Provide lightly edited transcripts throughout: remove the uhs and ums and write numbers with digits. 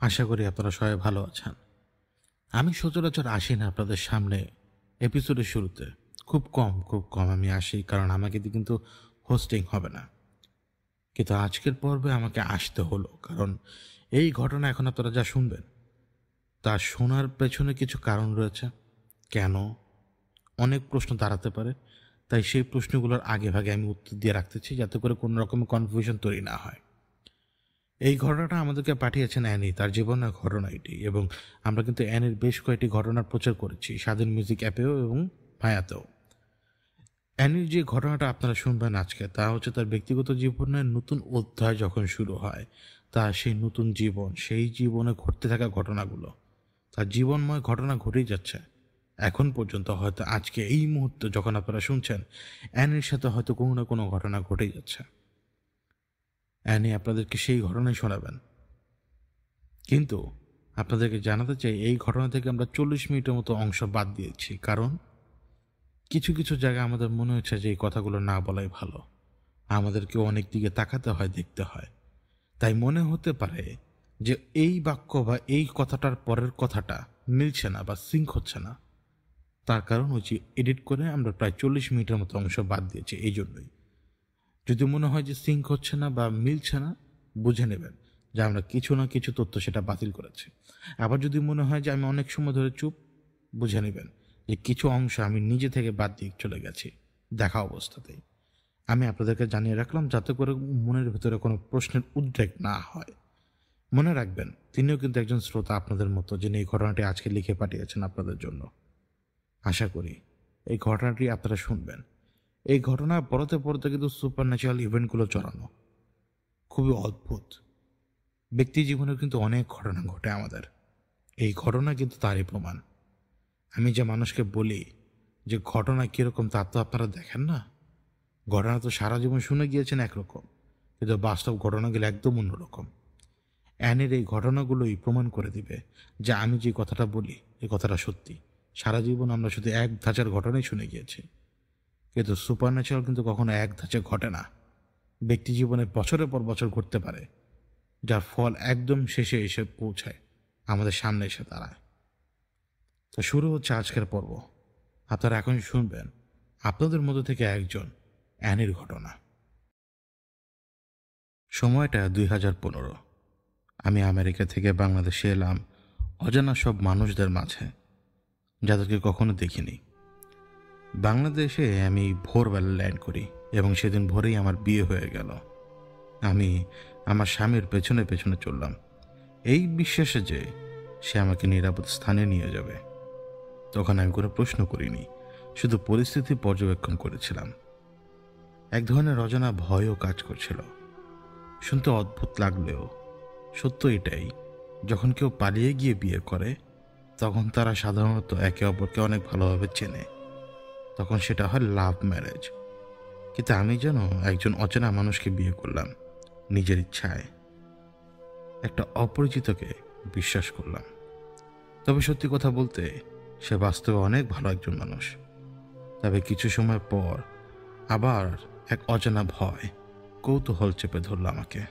আশা করি আপনারা সবাই ভালো আছেন। আমি সচরাচর আসি না আপনাদের সামনে এপিসোডের শুরুতে। খুব কম আমি আসি, কারণ আমাকে দিয়ে কিন্তু হোস্টিং হবে না। কিন্তু আজকের পর্বে আমাকে আসতে হলো, কারণ এই ঘটনা এখন আপনারা যা শুনবেন তা শোনার পেছনে কিছু কারণ রয়েছে। কেন? অনেক প্রশ্ন দাঁড়াতে পারে। তাই সেই প্রশ্নগুলোর আগে ভাগে আমি উত্তর দিয়ে রাখতেছি, যাতে করে কোনো রকমের কনফিউশন তৈরি না হয়। এই ঘটনাটা আমাদেরকে পাঠিয়েছেন অ্যানি, তার জীবনের ঘটনা এটি। এবং আমরা কিন্তু অ্যানির বেশ কয়েকটি ঘটনার প্রচার করেছি স্বাধীন মিউজিক অ্যাপেও এবং ভায়াতেও। অ্যানির যে ঘটনাটা আপনারা শুনবেন আজকে, তা হচ্ছে তার ব্যক্তিগত জীবনের নতুন অধ্যায় যখন শুরু হয়, তা সেই নতুন জীবন, সেই জীবনে ঘটতে থাকা ঘটনাগুলো, তার জীবনময় ঘটনা ঘটেই যাচ্ছে এখন পর্যন্ত। হয়তো আজকে এই মুহূর্তে যখন আপনারা শুনছেন, অ্যানির সাথে হয়তো কোনো না কোনো ঘটনা ঘটেই যাচ্ছে। অ্যানি আপনাদেরকে সেই ঘটনাই শোনাবেন। কিন্তু আপনাদেরকে জানাতে চাই, এই ঘটনা থেকে আমরা 40 মিনিটের মতো অংশ বাদ দিয়েছি, কারণ কিছু কিছু জায়গায় আমাদের মনে হচ্ছে যে এই কথাগুলো না বলাই ভালো। আমাদেরকে অনেক দিকে তাকাতে হয়, দেখতে হয়। তাই মনে হতে পারে যে এই বাক্য বা এই কথাটার পরের কথাটা মিলছে না বা সিঙ্ক হচ্ছে না। তার কারণ হচ্ছে এডিট করে আমরা প্রায় 40 মিনিটের মতো অংশ বাদ দিয়েছি। এই জন্যই যদি মনে হয় যে সিঙ্ক হচ্ছে না বা মিলছে না, বুঝে নেবেন যে আমরা কিছু না কিছু তথ্য সেটা বাতিল করেছি। আবার যদি মনে হয় যে আমি অনেক সময় ধরে চুপ, বুঝে নেবেন যে কিছু অংশ আমি নিজে থেকে বাদ দিয়ে চলে গেছি দেখা অবস্থাতেই। আমি আপনাদেরকে জানিয়ে রাখলাম যাতে করে মনের ভেতরে কোনো প্রশ্নের উদ্রেক না হয়। মনে রাখবেন, তিনিও কিন্তু একজন শ্রোতা আপনাদের মতো, যিনি এই ঘটনাটি আজকে লিখে পাঠিয়েছেন আপনাদের জন্য। আশা করি এই ঘটনাটি আপনারা শুনবেন। এই ঘটনা পরতে পরতে কিন্তু সুপার ন্যাচারাল ইভেন্টগুলো চড়ানো, খুবই অদ্ভুত। ব্যক্তি জীবনের কিন্তু অনেক ঘটনা ঘটে আমাদের। এই ঘটনা কিন্তু তারই প্রমাণ। আমি যে মানুষকে বলি যে ঘটনা কীরকম, তা তো আপনারা দেখেন না। ঘটনা তো সারা জীবন শুনে গিয়েছেন একরকম, কিন্তু বাস্তব ঘটনাগুলো একদম অন্যরকম। অ্যানের এই ঘটনাগুলোই প্রমাণ করে দিবে যে আমি যে কথাটা বলি এই কথাটা সত্যি। সারা জীবন আমরা শুধু এক ধাঁচের ঘটনাই শুনে গিয়েছি, কিন্তু সুপার ন্যাচারাল কিন্তু কখনো এক ধাঁচে ঘটে না। ব্যক্তি জীবনে বছরের পর বছর ঘটতে পারে, যার ফল একদম শেষে এসে পৌঁছায়, আমাদের সামনে এসে দাঁড়ায়। তো শুরু হচ্ছে আজকের পর্ব। আপনারা এখন শুনবেন আপনাদের মধ্যে থেকে একজন অ্যানির ঘটনা। সময়টা 2015। আমি আমেরিকা থেকে বাংলাদেশে এলাম অজানা সব মানুষদের মাঝে, যাদেরকে কখনো দেখিনি। বাংলাদেশে আমি ভোরবেলা ল্যান্ড করি এবং সেদিন ভোরেই আমার বিয়ে হয়ে গেল। আমি আমার স্বামীর পেছনে পেছনে চললাম, এই বিশ্বাসে যে সে আমাকে নিরাপদ স্থানে নিয়ে যাবে। তখন আমি কোনো প্রশ্ন করিনি, শুধু পরিস্থিতি পর্যবেক্ষণ করেছিলাম। এক ধরনের অজানা ভয়ও কাজ করছিল। শুনতে অদ্ভুত লাগলেও সত্য এটাই, যখন কেউ পালিয়ে গিয়ে বিয়ে করে তখন তারা সাধারণত একে অপরকে অনেক ভালোভাবে চেনে। তখন সেটা হয় লাভ ম্যারেজ। কিন্তু আমি যেন একজন অচেনা মানুষকে বিয়ে করলাম নিজের ইচ্ছায়, একটা অপরিচিতকে বিশ্বাস করলাম। তবে সত্যি কথা বলতে, সে বাস্তবে অনেক ভালো একজন মানুষ। তবে কিছু সময় পর আবার এক অজানা ভয়, কৌতূহল চেপে ধরল আমাকে।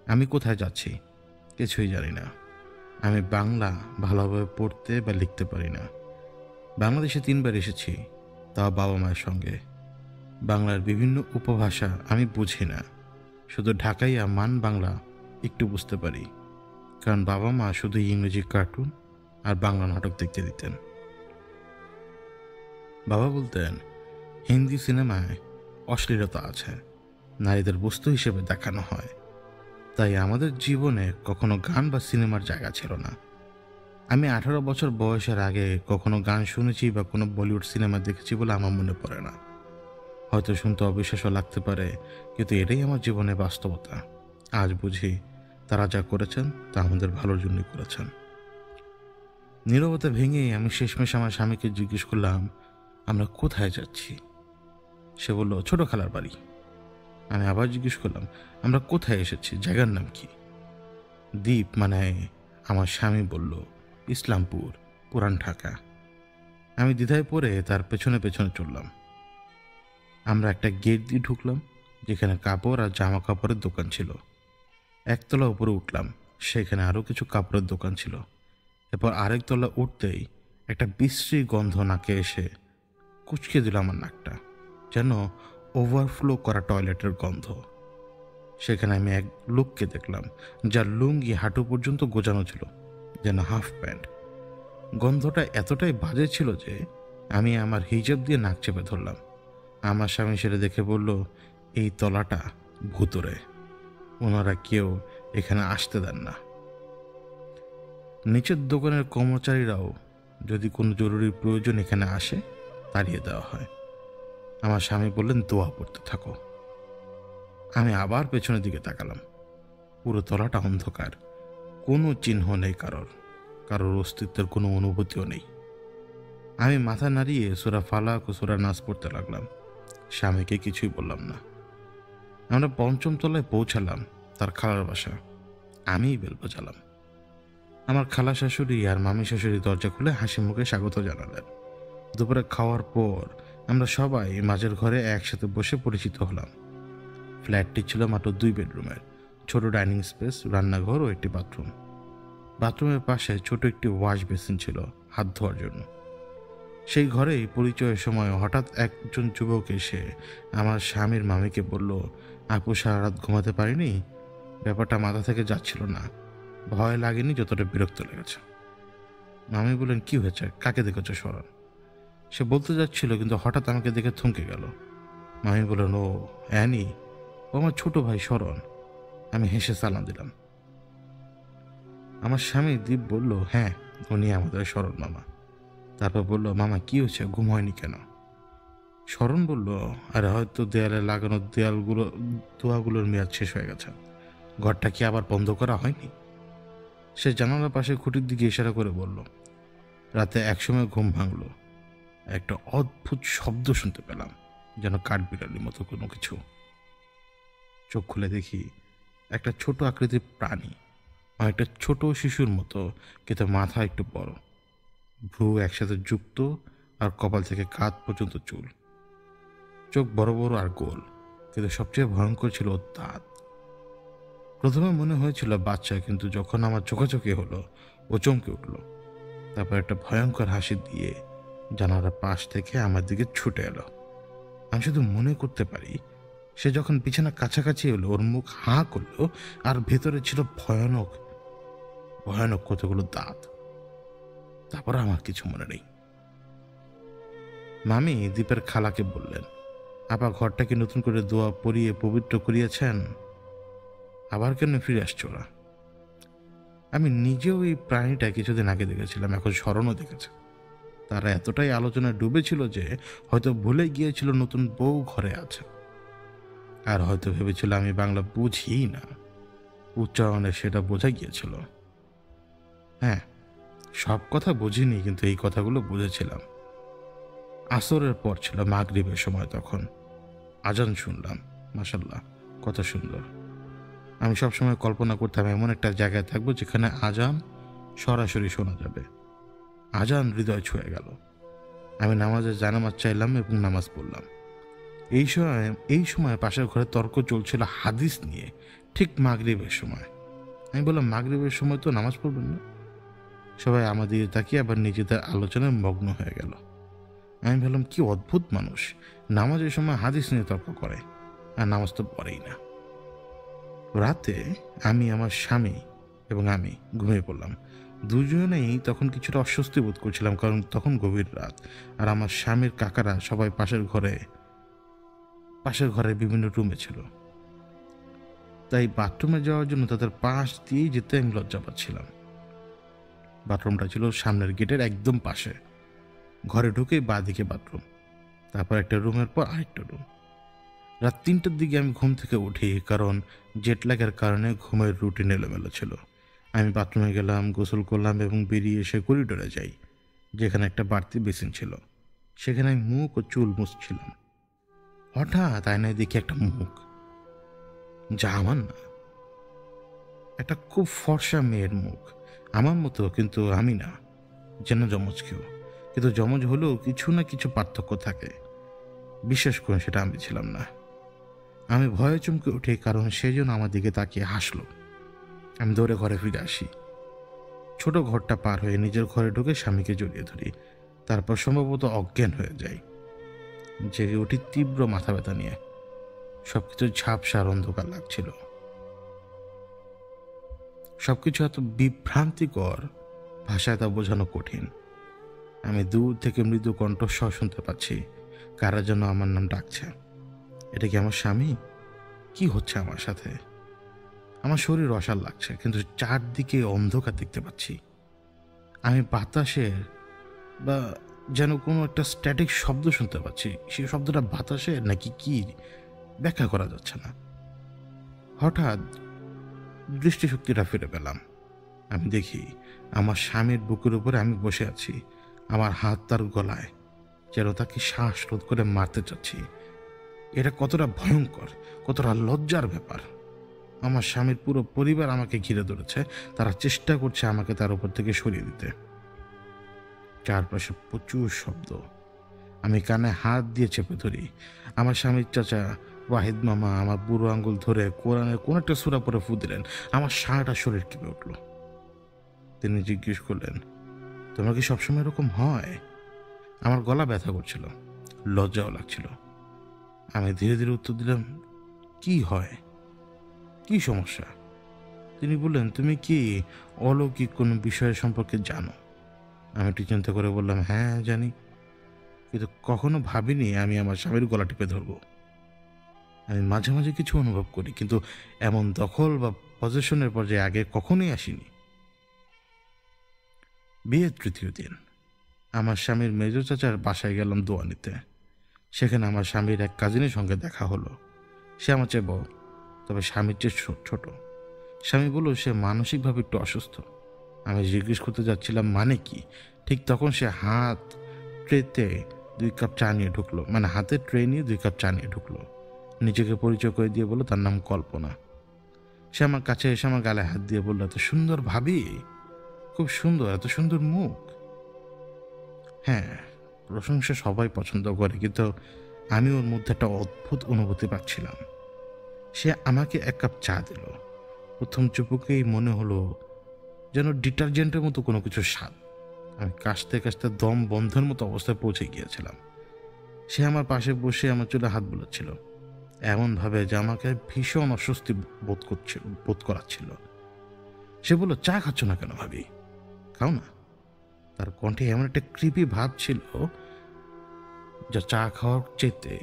আমি কোথায় যাচ্ছি কিছুই জানি না। আমি বাংলা ভালোভাবে পড়তে বা লিখতে পারি না। বাংলাদেশে 3 বার এসেছি, তাও বাবা মায়ের সঙ্গে। বাংলার বিভিন্ন উপভাষা আমি বুঝি না, শুধু ঢাকাইয়া মান বাংলা একটু বুঝতে পারি, কারণ বাবা মা শুধু ইংরেজি কার্টুন আর বাংলা নাটক দেখতে দিতেন। বাবা বলতেন হিন্দি সিনেমায় অশ্লীলতা আছে, নারীদের বস্তু হিসেবে দেখানো হয়। তাই আমাদের জীবনে কখনো গান বা সিনেমার জায়গা ছিল না। আমি 18 বছর বয়সের আগে কখনো গান শুনেছি বা কোনো বলিউড সিনেমা দেখেছি বলে আমার মনে পড়ে না। হয়তো শুনতে অবিশ্বাসও লাগতে পারে, কিন্তু এটাই আমার জীবনের বাস্তবতা। আজ বুঝি তারা যা করেছেন তা আমাদের ভালোর জন্যই করেছেন। নীরবতা ভেঙে আমি শেষমেশ আমার স্বামীকে জিজ্ঞেস করলাম, আমরা কোথায় যাচ্ছি? সে বলল, ছোট খালার বাড়ি। আমি আবার জিজ্ঞেস করলাম, আমরা কোথায় এসেছি, জায়গার নাম কি? দ্বীপ মানে? আমার স্বামী বলল, ইসলামপুর, পুরান ঢাকা। আমি দ্বিধায় পড়ে তার পেছনে পেছনে চললাম। আমরা একটা গেট দিয়ে ঢুকলাম, যেখানে কাপড় আর জামা কাপড়ের দোকান ছিল। একতলা উপরে উঠলাম, সেখানে আরও কিছু কাপড়ের দোকান ছিল। এরপর আরেক তলা উঠতেই একটা বিশ্রী গন্ধ নাকে এসে কুচকে দিল আমার নাকটা, যেন ওভারফ্লো করা টয়লেটের গন্ধ। সেখানে আমি এক লোককে দেখলাম, যার লুঙ্গি হাঁটু পর্যন্ত গোজানো ছিল, যেন হাফ প্যান্ট। গন্ধটা এতটাই বাজে ছিল যে আমি আমার হিজাব দিয়ে নাক চেপে ধরলাম। আমার স্বামী সেটা দেখে বলল, এই তলাটা ভুতুরে, ওনারা কেউ এখানে আসতে দেন না। নিচের দোকানের কর্মচারীরাও যদি কোনো জরুরি প্রয়োজন এখানে আসে তাড়িয়ে দেওয়া হয়। আমার স্বামী বললেন, দোয়া পড়তে থাকো। আমি আবার পেছনের দিকে তাকালাম। পুরো তলাটা অন্ধকার, কোনো চিহ্ন নেই কারোর অস্তিত্বের কোনো অনুভূতিও নেই। আমি মাথা নাড়িয়ে সূরা ফালাক ও সূরা নাস পড়তে লাগলাম। স্বামীকে কিছুই বললাম না। আমরা পঞ্চম তলায় পৌঁছালাম, তার খালার বাসা। আমিই বেল বাজালাম। আমার খালা শাশুড়ি আর মামি শাশুড়ি দরজা খুলে হাসি মুখে স্বাগত জানালেন। দুপুরে খাওয়ার পর আমরা সবাই মাঝের ঘরে একসাথে বসে পরিচিত হলাম। ফ্ল্যাটটি ছিল মাত্র 2 বেডরুমের, ছোট ডাইনিং স্পেস, রান্নাঘর ও একটি বাথরুম। বাথরুমের পাশে ছোট একটি ওয়াশ বেসিন ছিল হাত ধোয়ার জন্য। সেই ঘরেই পরিচয়ের সময় হঠাৎ একজন যুবক এসে আমার স্বামীর মামিকে বলল, আপু সারা রাত ঘুমাতে পারিনি, ব্যাপারটা মাথা থেকে যাচ্ছিল না, ভয় লাগেনি যতটা বিরক্ত লেগেছে। মামি বললেন, কি হয়েছে, কাকে দেখেছ শরণ? সে বলতে যাচ্ছিল, কিন্তু হঠাৎ আমাকে দেখে থমকে গেল। মামি বললেন, ও অ্যানি, ও আমার ছোট ভাই শরণ। আমি হেসে সালাম দিলাম। আমার স্বামী দীপ বলল, হ্যাঁ, উনি আমাদের শরণ মামা। তারপর বলল, মামা কি হয়েছে, ঘুম হয়নি কেন? শরণ বলল, আরে হয়তো দেয়ালে লাগানো দোয়াগুলোর মেয়াদ শেষ হয়ে গেছে, ঘরটা কি আবার বন্ধ করা হয়নি? সে জানালার পাশে খুঁটির দিকে ইশারা করে বলল, রাতে একসময় ঘুম ভাঙল, একটা অদ্ভুত শব্দ শুনতে পেলাম, যেন কাঠবিড়ালির মতো কোনো কিছু। চোখ খুলে দেখি একটা ছোট আকৃতির প্রাণী, অনেকটা ছোট শিশুর মতো, কিন্তু মাথা একটু বড়, ভ্রু একসাথে যুক্ত, আর কপাল থেকে কাঁধ পর্যন্ত চুল। চোখ বড় বড় আর গোল, কিন্তু সবচেয়ে ভয়ঙ্কর ছিল ওর দাঁত। প্রথমে মনে হয়েছিল বাচ্চা, কিন্তু যখন আমার চোখাচোখি হলো ও চমকে উঠল। তারপর একটা ভয়ঙ্কর হাসি দিয়ে জানালার পাশ থেকে আমার দিকে ছুটে এলো। আমি শুধু মনে করতে পারি, সে যখন বিছানা কাছাকাছি এলো ওর মুখ হাঁ করলো, আর ভেতরে ছিল ভয়ানক ভয়ানক কতগুলো দাঁত। তারপর আমার কিছু মনে নেই। মামি দীপের খালাকে বললেন, আপা ঘরটাকে নতুন করে দোয়া পরিয়ে পবিত্র করিয়েছেন, আবার কেন ফিরে আসছো না? আমি নিজেও এই প্রাণীটা কিছুদিন আগে দেখেছিলাম, এখন স্মরণও দেখেছে। তারা এতটাই আলোচনায় ডুবেছিল যে হয়তো ভুলে গিয়েছিল নতুন বউ ঘরে আছে, আর হয়তো ভেবেছিল আমি বাংলা বুঝি না। উচ্চারণে সেটা বোঝা গিয়েছিল। হ্যাঁ, সব কথা বুঝিনি, কিন্তু এই কথাগুলো বুঝেছিলাম। আসরের পর ছিল, মাগরিবের সময়, তখন আজান শুনলাম। মাশাআল্লাহ, কত সুন্দর। আমি সবসময় কল্পনা করতাম এমন একটা জায়গায় থাকবো যেখানে আজান সরাসরি শোনা যাবে। আজান হৃদয় ছুঁয়ে গেল। আমি নামাজের জানামাজ চাইলাম এবং নামাজ পড়লাম। এই সময় পাশের ঘরে তর্ক চলছিল হাদিস নিয়ে, ঠিক মাগরিবের সময়। আমি বললাম, মাগরিবের সময় তো নামাজ পড়বেন না? সবাই আমাদের তাকিয়ে আবার নিজেদের আলোচনায় মগ্ন হয়ে গেল। আমি ভাবলাম, কি অদ্ভুত মানুষ, নামাজের সময় হাদিস নিয়ে তর্ক করে, আর নামাজ তো পড়েই না। রাতে আমি, আমার স্বামী এবং আমি ঘুমিয়ে পড়লাম। দুজনেই তখন কিছুটা অস্বস্তি বোধ করছিলাম, কারণ তখন গভীর রাত, আর আমার স্বামীর কাকারা সবাই পাশের ঘরে বিভিন্ন রুমে ছিল। তাই বাথরুমে যাওয়ার জন্য তাদের পাশ দিয়েই যেতে আমি লজ্জা পাচ্ছিলাম। বাথরুমটা ছিল সামনের গেটের একদম পাশে। ঘরে ঢুকেই বাঁ দিকে বাথরুম, তারপর একটা রুমের পর আরেকটা রুম। রাত 3টার দিকে আমি ঘুম থেকে উঠি, কারণ জেট ল্যাগের কারণে ঘুমের রুটিন এলোমেলো ছিল। আমি বাথরুমে গেলাম, গোসল করলাম এবং বেরিয়ে এসে করিডোরে যাই, যেখানে একটা বাড়তি বেসিন ছিল। সেখানে আমি মুখ ও চুল মুছছিলাম। হঠাৎ আয়নায় দেখি একটা মুখ, যা আমার না। একটা খুব ফর্সা মেয়ের মুখ, আমার মতো, কিন্তু আমি না, যেন যমজ কেউ। কিন্তু যমজ হলেও কিছু না কিছু পার্থক্য থাকে। বিশ্বাস করুন, সেটা আমি ছিলাম না। আমি ভয়ে চমকে উঠি, কারণ সে যেন আমার দিকে তাকিয়ে হাসলো। আমি দৌড়ে ঘরে ফিরে আসি। ছোট ঘরটা পার হয়ে নিজের ঘরে ঢুকে স্বামীকে জড়িয়ে ধরি। তারপর সম্ভবত অজ্ঞান হয়ে যাই। জেগে উঠি তীব্র মাথা ব্যথা নিয়ে। সবকিছু ঝাপসা আর অন্ধকার লাগছিল। সবকিছু এত বিভ্রান্তিকর, ভাষায় তা বোঝানো কঠিন। আমি দূর থেকে মৃদু কণ্ঠস্বর শুনতে পাচ্ছি, কারা যেন আমার নাম ডাকছে। এটা কি আমার স্বামী? কি হচ্ছে আমার সাথে? আমার শরীর অসাড় লাগছে, কিন্তু চারদিকে অন্ধকার দেখতে পাচ্ছি। আমি বাতাসের বা যেন কোনো একটা স্ট্যাটিক শব্দ শুনতে পাচ্ছি। সেই শব্দটা বাতাসের নাকি কি ব্যাখ্যা করা যাচ্ছে না। হঠাৎ দৃষ্টিশক্তিটা ফিরে পেলাম। আমি দেখি আমার স্বামীর বুকের উপরে আমি বসে আছি। আমার হাত তার গলায়, যেন তাকে শ্বাস রোধ করে মারতে চাচ্ছি। এটা কতটা ভয়ঙ্কর, কতটা লজ্জার ব্যাপার। আমার স্বামীর পুরো পরিবার আমাকে ঘিরে ধরেছে। তারা চেষ্টা করছে আমাকে তার উপর থেকে সরিয়ে দিতে। চারপাশে প্রচুর শব্দ। আমি কানে হাত দিয়ে চেপে ধরি। আমার স্বামীর চাচা ওয়াহিদ মামা আমার বুড়ো আঙ্গুল ধরে কোরআনের কোন একটা সূরা পরে ফু দিলেন। আমার সারাটা শরীর কেঁপে উঠল। তিনি জিজ্ঞেস করলেন, তোমার কি সবসময় এরকম হয়? আমার গলা ব্যথা করছিল, লজ্জাও লাগছিল। আমি ধীরে ধীরে উত্তর দিলাম, কি হয়, কি সমস্যা? তিনি বললেন, তুমি কি অলৌকিক কোনো বিষয়ের সম্পর্কে জানো? আমি একটু চিন্তা করে বললাম, হ্যাঁ জানি, কিন্তু কখনো ভাবিনি আমি আমার স্বামীর গলা টিপে ধরবো। আমি মাঝে মাঝে কিছু অনুভব করি, কিন্তু এমন দখল বা পজেশনের পর্যায়ে আগে কখনোই আসিনি। বিয়ের তৃতীয় দিন আমার স্বামীর মেজ চাচার বাসায় গেলাম দোয়া নিতে। সেখানে আমার স্বামীর এক কাজিনের সঙ্গে দেখা হলো। সে আমার চেয়ে বড়, তবে স্বামীর চেয়ে ছোট। স্বামী বলল সে মানসিকভাবে একটু অসুস্থ। আমি জিজ্ঞেস করতে যাচ্ছিলাম মানে কি, ঠিক তখন সে হাত ট্রেতে 2 কাপ চা নিয়ে ঢুকলো, মানে হাতে ট্রে নিয়ে 2 কাপ চা নিয়ে ঢুকলো। নিজেকে পরিচয় করে দিয়ে বললো তার নাম কল্পনা। সে আমার কাছে এসে আমার গালে হাত দিয়ে বললো, এত সুন্দর ভাবি, খুব সুন্দর, এত সুন্দর মুখ। হ্যাঁ, প্রশংসা সবাই পছন্দ করে, কিন্তু আমি ওর মধ্যে একটা অদ্ভুত অনুভূতি পাচ্ছিলাম। সে আমাকে 1 কাপ চা দিল। প্রথম চুপুকেই মনে হলো যেন ডিটারজেন্টের মতো কোনো কিছু স্বাদ। আমি কাশতে কাশতে দম বন্ধের মতো অবস্থায় পৌঁছে গিয়েছিলাম। সে আমার পাশে বসে আমার চুলে হাত বুলাচ্ছিল, এমনভাবে যে আমাকে ভীষণ অস্বস্তি বোধ করাচ্ছিল। সে বলল, চা খাচ্ছ না কেন ভাবি, খাও না। তার কণ্ঠে এমন একটা কৃপি ভাব ছিল যা চা খাওয়ার চেতে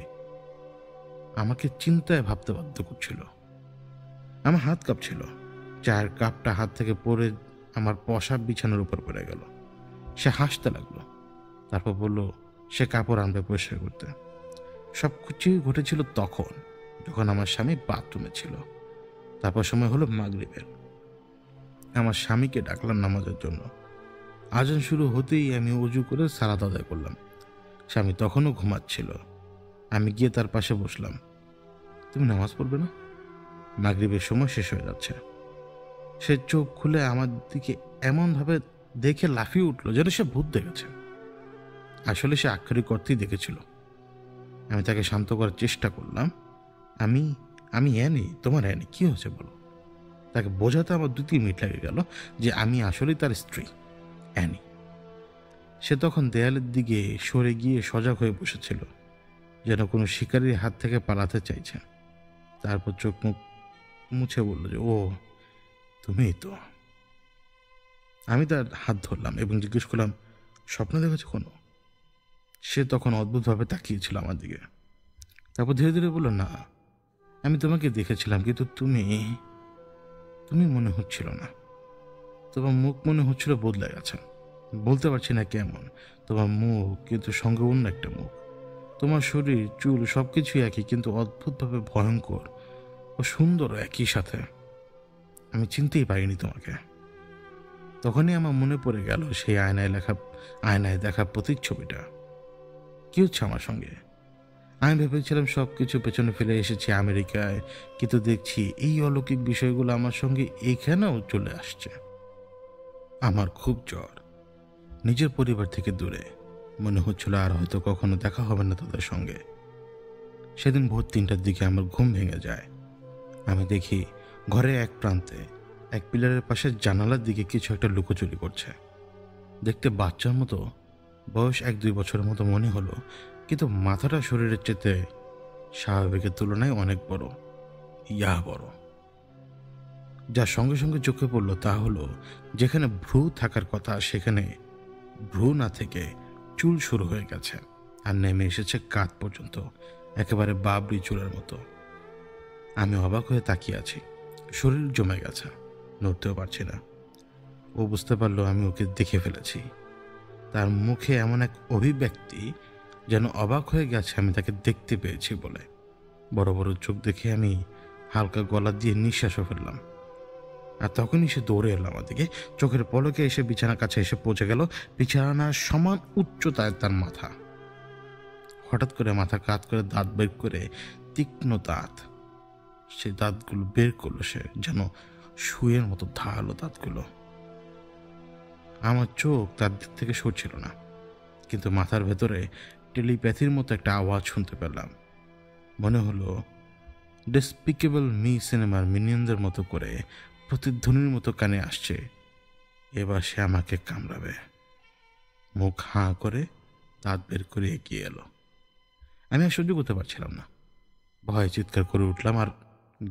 আমাকে চিন্তায় ভাবতে বাধ্য করছিল। আমার হাত কাঁপছিল। চায়ের কাপটা হাত থেকে পড়ে আমার পশাব বিছানার উপর পড়ে গেল। সে হাসতে লাগলো, তারপর বলল সে কাপড় আনবে পরিষ্কার করতে। সব কিছুই ঘটেছিল তখন, যখন আমার স্বামী বাথরুমে ছিল। তারপর সময় হলো মাগরিবের। আমার স্বামীকে ডাকলাম নামাজের জন্য। আজান শুরু হতেই আমি অজু করে সালাত আদায় করলাম। স্বামী তখনও ঘুমাচ্ছিল। আমি গিয়ে তার পাশে বসলাম। তুমি নামাজ পড়বে না? মাগরিবের সময় শেষ হয়ে যাচ্ছে। সে চোখ খুলে আমার দিকে এমনভাবে দেখে লাফিয়ে উঠলো যেন সে ভূত দেখেছে। আসলে সে আক্ষরিক অর্থেই দেখেছিল। আমি তাকে শান্ত করার চেষ্টা করলাম। আমি আমি অ্যানি, তোমার অ্যানি, কি হয়েছে বলো। তাকে বোঝাতে আমার 2-3 মিনিট লেগে গেল যে আমি আসলেই তার স্ত্রী অ্যানি। সে তখন দেয়ালের দিকে সরে গিয়ে সজাগ হয়ে বসেছিল, যেন কোনো শিকারীর হাত থেকে পালাতে চাইছে। তারপর চোখ মুখ মুছে বলল যে, ও তুমিই তো। আমি তার হাত ধরলাম এবং জিজ্ঞেস করলাম, স্বপ্ন দেখেছো কোনো? সে তখন অদ্ভুতভাবে তাকিয়েছিল আমার দিকে। তারপর ধীরে ধীরে বলল, না, আমি তোমাকে দেখেছিলাম, কিন্তু তুমি মনে হচ্ছিল না। তোমার মুখ মনে হচ্ছিল বদলে গেছে। বলতে পারছি না কেমন তোমার মুখ, কিন্তু সঙ্গে অন্য একটা মুখ। তোমার শরীর, চুল সবকিছুই একই, কিন্তু অদ্ভুতভাবে ভয়ঙ্কর ও সুন্দর একই সাথে। আমি চিনতেই পারিনি তোমাকে। তখনই আমার মনে পড়ে গেল সেই আয়নায় দেখা প্রতিচ্ছবিটা। কি হচ্ছে আমার সঙ্গে? আমি ভেবেছিলাম সবকিছু পেছনে ফেলে এসেছি আমেরিকায়, কিন্তু দেখছি এই অলৌকিক বিষয়গুলো আমার সঙ্গে এখানেও চলে আসছে। আমার খুব জ্বর। নিজের পরিবার থেকে দূরে, মনে হচ্ছিল আর হয়তো কখনো দেখা হবে না তাদের সঙ্গে। সেদিন ভোর 3টার দিকে আমার ঘুম ভেঙে যায়। আমি দেখি ঘরের এক প্রান্তে এক পিলারের পাশে জানালার দিকে কিছু একটা লুকোচুরি করছে। দেখতে বাচ্চার মতো, বয়স 1-2 বছরের মতো মনে হলো, কিন্তু মাথাটা শরীরের চেয়ে স্বাভাবিকের তুলনায় অনেক বড়, বড়। যার সঙ্গে সঙ্গে চোখে পড়ল তা হলো, যেখানে ভ্রু থাকার কথা সেখানে ভ্রু না থেকে চুল শুরু হয়ে গেছে আর নেমে এসেছে কাঁধ পর্যন্ত, একেবারে বাবরি চুলের মতো। আমি অবাক হয়ে তাকিয়ে আছি, শরীর জমে গেছে, নড়তেও পারছি না। ও বুঝতে পারলো আমি ওকে দেখে ফেলেছি। তার মুখে এমন এক অভিব্যক্তি, যেন অবাক হয়ে গেছে আমি তাকে দেখতে পেয়েছি বলে। বড় বড় চোখ দেখে আমি হালকা গলা দিয়ে নিঃশ্বাসও ফেললাম। আর তখনই সে দৌড়ে এলো আমার দিকে, চোখের পলকে এসে বিছানার কাছে এসে পৌঁছে গেল। বিছানার সমান উচ্চতায় তার মাথা। হঠাৎ করে মাথা কাত করে দাঁত বের করে, তীক্ষ্ণ দাঁত, সেই দাঁতগুলো বের করলো সে, যেন সুয়ের মতো ধারালো দাঁতগুলো। আমার চোখ তার দিক থেকে সরছিল না, কিন্তু মাথার ভেতরে টেলিপ্যাথির মতো একটা আওয়াজ শুনতে পেলাম। মনে হলো ডেসপিকেবল মি সিনেমার মিনিয়নদের মতো করে প্রতিধ্বনির মতো কানে আসছে, এবার সে আমাকে কামড়াবে। মুখ হাঁ করে দাঁত বের করে এগিয়ে এলো। আমি আর সহ্য করতে পারছিলাম না, ভয়ে চিৎকার করে উঠলাম আর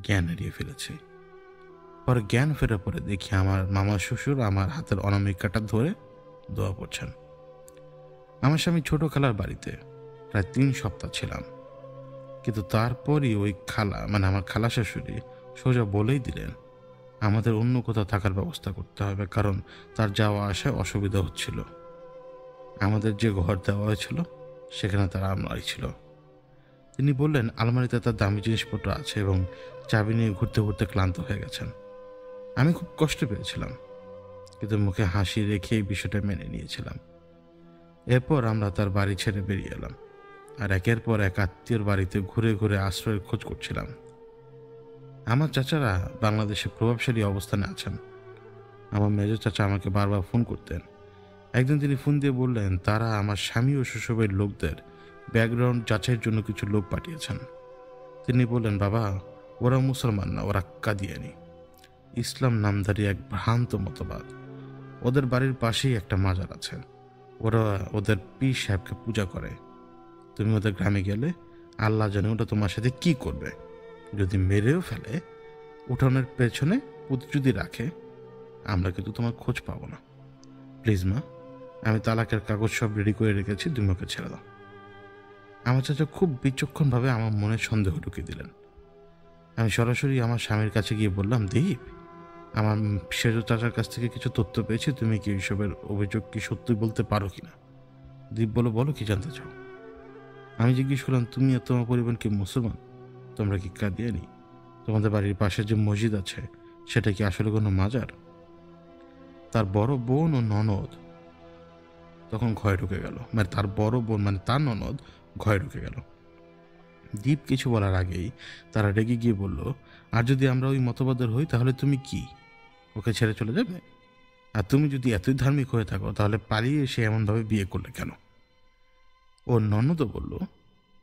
জ্ঞান হারিয়ে ফেলেছি। পরে জ্ঞান ফেরার পরে দেখি আমার মামা শ্বশুর আমার হাতের অনামিকাটা ধরে দোয়া পড়ছেন। আমার স্বামী ছোট খালার বাড়িতে প্রায় 3 সপ্তাহ ছিলাম, কিন্তু তারপরই ওই খালা, মানে আমার খালা শাশুড়ি, সোজা বলেই দিলেন আমাদের অন্য কোথাও থাকার ব্যবস্থা করতে হবে, কারণ তার যাওয়া আসায় অসুবিধা হচ্ছিল। আমাদের যে ঘর দেওয়া হয়েছিল সেখানে তার আলমারি ছিল। তিনি বললেন আলমারিতে তার দামি জিনিসপত্র আছে এবং চাবি নিয়ে ঘুরতে ঘুরতে ক্লান্ত হয়ে গেছেন। আমি খুব কষ্ট পেয়েছিলাম, কিন্তু মুখে হাসি রেখে এই বিষয়টা মেনে নিয়েছিলাম। এরপর আমরা তার বাড়ি ছেড়ে বেরিয়ে এলাম আর একের পর এক আত্মীয়র বাড়িতে ঘুরে ঘুরে আশ্রয়ের খোঁজ করছিলাম। আমার চাচারা বাংলাদেশে প্রভাবশালী অবস্থানে আছেন। আমার মেজ চাচা আমাকে বারবার ফোন করতেন। একদিন তিনি ফোন দিয়ে বললেন তারা আমার স্বামী ও শ্বশুরের লোকদের ব্যাকগ্রাউন্ড যাচাইয়ের জন্য কিছু লোক পাঠিয়েছেন। তিনি বললেন, বাবা, ওরা মুসলমান না, ওরা কাদিয়ানি, ইসলাম নামধারী এক ভ্রান্ত মতবাদ। ওদের বাড়ির পাশেই একটা মাজার আছে, ওরা ওদের পীর সাহেবকে পূজা করে। তুমি ওদের গ্রামে গেলে আল্লাহ জানে ওটা তোমার সাথে কি করবে। যদি মেরেও ফেলে, উঠানের পেছনে পুঁতে যদি রাখে, আমরা কিন্তু তোমার খোঁজ পাবো না। প্লিজ মা, আমি তালাকের কাগজ সব রেডি করে রেখেছি, তুমি ওকে ছেড়ে দাও। আমার চাচা খুব বিচক্ষণভাবে আমার মনে সন্দেহ ঢুকিয়ে দিলেন। আমি সরাসরি আমার স্বামীর কাছে গিয়ে বললাম, দীপ, আমার সেজ চাচার কাছ থেকে কিছু তথ্য পেয়েছি, তুমি কি এইসবের অভিযোগ কি সত্যি বলতে পারো কিনা? দীপ বলো কি জানতে চাও? আমি জিজ্ঞেস করলাম, তুমি আর তোমার পরিবার কি মুসলমান? তোমরা কি কাদিয়ানি? তোমাদের বাড়ির পাশে যে মসজিদ আছে সেটা কি আসলে কোনো মাজার? তার বড় বোন ও ননদ তখন ঘরে ঢুকে গেল, মানে তার বড় বোন মানে তার ননদ ঘরে ঢুকে গেল। দীপ কিছু বলার আগেই তারা রেগে গিয়ে বলল, আর যদি আমরা ওই মতবাদের হই তাহলে তুমি কি ওকে ছেড়ে চলে যাবে? আর তুমি যদি এতই ধার্মিক হয়ে থাকো তাহলে পালিয়ে এসে এমনভাবে বিয়ে করলে কেন? ওর ননদও বলল,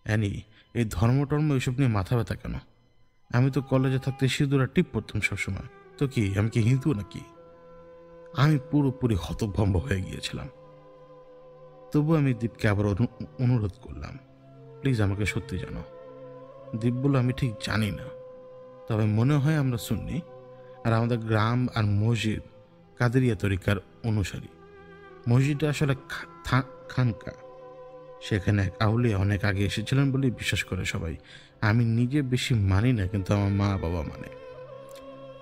অ্যানি, এই ধর্ম এইসব নিয়ে মাথা ব্যথা কেন? আমি তো কলেজে থাকতে সিঁদুর টিপ পড়তাম সবসময়, তো কি আমি কি হিন্দু নাকি? আমি পুরোপুরি হতভম্ব হয়ে গিয়েছিলাম। তবু আমি দীপকে আবার অনুরোধ করলাম, প্লিজ আমাকে সত্যি জানো। দীপ বলল, আমি ঠিক জানি না, তবে মনে হয় আমরা সুন্নি, আর আমাদের গ্রাম আর মসজিদ কাদেরিয়া তরিকার অনুসারী। মসজিদটা আসলে খানকা, সেখানে এক আউলিয়া অনেক আগে এসেছিলেন বলেই বিশ্বাস করে সবাই। আমি নিজে বেশি মানি না, কিন্তু আমার মা বাবা মানে।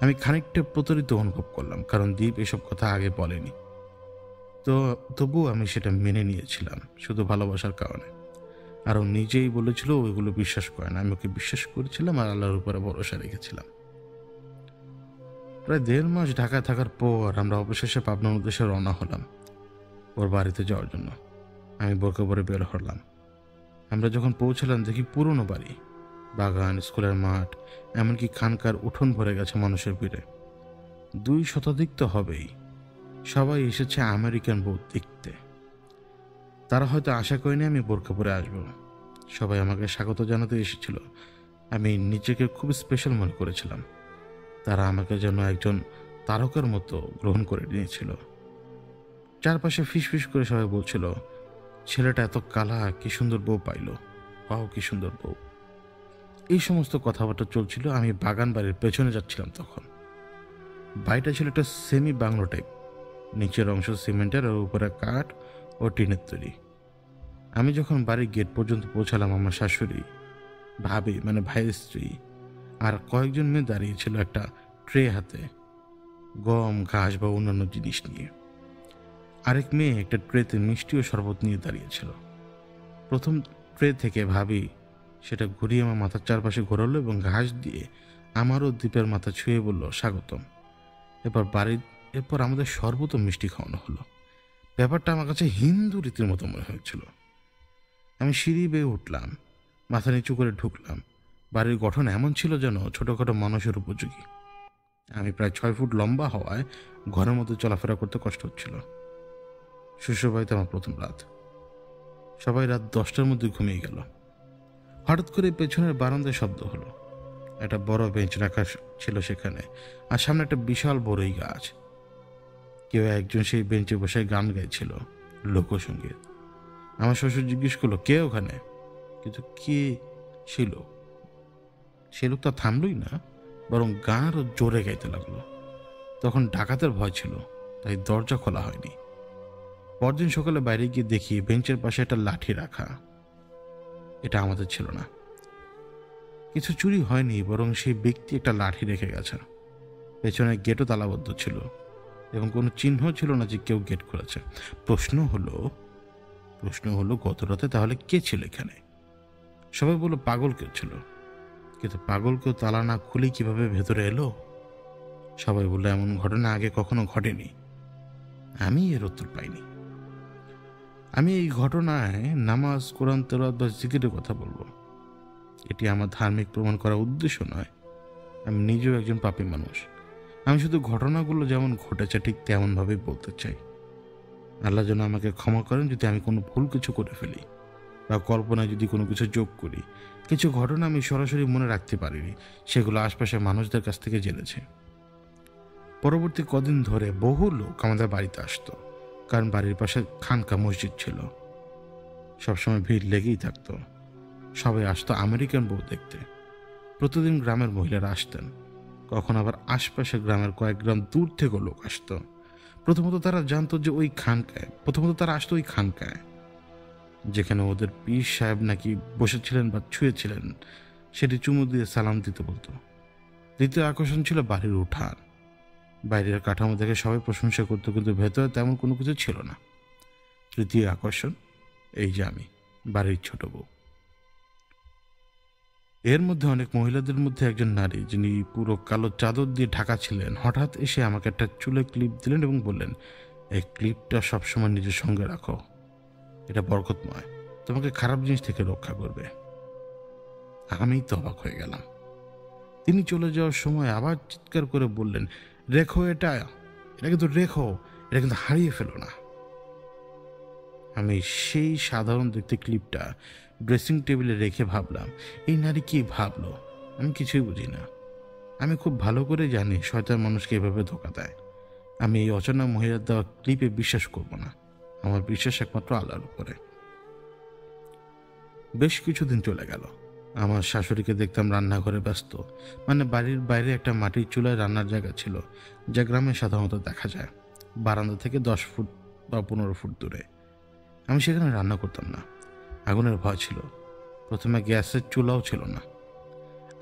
আমি খানিকটা প্রতারিত অনুভব করলাম, কারণ দীপ এসব কথা আগে বলেনি। তো তবুও আমি সেটা মেনে নিয়েছিলাম শুধু ভালোবাসার কারণে। আর ও নিজেই বলেছিল ওইগুলো বিশ্বাস করে না, আমি ওকে বিশ্বাস করেছিলাম আর আল্লাহর উপরে ভরসা রেখেছিলাম। প্রায় 1.5 মাস ঢাকায় থাকার পর আমরা অবশেষে পাবনার উদ্দেশ্যে রওনা হলাম ওর বাড়িতে যাওয়ার জন্য। আমি বোরকা পরে বের হলাম। আমরা যখন পৌঁছলাম দেখি পুরনো বাড়ি, বাগান, স্কুলের মাঠ, এমনকি খানকার উঠোন ভরে গেছে মানুষের ভিড়ে। 2 শতাধিক তো হবেই। সবাই এসেছে আমেরিকান বউ দেখতে। তারা হয়তো আশা করেনি আমি বোরকা পরে আসবো। সবাই আমাকে স্বাগত জানাতে এসেছিল। আমি নিজেকে খুব স্পেশাল মনে করেছিলাম। তারা আমাকে যেন একজন তারকার মতো গ্রহণ করে নিয়েছিল। চারপাশে ফিসফিস করে সবাই বলছিল, ছেলেটা এত কালা, কি সুন্দর বউ পাইল, পাও কি সুন্দর বউ। এই সমস্ত কথাবার্তা চলছিল। আমি বাগান বাড়ির পেছনে যাচ্ছিলাম তখন। বাড়িটা ছিল একটা সেমি বাংলো টাইপ, নিচের অংশ সিমেন্টের আর উপরে কাঠ ও টিনের তৈরি। আমি যখন বাড়ির গেট পর্যন্ত পৌঁছালাম, আমার শাশুড়ি, ভাবি মানে ভাইয়ের স্ত্রী আর কয়েকজন মেয়ে দাঁড়িয়েছিল একটা ট্রে হাতে, গম ঘাস বা অন্যান্য জিনিস নিয়ে। আরেক মেয়ে একটা ট্রেতে মিষ্টি ও শরবত নিয়ে দাঁড়িয়েছিল। প্রথম ট্রে থেকে ভাবি সেটা ঘুরিয়ে আমার মাথার চারপাশে ঘোরালো এবং ঘাস দিয়ে আমারও দ্বীপের মাথা ছুঁয়ে বলল, স্বাগতম। এরপর আমাদের শরবত ও মিষ্টি খাওয়ানো হলো। ব্যাপারটা আমার কাছে হিন্দু রীতির মতো মনে হয়েছিল। আমি সিঁড়ি বেয়ে উঠলাম, মাথা নিচু করে ঢুকলাম। বাড়ির গঠন এমন ছিল যেন ছোটখাটো মানুষের উপযোগী। আমি প্রায় 6 ফুট লম্বা হওয়ায় ঘরের মধ্যে চলাফেরা করতে কষ্ট হচ্ছিল। শ্বশুরবাড়িতে আমার প্রথম রাত। সবাই রাত 10টার মধ্যে ঘুমিয়ে গেল। হঠাৎ করে পেছনের বারান্দায় শব্দ হলো। একটা বড় বেঞ্চ রাখা ছিল সেখানে, আর সামনে একটা বিশাল বড়ই গাছ। কেউ একজন সেই বেঞ্চে বসে গান গাইছিল, লোকসঙ্গীত। আমার শ্বশুর জিজ্ঞেস করলো, কে ওখানে? কিন্তু কে সেই লোক? সে লোকটা থামলই না, বরং গান আরো জোরে গাইতে লাগলো। তখন ডাকাতের ভয় ছিল, তাই দরজা খোলা হয়নি। পরদিন সকালে বাইরে গিয়ে দেখি বেঞ্চের পাশে একটা লাঠি রাখা। এটা আমাদের ছিল না। কিছু চুরি হয়নি, বরং সেই ব্যক্তি একটা লাঠি রেখে গেছে। পেছনে গেটও তালাবদ্ধ ছিল এবং কোনো চিহ্ন ছিল না যে কেউ গেট খুলেছে। প্রশ্ন হলো গত রাতে তাহলে কে ছিল এখানে? সবাই বলল পাগল কেউ ছিল, কিন্তু পাগল কেউ তালা না খুলে কিভাবে ভেতরে এলো? সবাই বললো এমন ঘটনা আগে কখনো ঘটেনি। আমি এর উত্তর পাইনি। আমি এই ঘটনায় নামাজ, কোরআন তেলাওয়াত বা জিকিরের কথা বলবো। এটি আমার ধার্মিক প্রমাণ করার উদ্দেশ্য নয়। আমি নিজেও একজন পাপী মানুষ। আমি শুধু ঘটনাগুলো যেমন ঘটেছে ঠিক তেমনভাবেই বলতে চাই। আল্লাহ যেন আমাকে ক্ষমা করেন যদি আমি কোনো ভুল কিছু করে ফেলি বা কল্পনায় যদি কোনো কিছু যোগ করি। কিছু ঘটনা আমি সরাসরি মনে রাখতে পারিনি, সেগুলো আশপাশের মানুষদের কাছ থেকে জেনেছে। পরবর্তী কদিন ধরে বহু লোক আমাদের বাড়িতে আসতো, কারণ বাড়ির পাশে খানকা মসজিদ ছিল। সবসময় ভিড় লেগেই থাকতো। সবাই আসতো আমেরিকান বউ দেখতে। প্রতিদিন গ্রামের মহিলারা আসতেন, কখন আবার আশপাশের গ্রামের কয়েক গ্রাম দূর থেকেও লোক আসতো। প্রথমত তারা আসতো ওই খানকায় যেখানে ওদের পীর সাহেব নাকি বসেছিলেন বা ছুঁয়েছিলেন, সেটি চুমু দিয়ে সালাম দিতে বলতো। দ্বিতীয় আকর্ষণ ছিল বাড়ির উঠান। বাইরের কাঠামো দেখে সবাই প্রশংসা করতো, কিন্তু ভেতরে তেমন কোনো কিছু ছিল না। তৃতীয় আকর্ষণ এই যে আমি, বাড়ির ছোট বউ। এর মধ্যে অনেক মহিলাদের মধ্যে একজন নারী, যিনি পুরো কালো চাদর দিয়ে ঢাকা ছিলেন, হঠাৎ এসে আমাকে একটা চুলে ক্লিপ দিলেন এবং বললেন, এই ক্লিপটা সবসময় নিজের সঙ্গে রাখো, এটা বরকতময়, তোমাকে খারাপ জিনিস থেকে রক্ষা করবে। আমি তো অবাক হয়ে গেলাম। তিনি চলে যাওয়ার সময় আবার চিৎকার করে বললেন, রেখো, এটা কিন্তু রেখো, এটা কিন্তু হারিয়ে ফেলো না। আমি সেই সাধারণ দেখতে ক্লিপটা ড্রেসিং টেবিলে রেখে ভাবলাম, এই নারী কি ভাবলো? আমি কিছুই বুঝি না। আমি খুব ভালো করে জানি শয়তান মানুষকে এভাবে ধোঁকা দেয়। আমি এই অচেনা মহিলার দেওয়া ক্লিপে বিশ্বাস করব না। আমার বিশ্বাস একমাত্র আল্লাহর উপরে। বেশ কিছুদিন চলে গেল। আমার শাশুড়িকে দেখতাম রান্নাঘরে ব্যস্ত, মানে বাড়ির বাইরে একটা মাটির চুলায় রান্নার জায়গা ছিল, যা গ্রামে সাধারণত দেখা যায় বারান্দা থেকে 10 ফুট বা 15 ফুট দূরে। আমি সেখানে রান্না করতাম না, আগুনের ভয় ছিল। প্রথমে গ্যাসের চুলাও ছিল না।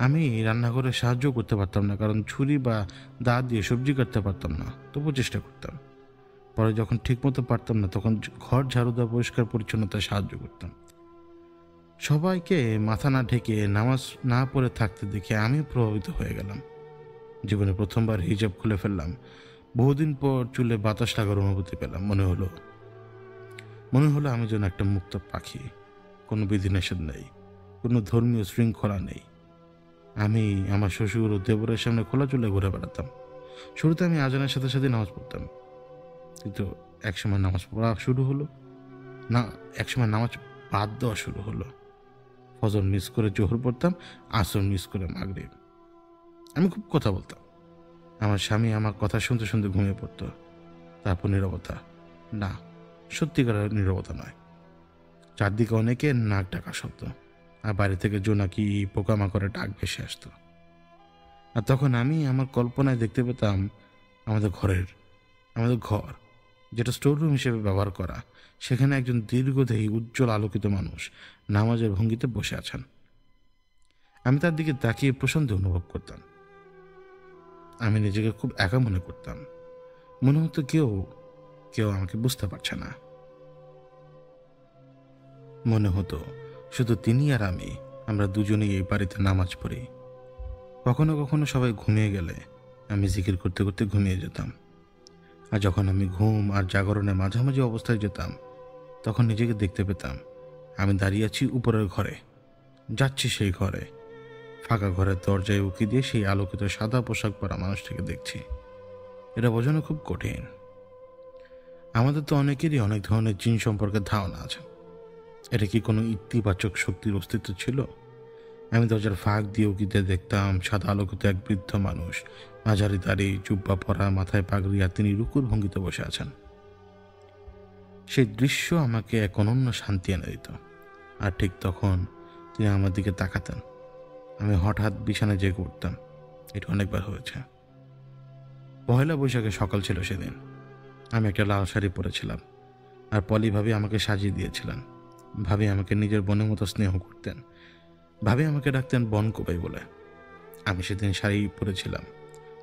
আমি রান্নাঘরে সাহায্য করতে পারতাম না, কারণ ছুরি বা দা দিয়ে সবজি কাটতে পারতাম না, তবুও চেষ্টা করতাম। পরে যখন ঠিকমতো পারতাম না, তখন ঘর ঝাড়ু দেওয়া, পরিষ্কার পরিচ্ছন্নতায় সাহায্য করতাম। সবাইকে মাথা না ঢেকে নামাজ না পড়ে থাকতে দেখে আমিও প্রভাবিত হয়ে গেলাম। জীবনে প্রথমবার হিজাব খুলে ফেললাম। বহুদিন পর চুলে বাতাস লাগার অনুভূতি পেলাম। মনে হলো আমি যেন একটা মুক্ত পাখি। কোনো বিধিনিষেধ নেই, কোনো ধর্মীয় শৃঙ্খলা নেই। আমি আমার শ্বশুর ও দেবরের সামনে খোলা চুলে ঘুরে বেড়াতাম। শুরুতে আমি আজানের সাথে সাথে নামাজ পড়তাম, কিন্তু একসময় নামাজ বাদ দেওয়া শুরু হলো। ফজর মিস করে জোহর পড়তাম, আসর মিস করে মাগরিব। আমি খুব কথা বলতাম, আমার স্বামী আমার কথা শুনতে শুনতে ঘুমিয়ে পড়তো। তারপর নীরবতা, না সত্যিকারের নীরবতা নয়, চারদিকে অনেকে নাক ডাকা শব্দ, আর বাইরে থেকে জোনাকি পোকামাকড়ের ডাক ভেসে আসতো। আর তখন আমি আমার কল্পনায় দেখতে পেতাম আমাদের ঘর, যেটা স্টোর রুম হিসেবে ব্যবহার করা, সেখানে একজন দীর্ঘদেহী উজ্জ্বল আলোকিত মানুষ নামাজের ভঙ্গিতে বসে আছেন। আমি তার দিকে তাকিয়ে প্রশান্তি অনুভব করতাম। আমি নিজেকে খুব একা মনে করতাম। মনে হতো কেউ আমাকে বুঝতে পারছে না। মনে হতো শুধু তিনি আর আমরা দুজনেই এই বাড়িতে নামাজ পড়ি। কখনো কখনো সবাই ঘুমিয়ে গেলে আমি জিকির করতে করতে ঘুমিয়ে যেতাম। আর যখন আমি ঘুম আর জাগরণের মাঝামাঝি অবস্থায় যেতাম, তখন নিজেকে দেখতে পেতাম আমি দাঁড়িয়ে আছি উপরের ঘরে, যাচ্ছি সেই ঘরে। ফাঁকা ঘরের দরজায় উকি দিয়ে সেই আলোকিত সাদা পোশাক পরা মানুষটিকে দেখছি। এটা বোঝানো খুব কঠিন। আমাদের তো অনেকেরই অনেক ধরনের জিন সম্পর্কে ধারণা আছে। এটা কি কোনো ইতিবাচক শক্তির অস্তিত্ব ছিল? আমি দরজার ফাঁক দিয়ে উকিতে দেখতাম সাদা আলোকিত এক বৃদ্ধ মানুষ, মাঝারি দাড়ি, জুব্বা পরা, মাথায় পাগড়ি, আর তিনি রুকুর ভঙ্গিতে বসে আছেন। সেই দৃশ্য আমাকে এক অনন্য শান্তি এনে দিত। আর ঠিক তখন তিনি আমার দিকে তাকাতেন। আমি হঠাৎ বিছানায় জেগে উঠতাম। এটা অনেকবার হয়েছে। পয়লা বৈশাখে সকাল ছিল সেদিন। আমি একটা লাল শাড়ি পরেছিলাম, আর পলি ভাবি আমাকে সাজিয়ে দিয়েছিলেন। ভাবি আমাকে নিজের বোনের মতো স্নেহ করতেন। ভাবি আমাকে ডাকতেন বন কোপাই বলে। আমি সেদিন শাড়ি পরেছিলাম,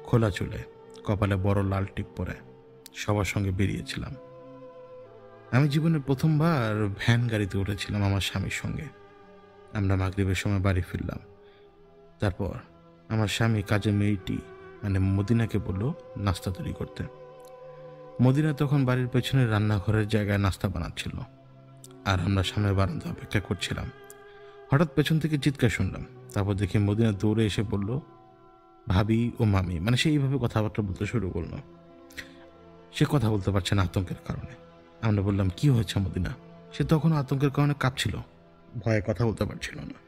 খোলা চুলে, কপালে বড় লাল টিপ পরে সবার সঙ্গে বেরিয়েছিলাম। আমি জীবনের প্রথমবার ভ্যান গাড়িতে উঠেছিলাম আমার স্বামীর সঙ্গে। আমরা মাগরিবের সময় বাড়ি ফিরলাম। তারপর আমার স্বামী কাজের মেয়েটি মদিনাকে বলল নাস্তা তৈরি করতে। মদিনা তখন বাড়ির পেছনে রান্নাঘরের জায়গায় নাস্তা বানাচ্ছিল, আর আমরা সামনে বারান্দা অপেক্ষা করছিলাম। হঠাৎ পেছন থেকে চিৎকার শুনলাম। তারপর দেখি মদিনা দৌড়ে এসে বলল ভাবি ও মামি, সে এইভাবে কথাবার্তা বলতে শুরু করলো। সে কথা বলতে পারছে না আতঙ্কের কারণে। আমরা বললাম কি হয়েছে মদিনা? সে তখন আতঙ্কের কারণে কাঁপছিল, ভয়ে কথা বলতে পারছিল না।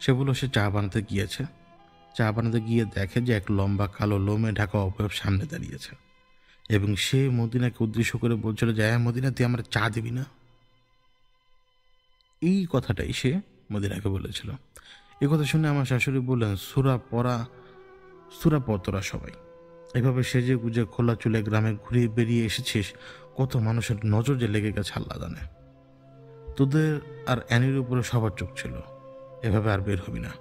সে বলল সে চা বানাতে গিয়েছে। চা বানাতে গিয়ে দেখে যে এক লম্বা কালো লোমে ঢাকা অবয়ব সামনে দাঁড়িয়েছে, এবং সে মদিনাকে উদ্দেশ্য করে বলছিল যে মদিনা, তুই আমার চা দিবি না? এই কথাটাই সে মদিনাকে বলেছিল। এই কথা শুনে আমার শাশুড়ি বললেন সূরা পড় তোরা সবাই। এভাবে সেজে গুজে খোলা চুলে গ্রামে ঘুরিয়ে বেরিয়ে এসেছিস, কত মানুষের নজর যে লেগে গেছে আল্লাহ জানে। তোদের আর অ্যানির উপরে সবার চোখ ছিল, এভাবে আর বের হবি না।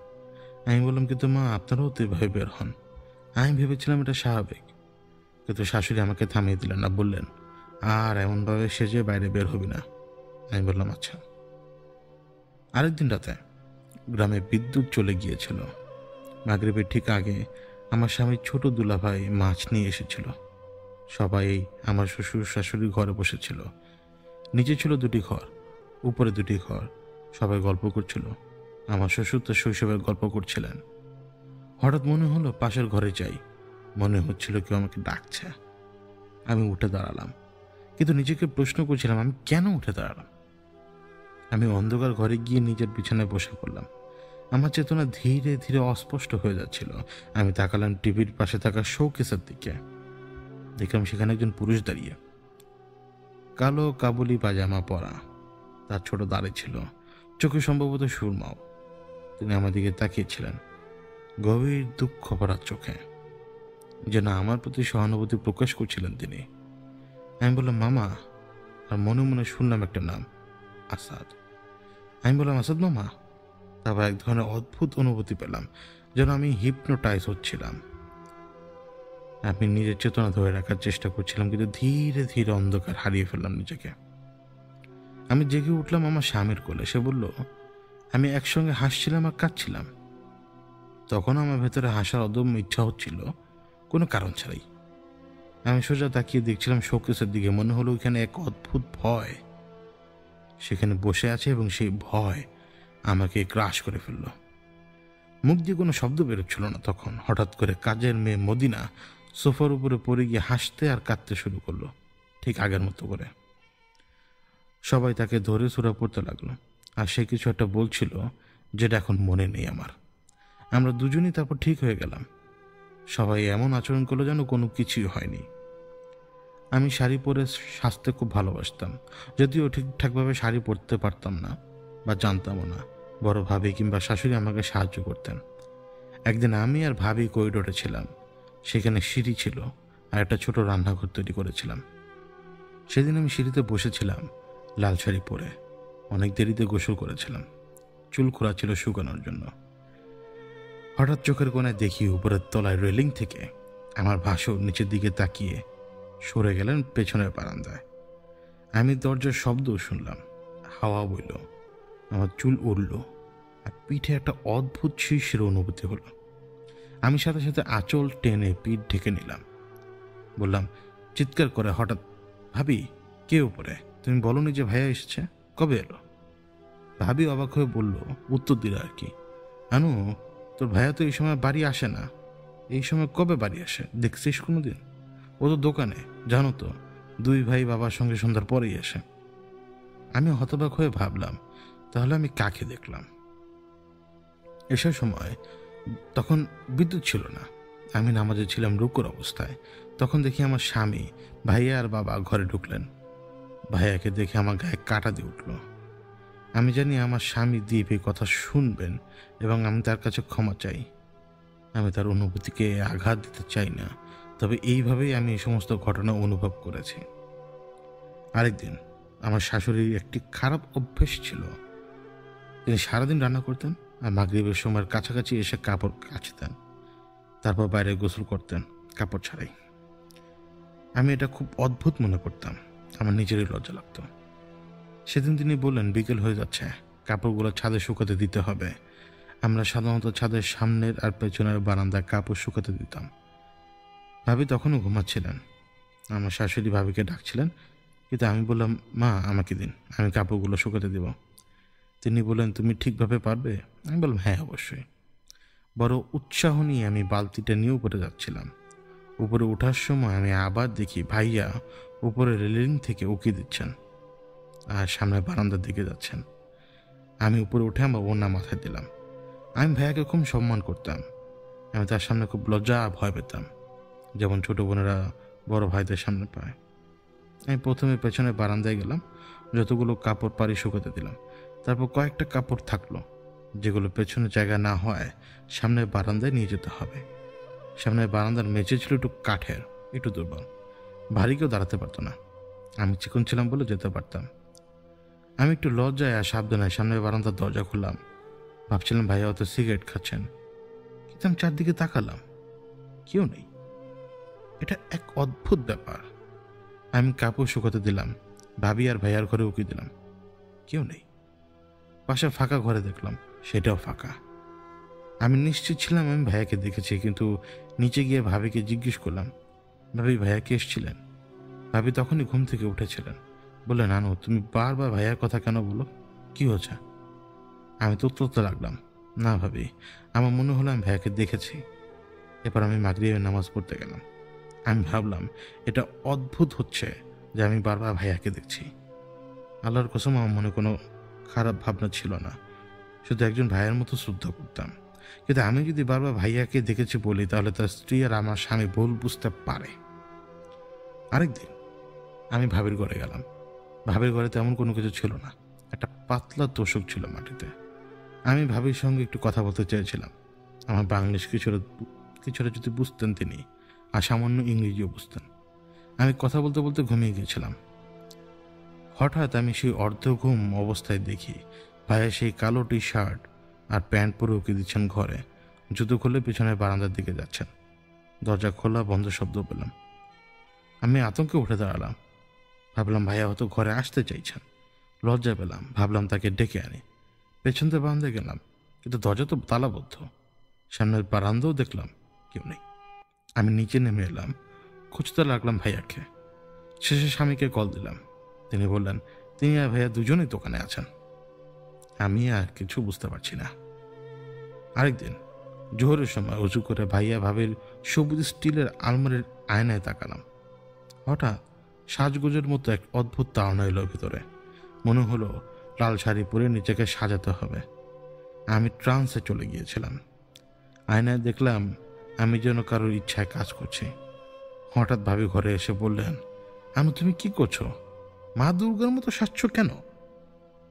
আমি বললাম কিন্তু মা, আপনারাও তো এভাবে বের হন। আমি ভেবেছিলাম এটা স্বাভাবিক, কিন্তু শাশুড়ি আমাকে থামিয়ে দিলেন না, বললেন আর এমনভাবে সেজে বাইরে বের হবি না। আমি বললাম আচ্ছা। আরেকদিন রাতে গ্রামে বিদ্যুৎ চলে গিয়েছিল। মাগরিবের ঠিক আগে আমার স্বামীর ছোট দুলাভাই মাছ নিয়ে এসেছিল। সবাই আমার শ্বশুর শাশুড়ি ঘরে বসেছিল। নিচে ছিল দুটি ঘর, উপরে দুটি ঘর। সবাই গল্প করছিল। আমার শ্বশুর তো শৈশবের গল্প করছিলেন। হঠাৎ মনে হলো পাশের ঘরে যাই। মনে হচ্ছিল কেউ আমাকে ডাকছে। আমি উঠে দাঁড়ালাম, কিন্তু নিজেকে প্রশ্ন করছিলাম আমি কেন উঠে দাঁড়ালাম। আমি অন্ধকার ঘরে গিয়ে নিজের বিছানায় বসে পড়লাম। আমার চেতনা ধীরে ধীরে অস্পষ্ট হয়ে যাচ্ছিল। আমি তাকালাম টিভির পাশে থাকা শোকেসের দিকে। দেখলাম সেখানে একজন পুরুষ দাঁড়িয়ে, কালো কাবুলি পাজামা পরা। তার ছোট দাড়ি ছিল, চোখে সম্ভবত সুরমাও। তিনি আমার দিকে তাকিয়েছিলেন গভীর দুঃখ ভরা চোখে, যেন আমার প্রতি সহানুভূতি প্রকাশ করছিলেন তিনি। আমি বললাম মামা, আর মনে মনে শুনলাম একটা নাম, আসাদ। আমি বললাম আসাদ মামা। তারপর এক ধরনের অদ্ভুত অনুভূতি পেলাম, যেন আমি হিপনোটাইজ হচ্ছিলাম। আমি নিজের চেতনা ধরে রাখার চেষ্টা করছিলাম, কিন্তু ধীরে ধীরে অন্ধকার হারিয়ে ফেললাম নিজেকে। আমি জেগে উঠলাম আমার স্বামীর কোলে। সে বলল আমি একসঙ্গে হাসছিলাম আর কাঁদছিলাম। তখন আমার ভেতরে হাসার অদম্য ইচ্ছা হচ্ছিল, কোনো কারণ ছাড়াই। আমি সোজা তাকিয়ে দেখছিলাম শোকেসের দিকে। মনে হলো ওইখানে এক অদ্ভুত ভয় সেখানে বসে আছে, এবং সেই ভয় আমাকে গ্রাস করে ফেলল। মুখ দিয়ে কোনো শব্দ বেরোচ্ছিল না। তখন হঠাৎ করে কাজের মেয়ে মদিনা সোফার উপরে পড়ে গিয়ে হাসতে আর কাঁদতে শুরু করলো, ঠিক আগের মতো করে। সবাই তাকে ধরে সূরা পড়তে লাগলো, আর সে কিছু একটা বলছিল যেটা এখন মনে নেই আমার। আমরা দুজনই তারপর ঠিক হয়ে গেলাম। সবাই এমন আচরণ করলো যেন কোনো কিছুই হয়নি। আমি শাড়ি পরে সাজতে খুব ভালোবাসতাম, যদিও ঠিকঠাকভাবে শাড়ি পরতে পারতাম না বা জানতামও না। বড় ভাবি কিংবা শাশুড়ি আমাকে সাহায্য করতেন। একদিন আমি আর ভাবি করিডোরে ছিলাম। সেখানে সিঁড়ি ছিল আর একটা ছোট রান্নাঘর তৈরি করেছিলাম। সেদিন আমি সিঁড়িতে বসেছিলাম, লাল শাড়ি পরে। অনেক দেরিতে গোসল করেছিলাম, চুল খোলা ছিল শুকানোর জন্য। হঠাৎ চোখের কোণায় দেখি উপরের তলায় রেলিং থেকে আমার ভাসুর নিচের দিকে তাকিয়ে সরে গেলেন পেছনের বারান্দায়। আমি দরজার শব্দ শুনলাম, হাওয়া বইল, আমার চুল উড়ল আর পিঠে একটা অদ্ভুত শিরশির অনুভূতি হলো। আমি সাথে সাথে আঁচল টেনে পিঠ ঢেকে নিলাম। বললাম চিৎকার করে, হঠাৎ, ভাবি কে উপরে? তুমি বলনি যে ভাইয়া এসেছে? কবে এলো? ভাবি অবাক হয়ে বলল, উত্তর দিল আর কি, আনু তোর ভাইয়া তো এই সময় বাড়ি আসে না। এই সময় কবে বাড়ি আসে দেখছিস কোনোদিন? ও তো দোকানে, জানো তো, দুই ভাই বাবার সঙ্গে সন্ধ্যার পরেই আসে। আমি হতবাক হয়ে ভাবলাম, তাহলে আমি কাকে দেখলাম? এসব সময় তখন বিদ্যুৎ ছিল না। আমি নামাজে ছিলাম রুকুর অবস্থায়। তখন দেখি আমার স্বামী, ভাইয়া আর বাবা ঘরে ঢুকলেন। ভাইয়াকে দেখে আমার গায়ে কাঁটা দিয়ে উঠল। আমি জানি আমার স্বামী দীপ এই কথা শুনবেন এবং আমি তার কাছে ক্ষমা চাই। আমি তার অনুভূতিকে আঘাত দিতে চাই না, তবে এইভাবেই আমি এই সমস্ত ঘটনা অনুভব করেছি। আরেকদিন আমার শাশুড়ির একটি খারাপ অভ্যেস ছিল। তিনি সারাদিন রান্না করতেন আর মাগরিবের সময়ের কাছাকাছি এসে কাপড় কাচতেন, তারপর বাইরে গোসল করতেন কাপড় ছাড়াই। আমি এটা খুব অদ্ভুত মনে করতাম, আমার নিজেরই লজ্জা লাগতো। সেদিন তিনি বললেন, বিকেল হয়ে যাচ্ছে, কাপড়গুলো ছাদে শুকাতে দিতে হবে। আমরা সাধারণত ছাদের সামনের আর পেছনের বারান্দায় কাপড় শুকাতে দিতাম। ভাবি তখনও ঘুমাচ্ছিলেন। আমার শাশুড়ি ভাবিকে ডাকছিলেন, কিন্তু আমি বললাম, মা আমাকে দিন, আমি কাপড়গুলো শুকাতে দেব। তিনি বললেন, তুমি ঠিকভাবে পারবে? আমি বললাম, হ্যাঁ অবশ্যই। বড় উৎসাহ নিয়ে আমি বালতিটা নিয়ে উপরে যাচ্ছিলাম। উপরে ওঠার সময় আমি আবার দেখি ভাইয়া উপরে রেলিং থেকে উকি দিচ্ছেন আর সামনে বারান্দার দিকে যাচ্ছেন। আমি উপরে উঠে আমার ওড়না মাথায় দিলাম। আমি ভাইয়াকে খুব সম্মান করতাম। আমি তার সামনে খুব লজ্জা ভয় পেতাম, যেমন ছোট বোনেরা বড় ভাইদের সামনে পায়। আমি প্রথমে পেছনে বারান্দায় গেলাম, যতগুলো কাপড় পারি শুকাতে দিলাম। তারপর কয়েকটা কাপড় থাকলো, যেগুলো পেছনে জায়গা না হয় সামনের বারান্দায় নিয়ে যেতে হবে। সামনের বারান্দার মেঝে ছিল একটু কাঠের, একটু দুর্বল, ভারী কেউ দাঁড়াতে পারতো না। আমি চিকন ছিলাম বলে যেতে পারতাম। আমি একটু লজ্জায় আর সাবধানে সামনের বারান্দার দরজা খুললাম। ভাবছিলাম ভাইয়া হয়তো সিগারেট খাচ্ছেন, কিন্তু আমি চারদিকে তাকালাম, কেউ নেই। এটা এক অদ্ভুত ব্যাপার। আমি কাপড় শুকাতে দিলাম, ভাবি আর ভাইয়ার ঘরে উকি দিলাম, কেউ নেই। পাশে ফাঁকা ঘরে দেখলাম, সেটাও ফাঁকা। আমি নিশ্চিত ছিলাম আমি ভাইয়াকে দেখেছি, কিন্তু নিচে গিয়ে ভাবিকে জিজ্ঞেস করলাম, ভাবি ভাইয়া কে এসেছিলেন? ভাবি তখনই ঘুম থেকে উঠেছিলেন। বললেন, নানু তুমি বারবার ভাইয়ার কথা কেন বলো, কি হচ্ছে? আমি তো উত্তরতে লাগলাম, না ভাবি, আমার মনে হলো আমি ভাইয়াকে দেখেছি। এরপর আমি মাগরিবের নামাজ পড়তে গেলাম। আমি ভাবলাম এটা অদ্ভুত হচ্ছে যে আমি বারবার ভাইয়াকে দেখছি। আল্লাহর কসম আমার মনে কোনো খারাপ ভাবনা ছিল না, শুধু একজন ভাইয়ের মতো শ্রদ্ধা করতাম। কিন্তু আমি যদি বারবার ভাইয়াকে দেখেছি বলি, তাহলে তার স্ত্রী আর আমার স্বামী ভুল বুঝতে পারে। আরেকদিন আমি ভাবির ঘরে গেলাম। ভাবির ঘরে তেমন কোনো কিছু ছিল না, একটা পাতলা তোষক ছিল মাটিতে। আমি ভাবির সঙ্গে একটু কথা বলতে চেয়েছিলাম। আমার বাংলিশ কিছুটা যদি বুঝতেন তিনি, আর সামান্য ইংরেজিও বুঝতেন। আমি কথা বলতে বলতে ঘুমিয়ে গিয়েছিলাম। হঠাৎ আমি সেই অর্ধঘুম অবস্থায় দেখি ভাইয়া সেই কালো টি শার্ট আর প্যান্ট পরে উকি দিচ্ছেন ঘরে, জুতো খুলে পিছনের বারান্দার দিকে যাচ্ছেন। দরজা খোলা বন্ধ শব্দ পেলাম। আমি আতঙ্কে উঠে দাঁড়ালাম। ভাবলাম ভাইয়া হয়তো ঘরে আসতে চাইছেন। লজ্জা পেলাম, ভাবলাম তাকে ডেকে আনি। পেছন থেকে বারান্দায় গেলাম, কিন্তু দরজা তো তালাবদ্ধ। সামনের বারান্দাও দেখলাম, কেউ নেই। আমি নিচে নেমে এলাম, খুঁজতে লাগলাম ভাইয়াকে। শেষে স্বামীকে কল দিলাম। তিনি বললেন তিনি আর ভাইয়া দুজনেই দোকানে আছেন। আমি আর কিছু বুঝতে পারছি না। আরেকদিন জোহরের সময় উঁচু করে ভাইয়া ভাবির সবুজ স্টিলের আলমারির আয়নায় তাকালাম। হঠাৎ সাজগোজের মতো এক অদ্ভুত তাড়না এলো ভিতরে। মনে হলো লাল শাড়ি পরে নিজেকে সাজাতে হবে। আমি ট্রান্সে চলে গিয়েছিলাম। আয়নায় দেখলাম আমি যেন কারোর ইচ্ছায় কাজ করছি। হঠাৎ ভাবি ঘরে এসে বললেন, আনু তুমি কি করছো? মা দুর্গার মতো সাজছো কেন?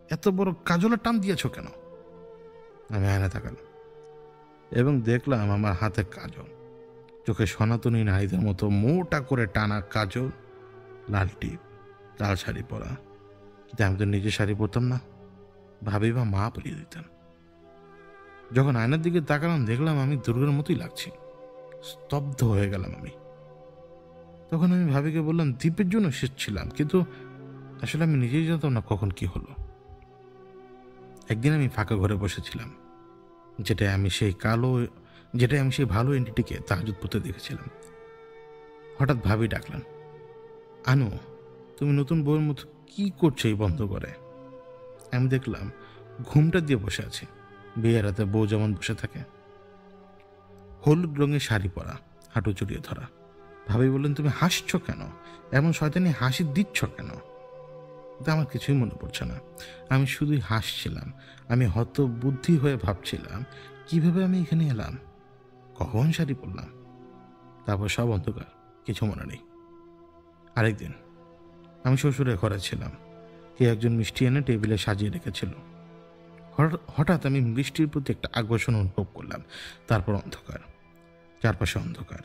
এত বড় কাজলের টান দিয়েছ কেন? আমি আয়না তাকালাম এবং দেখলাম আমার হাতে কাজল, চোখে সনাতনী নারীদের মতো মোটা করে টানা কাজল, লাল টিপ, লাল শাড়ি পরা। কিন্তু আমি তো নিজে শাড়ি পরতাম না, ভাবি বা মা পরিয়ে দিতেন। যখন আয়নার দিকে তাকালাম দেখলাম আমি দুর্গার মতোই লাগছি। স্তব্ধ হয়ে গেলাম আমি। তখন আমি ভাবিকে বললাম, দ্বীপের জন্য এসেছিলাম, কিন্তু আসলে আমি নিজেই জানতাম না কখন কি হলো। একদিন আমি ফাঁকা ঘরে বসেছিলাম, যেটাই আমি সেই ভালো এন্টিটিকে তাহাজ্জুদ পড়তে দেখেছিলাম। হঠাৎ ভাবি ডাকলেন, আনু তুমি নতুন বউয়ের মতো কি করছো এই বন্ধ করে? আমি দেখলাম ঘুমটা দিয়ে বসে আছে, বিয়ের রাতে বউ যেমন বসে থাকে। হলুদ রঙের শাড়ি পরা, হাঁটু চড়িয়ে ধরা। ভাবি বললেন, তুমি হাসছো কেন? এমন শয়তানি হাসি দিচ্ছ কেন? কিন্তু আমার কিছুই মনে পড়ছে না। আমি শুধুই হাসছিলাম। আমি হতবুদ্ধি হয়ে ভাবছিলাম, কিভাবে আমি এখানে এলাম, কখন শাড়ি পরলাম। তারপর সব অন্ধকার, কিছু মনে নেই। আরেকদিন আমি শ্বশুরের ঘরে ছিলাম। কে একজন মিষ্টি এনে টেবিলে সাজিয়ে রেখেছিল। হঠাৎ আমি মিষ্টির প্রতি একটা আকর্ষণ অনুভব করলাম। তারপর অন্ধকার, চারপাশে অন্ধকার,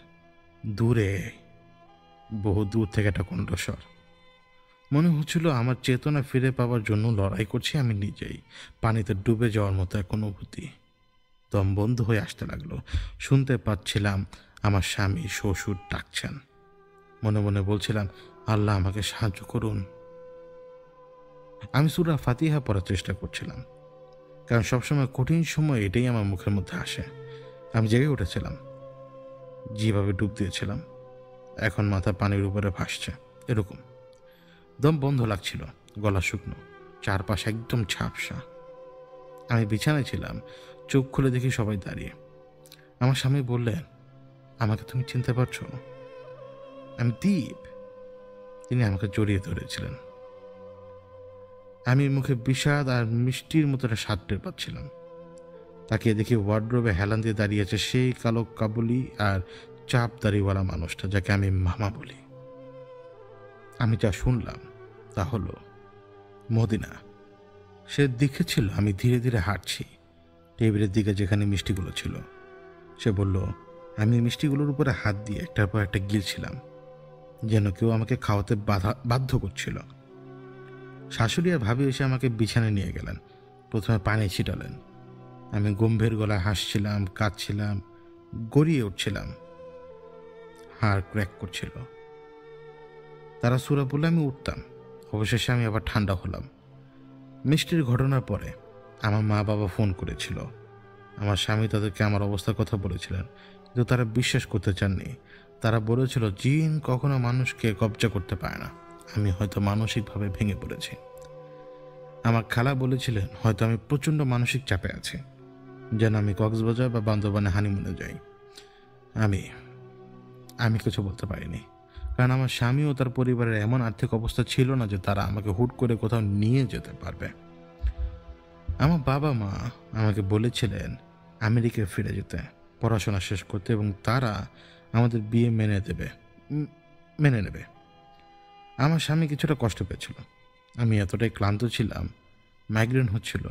দূরে, বহু দূর থেকে একটা কণ্ঠস্বর। মনে হচ্ছিল আমার চেতনা ফিরে পাওয়ার জন্য লড়াই করছি আমি নিজেই। পানিতে ডুবে যাওয়ার মতো এক অনুভূতি। দম বন্ধ হয়ে আসতে লাগলো। শুনতে পাচ্ছিলাম আমার স্বামী শ্বশুর ডাকছেন। মনে মনে বলছিলাম, আল্লাহ আমাকে সাহায্য করুন। আমি সূরা ফাতিহা পড়ার চেষ্টা করছিলাম, কারণ সবসময় কঠিন সময় এটাই আমার মুখের মধ্যে আসে। আমি জেগে উঠেছিলাম, যেভাবে ডুব দিয়েছিলাম এখন মাথা পানির উপরে ভাসছে, এরকম। দম বন্ধ লাগছিল, গলা শুকনো, চারপাশে একদম ঝাপসা। আমি বিছানায় ছিলাম, চোখ খুলে দেখি সবাই দাঁড়িয়ে। আমার স্বামী বললেন, আমাকে তুমি চিনতে পারছো? আমি দীপ। তিনি আমাকে জড়িয়ে ধরেছিলেন। আমি মুখে বিষাদ আর মিষ্টির মতো একটা স্বাদ টের পাচ্ছিলাম। তাকে দেখি ওয়ার্ড্রোবে হেলান দিয়ে দাঁড়িয়েছে সেই কালো কাবুলি আর চাপ দাড়িওয়ালা মানুষটা, যাকে আমি মামা বলি। আমি যা শুনলাম তা হলো, মদিনা। সে দেখেছিল আমি ধীরে ধীরে হাঁটছি টেবিলের দিকে যেখানে মিষ্টিগুলো ছিল। সে বলল, আমি মিষ্টিগুলোর উপরে হাত দিয়ে একটার পর একটা গিলছিলাম, যেন কেউ আমাকে খাওয়াতে বাধ্য করছিল। শাশুড়ি আর ভাবি এসে আমাকে বিছানায় নিয়ে গেলেন। প্রথমে পানি ছিটালেন। আমি গম্ভীর গলায় হাসছিলাম, কাঁদছিলাম, গড়িয়ে উঠছিলাম, হাড় ক্র্যাক করছিল। তারা সূরা বলে আমি উঠতাম। অবশেষে আমি আবার ঠান্ডা হলাম। মিষ্টির ঘটনার পরে আমার মা বাবা ফোন করেছিল। আমার স্বামী তাদেরকে আমার অবস্থার কথা বলেছিলেন, কিন্তু তারা বিশ্বাস করতে চাননি। তারা বলেছিল, জিন কখনো মানুষকে কবজা করতে পারে না। আমি হয়তো মানসিকভাবে ভেঙে পড়েছি। আমার খালা বলেছিলেন, হয়তো আমি প্রচণ্ড মানসিক চাপে আছি, যেন আমি কক্সবাজার বা বান্দরবানে হানিমুনে যাই। আমি কিছু বলতে পারিনি, কারণ আমার স্বামী ও তার পরিবারের এমন আর্থিক অবস্থা ছিল না যে তারা আমাকে হুট করে কোথাও নিয়ে যেতে পারবে। আমার বাবা মা আমাকে বলেছিলেন আমেরিকায় ফিরে যেতে, পড়াশোনা শেষ করতে, এবং তারা আমাদের বিয়ে মেনে নেবে। আমার স্বামী কিছুটা কষ্ট পেয়েছিল। আমি এতটাই ক্লান্ত ছিলাম, মাইগ্রেন হচ্ছিল,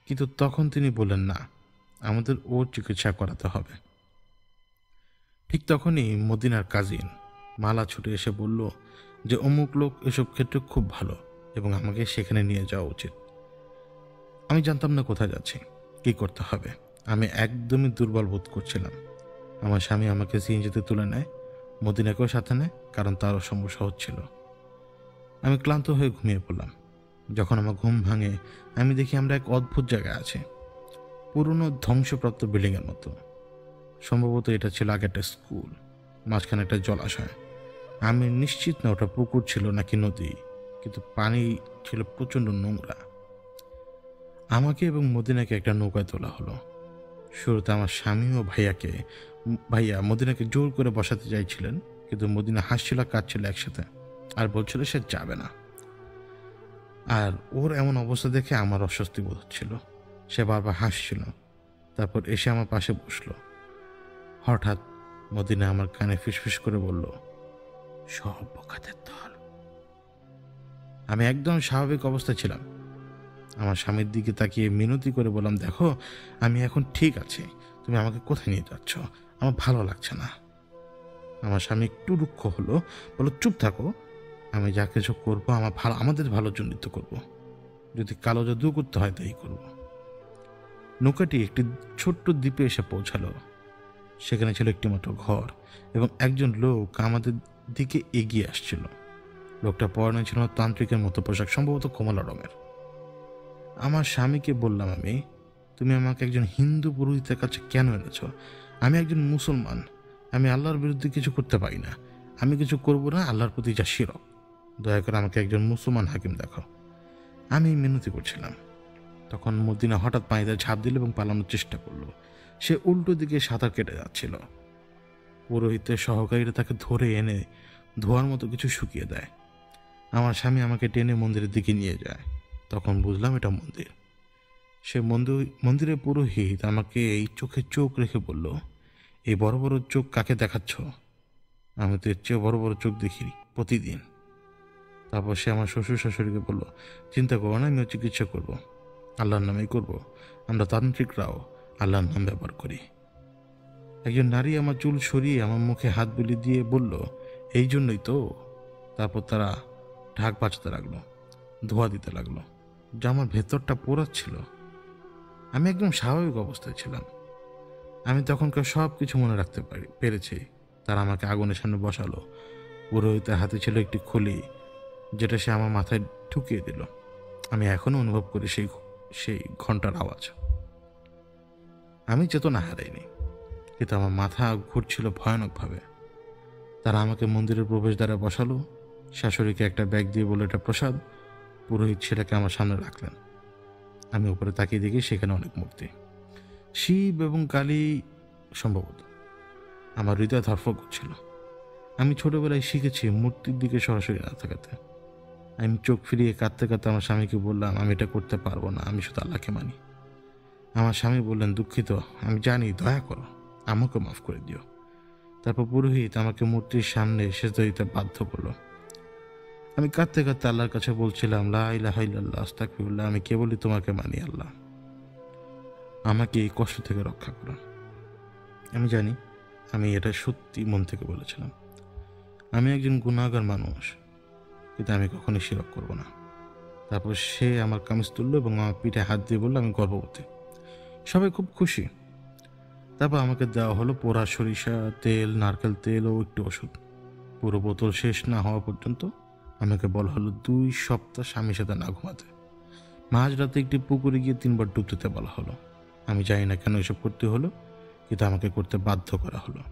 কিন্তু তখন তিনি বললেন, না, আমাদের ওর চিকিৎসা করাতে হবে। ঠিক তখনই মদিনার কাজিন মালা ছুটে এসে বলল যে অমুক লোক এসব ক্ষেত্রে খুব ভালো এবং আমাকে সেখানে নিয়ে যাওয়া উচিত। আমি জানতাম না কোথায় যাচ্ছি, কী করতে হবে। আমি একদমই দুর্বল বোধ করছিলাম। আমার স্বামী আমাকে সিএনজিতে তুলে নেয়, মদিনাকেও সাথে নেয়, কারণ তারও সমস্যা হচ্ছিল। আমি ক্লান্ত হয়ে ঘুমিয়ে পড়লাম। যখন আমার ঘুম ভাঙে আমি দেখি আমরা এক অদ্ভুত জায়গায় আছি, পুরনো ধ্বংসপ্রাপ্ত বিল্ডিংয়ের মতো। সম্ভবত এটা ছিল আগে একটা স্কুল, মাঝখানে একটা জলাশয়। আমি নিশ্চিত না ওটা পুকুর ছিল নাকি নদী, কিন্তু পানি ছিল প্রচণ্ড নোংরা। আমাকে এবং মদিনাকে একটা নৌকায় তোলা হলো। শুরুতে আমার স্বামী ও ভাইয়া মদিনাকে জোর করে বসাতে চাইছিলেন, কিন্তু মদিনা হাসছিল, কাঁদছিল একসাথে, আর বলছিল সে যাবে না। আর ওর এমন অবস্থা দেখে আমার অস্বস্তি বোধ হচ্ছিল। সে বারবার হাসছিল, তারপর এসে আমার পাশে বসলো। হঠাৎ মদিনা আমার কানে ফিসফিস করে বলল, সব বোকাদের দল। আমি একদম স্বাভাবিক অবস্থায় ছিলাম। আমার স্বামীর দিকে তাকিয়ে মিনতি করে বললাম, দেখো আমি এখন ঠিক আছি, তুমি আমাকে কোথায় নিয়ে যাচ্ছ? আমার ভালো লাগছে না। আমার স্বামী একটু রুক্ষ হলো, বলল, চুপ থাকো, আমি যা কিছু করবো আমাদের ভালোর জন্যই তো করবো। যদি কালো জাদু করতে হয় তাই করবো। নৌকাটি একটি ছোট্ট দ্বীপে এসে পৌঁছালো। সেখানে ছিল একটি মাত্র ঘর এবং একজন লোক আমাদের দিকে এগিয়ে আসছিল। লোকটা পরনে ছিল তান্ত্রিকের মতো পোশাক, সম্ভবত কমলা রঙের। আমার স্বামীকে বললাম, তুমি আমাকে একজন হিন্দু পুরোহিতের কাছে কেন এনেছ? আমি একজন মুসলমান, আমি আল্লাহর বিরুদ্ধে কিছু করতে পারি না, আমি কিছু করব না, আল্লাহর প্রতি যা শিরক। দয়া করে আমাকে একজন মুসলমান হাকিম দেখো। আমি মিনতি করছিলাম। তখন মদিনা হঠাৎ পানিতে ঝাঁপ দিল এবং পালানোর চেষ্টা করলো। সে উল্টো দিকে সাঁতার কেটে যাচ্ছিল। পুরোহিতের সহকারীরা তাকে ধরে এনে ধোয়ার মতো কিছু শুকিয়ে দেয়। আমার স্বামী আমাকে টেনে মন্দিরের দিকে নিয়ে যায়। তখন বুঝলাম এটা মন্দির। সে মন্দিরের পুরোহিত আমাকে এই চোখে চোখ রেখে বলল, এই বড় বড় চোখ কাকে দেখাচ্ছ? আমি তো এর চেয়ে বড় বড় চোখ দেখি প্রতিদিন। তারপর সে আমার শ্বশুর শাশুড়িকে বলল, চিন্তা করবো না, আমিও চিকিৎসা করব, আল্লাহর নামেই করব। আমরা তান্ত্রিকরাও আল্লাহর নাম ব্যবহার করি। একজন নারী আমার চুল সরিয়ে আমার মুখে হাত বুলিয়ে দিয়ে বলল, এই জন্যই তো। তারপর তারা ঢাক বাঁচাতে লাগলো, ধোয়া দিতে লাগলো, যা আমার ভেতরটা পোড়াচ্ছিল। আমি একদম স্বাভাবিক অবস্থায় ছিলাম। আমি তখনকার সব কিছু মনে রাখতে পেরেছি। তারা আমাকে আগুনের সামনে বসালো। পুরোহিতের হাতে ছিল একটি খলি, যেটা সে আমার মাথায় ঢুকিয়ে দিল। আমি এখনো অনুভব করি সেই ঘন্টার আওয়াজ। আমি চেতনা হারাইনি, কিন্তু আমার মাথা ঘুরছিল ভয়ানকভাবে। তারা আমাকে মন্দিরের প্রবেশদ্বারে বসালো। শাশুড়িকে একটা ব্যাগ দিয়ে বলল, এটা প্রসাদ। পুরোহিত সেটাকে আমার সামনে রাখলেন। আমি উপরে তাকিয়ে দেখি সেখানে অনেক মূর্তি, শিব এবং কালী সম্ভবত। আমার হৃদয় ধরফর করছিল। আমি ছোটবেলায় শিখেছি মূর্তির দিকে সরাসরি না তাকাতে। আমি চোখ ফিরিয়ে কাঁদতে কাঁদতে আমার স্বামীকে বললাম, আমি এটা করতে পারবো না, আমি শুধু আল্লাহকে মানি। আমার স্বামী বললেন, দুঃখিত, আমি জানি, দয়া করো, আমাকে মাফ করে দিও। তারপর পুরোহিত আমাকে মূর্তির সামনে সেজদা দিতে বাধ্য করলো। আমি কাঁদতে কাঁদতে আল্লাহর কাছে বলছিলাম, লা ইলাহা ইল্লাল্লাহ, আস্তাগফিরুল্লাহ, আমি কেবলই তোমাকে মানি আল্লাহ, আমাকে এই কষ্ট থেকে রক্ষা করো। আমি জানি আমি এটা সত্যি মন থেকে বলেছিলাম। আমি একজন গুনাহগার মানুষ, কিন্তু আমি কখনোই শিরক করব না। তারপর সে আমার কামিজ তুললো এবং আমার পিঠে হাত দিয়ে বললো, আমি গর্ভবতী। সবাই খুব খুশি। তারপর আমাকে দেওয়া হলো পোড়া সরিষা তেল, নারকেল তেল ও একটু ওষুধ। পুরো বোতল শেষ না হওয়া পর্যন্ত আমাকে বলা হলো 2 সপ্তাহ স্বামীর সাথে না ঘুমাতে। মাঝরাতে একটি পুকুরে গিয়ে 3 বার ডুব দিতে বলা হলো। আমি জানি না কেন এসব করতে হলো, কিন্তু আমাকে করতে বাধ্য করা হলো।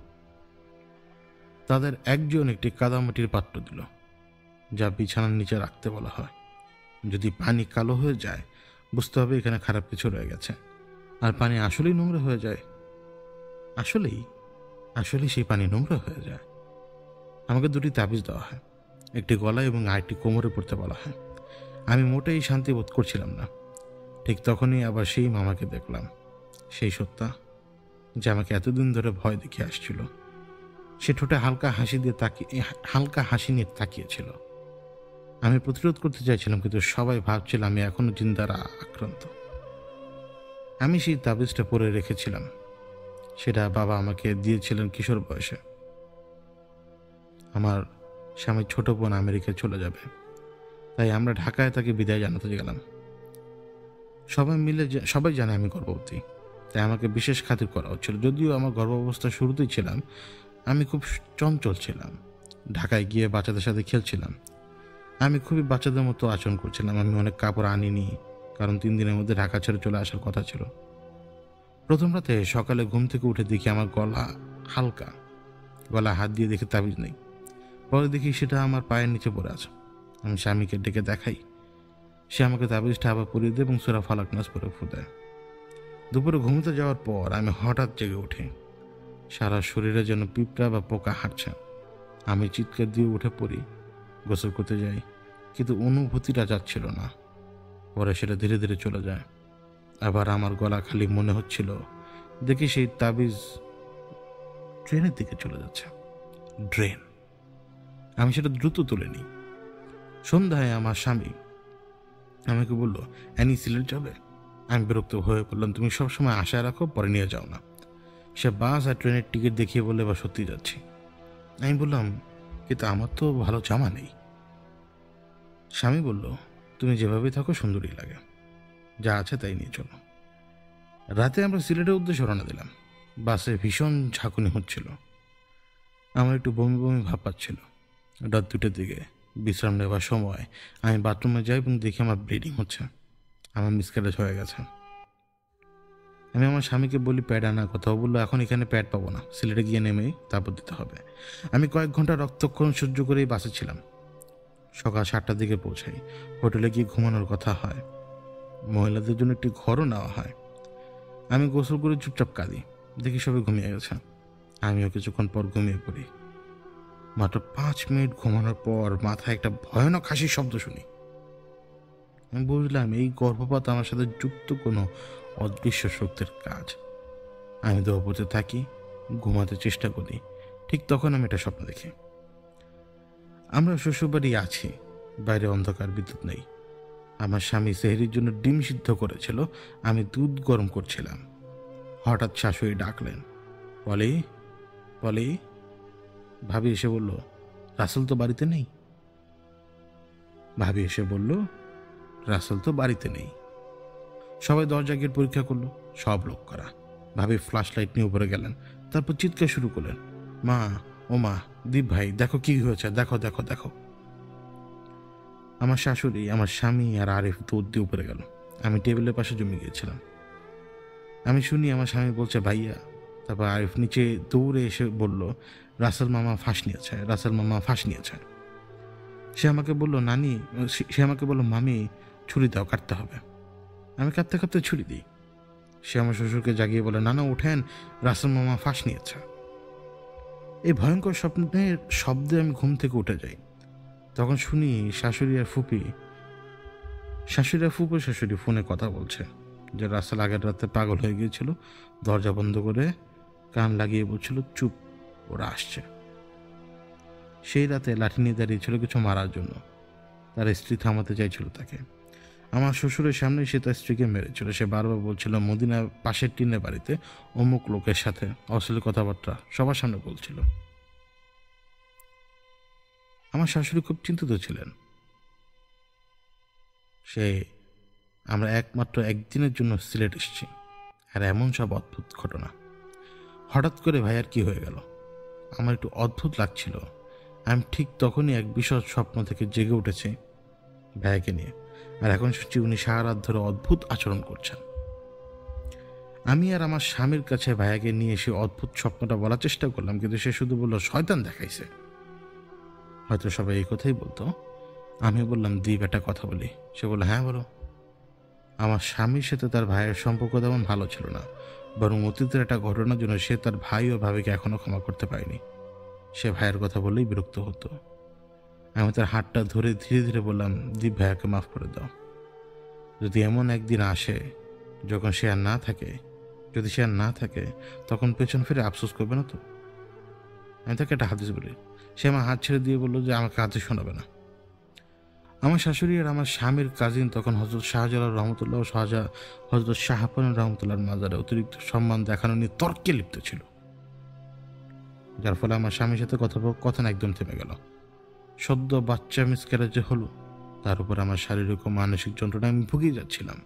তাদের একজন একটি কাদামাটির পাত্র দিল, যা বিছানার নিচে রাখতে বলা হয়। যদি পানি কালো হয়ে যায়, বুঝতে হবে এখানে খারাপ কিছু রয়ে গেছে। আর পানি আসলেই নোংরা হয়ে যায়। আসলেই সেই পানি নোংরা হয়ে যায়। আমাকে 2টি তাবিজ দেওয়া হয়, একটি গলায় এবং আরেকটি কোমরে পড়তে বলা হয়। আমি মোটেই শান্তি বোধ করছিলাম না। ঠিক তখনই আবার সেই মামাকে দেখলাম, সেই সত্তা যে আমাকে এতদিন ধরে ভয় দেখিয়ে আসছিল। সে ঠোঁটে হালকা হাসি নিয়ে তাকিয়েছিল। আমি প্রতিরোধ করতে চাইছিলাম, কিন্তু সবাই ভাবছিল আমি এখনো জিন দ্বারা আক্রান্ত। আমি সেই তাবিজটা পরে রেখেছিলাম। সেটা বাবা আমাকে দিয়েছিলেন কিশোর বয়সে। আমার স্বামীর ছোট বোন আমেরিকায় চলে যাবে, তাই আমরা ঢাকায় তাকে বিদায় জানাতে গেলাম। সবাই জানে আমি গর্ভবতী, তাই আমাকে বিশেষ খাতির করা হচ্ছিল। যদিও আমার গর্ভাবস্থার শুরুতেই ছিলাম, আমি খুব চঞ্চল ছিলাম। ঢাকায় গিয়ে বাচ্চাদের সাথে খেলছিলাম। আমি খুবই বাচ্চাদের মতো আচরণ করছিলাম। আমি অনেক কাপড় আনিনি, কারণ 3 দিনের মধ্যে ঢাকা ছেড়ে চলে আসার কথা ছিল। প্রথম রাতে সকালে ঘুম থেকে উঠে দেখি আমার গলা হাত দিয়ে দেখি তাবিজ নেই। পরে দেখি সেটা আমার পায়ের নিচে পড়ে আছে। আমি স্বামীকে ডেকে দেখাই। সে আমাকে তাবিজটা আবার পরিয়ে দেয় এবং সূরা ফালাক নাস পরে ফু দেয়। দুপুরে ঘুমোতে যাওয়ার পর আমি হঠাৎ জেগে উঠি। সারা শরীরে যেন পিঁপড়া বা পোকা হাঁটছে। আমি চিৎকার দিয়ে উঠে পড়ি, গোসল করতে যাই, কিন্তু অনুভূতিটা যাচ্ছিল না। পরে সেটা ধীরে ধীরে চলে যায়। আবার আমার গলা খালি মনে হচ্ছিল। দেখি সেই তাবিজ ট্রেনের দিকে চলে যাচ্ছে। ড্রেন। আমি সেটা দ্রুত তুলে নিই। সন্ধ্যায় আমার স্বামী আমাকে বলল, অ্যানি সিলেট যাবে? আমি বিরক্ত হয়ে বললাম, তুমি সবসময় আশায় রাখো, পরে নিয়ে যাও না। সে বাস আর ট্রেনের টিকিট দেখিয়ে বললে, এবার সত্যি যাচ্ছি। আমি বললাম, কিন্তু আমার তো ভালো জামা নেই। স্বামী বলল, তুমি যেভাবে থাকো সুন্দরই লাগে, যা আছে তাই নিয়ে চলো। রাতে আমরা সিলেটের উদ্দেশ্যে রওনা দিলাম। বাসে ভীষণ ঝাঁকুনি হচ্ছিল, আমার একটু বমি বমি ভাব পাচ্ছিল। রাত 2টার দিকে বিশ্রাম নেওয়ার সময় আমি বাথরুমে যাই এবং দেখি আমার ব্লিডিং হচ্ছে, আমার মিসক্যারেজ হয়ে গেছে। আমি আমার স্বামীকে বলি প্যাড আনার কথা। বললো, এখন এখানে প্যাড পাবো না, সিলেটে গিয়ে নেমেই তারপর দিতে হবে। আমি কয়েক ঘন্টা রক্তক্ষরণ সহ্য করেই বাসে ছিলাম। সকাল 7টার দিকে পৌঁছাই। হোটেলে গিয়ে ঘুমানোর কথা হয়, মহিলাদের জন্য একটি ঘরও নেওয়া হয়। আমি গোসল করে চুপচাপ কাঁদি, দেখি সবাই ঘুমিয়ে গেছে। আমিও কিছুক্ষণ পর ঘুমিয়ে পড়ি। মাত্র 5 মিনিট ঘুমানোর পর মাথায় একটা ভয়ানক হাসির শব্দ শুনি। আমি বুঝলাম এই গর্ভপাত আমার সাথে যুক্ত কোনো অদৃশ্য শক্তির কাজ। আমি দোয়া পড়তে থাকি, ঘুমাতে চেষ্টা করি। ঠিক তখন আমি একটা স্বপ্ন দেখি। আমরা শ্বশুরবাড়ি আছি, বাইরে অন্ধকার, বিদ্যুৎ নেই। আমার স্বামী সেহরির জন্য ডিম সিদ্ধ করেছিল, আমি দুধ গরম করছিলাম। হঠাৎ শাশুড়ি ডাকলেন, পলি, পলি। ভাবি এসে বলল, রাসেল তো বাড়িতে নেই। রাসেল তো বাড়িতে নেই। সবাই দরজা গিয়ে পরীক্ষা করলো, সব লোক করা। ভাবি ফ্ল্যাশ লাইট নিয়ে উপরে গেলেন, তারপর চিৎকার শুরু করলেন, মা, ও মা, দীপ ভাই, দেখো কি হয়েছে, দেখো দেখো দেখো। আমার শাশুড়ি, আমার স্বামী আর আরিফ দৌড় দিয়ে উপরে গেল। আমি টেবিলের পাশে জমে গিয়েছিলাম। আমি শুনি আমার স্বামী বলছে, ভাইয়া। তারপর আরিফ নিচে দৌড়ে এসে বলল, রাসেল মামা ফাঁস নিয়েছে, রাসেল মামা ফাঁস নিয়েছে। সে আমাকে বলল, মামি, ছুরি দাও, কাটতে হবে। আমি কাঁদতে কাঁদতে ছুরি দিই। সে আমার শ্বশুরকে জাগিয়ে বলে, না না, ওঠেন, রাসেল মামা ফাঁস নিয়েছে। এই ভয়ঙ্কর স্বপ্নের শব্দে আমি ঘুম থেকে উঠে যাই। তখন শুনি শাশুড়ি আর শাশুড়ি ফোনে কথা বলছে যে রাসেল আগের রাতে পাগল হয়ে গিয়েছিল, দরজা বন্ধ করে কান লাগিয়ে বলছিল, চুপ, ওরা আসছে। সেই রাতে লাঠি নিয়ে দাঁড়িয়েছিল কিছু মারার জন্য। তার স্ত্রী থামাতে চাইছিল তাকে। আমার শ্বশুরের সামনে সে তার স্ত্রীকে মেরেছিল। সে বারবার বলছিল, মদিনা পাশের টিনের বাড়িতে অমুক লোকের সাথে অশ্লীল কথাবার্তা সবার সামনে বলছিল। আমার শাশুড়ি খুব চিন্তিত ছিলেন। আমরা একমাত্র একদিনের জন্য সিলেট এসেছি, আর এমন সব অদ্ভুত ঘটনা। হঠাৎ করে ভাইয়ার কি হয়ে গেল, আমার একটু অদ্ভুত লাগছিল। আমি ঠিক তখনই এক বিশদ স্বপ্ন থেকে জেগে উঠেছি ভাইয়াকে নিয়ে, আর এখন শুনছি উনি সারা রাত ধরে অদ্ভুত আচরণ করছেন। আমি আর আমার স্বামীর কাছে ভাইয়াকে নিয়ে এসে অদ্ভুত স্বপ্নটা বলার চেষ্টা করলাম, কিন্তু সে শুধু বলল, শয়তান দেখাইছে। হয়তো সবাই এই কথাই বলতো। আমি বললাম, দীপ, একটা কথা বলি। সে বলল, হ্যাঁ বলো। আমার স্বামীর সাথে তার ভাইয়ের সম্পর্ক তেমন ভালো ছিল না, বরং অতীতের একটা ঘটনার জন্য সে তার ভাই ও ভাবিকে এখনো ক্ষমা করতে পারেনি। সে ভাইয়ের কথা বললেই বিরক্ত হতো। আমি তার হাতটা ধরে ধীরে ধীরে বললাম, দীপ, ভাইয়াকে মাফ করে দাও। যদি এমন একদিন আসে যখন সে আর না থাকে, তখন পেছন ফিরে আফসোস করবে না তো? আমি তাকে একটা হাদিস বলি। সে আমার হাত ছেড়ে দিয়ে বললো যে আমাকে হাদিস শোনাবে না। আমার শাশুড়ি আর আমার স্বামীর কাজিন তখন হযরত শাহজালাল রহমতুল্লাহ ও হযরত শাহপনান রহমতুল্লাহর মাজারে অতিরিক্ত সম্মান দেখানো নিয়ে তর্কে লিপ্ত ছিল, যার ফলে আমার স্বামীর সাথে কথোপকথন একদম থেমে গেল। সদ্য বাচ্চা মিসক্যারেজ যে হলো, তার উপর আমার শারীরিক ও মানসিক যন্ত্রণায় আমি ভুগিয়ে যাচ্ছিলাম,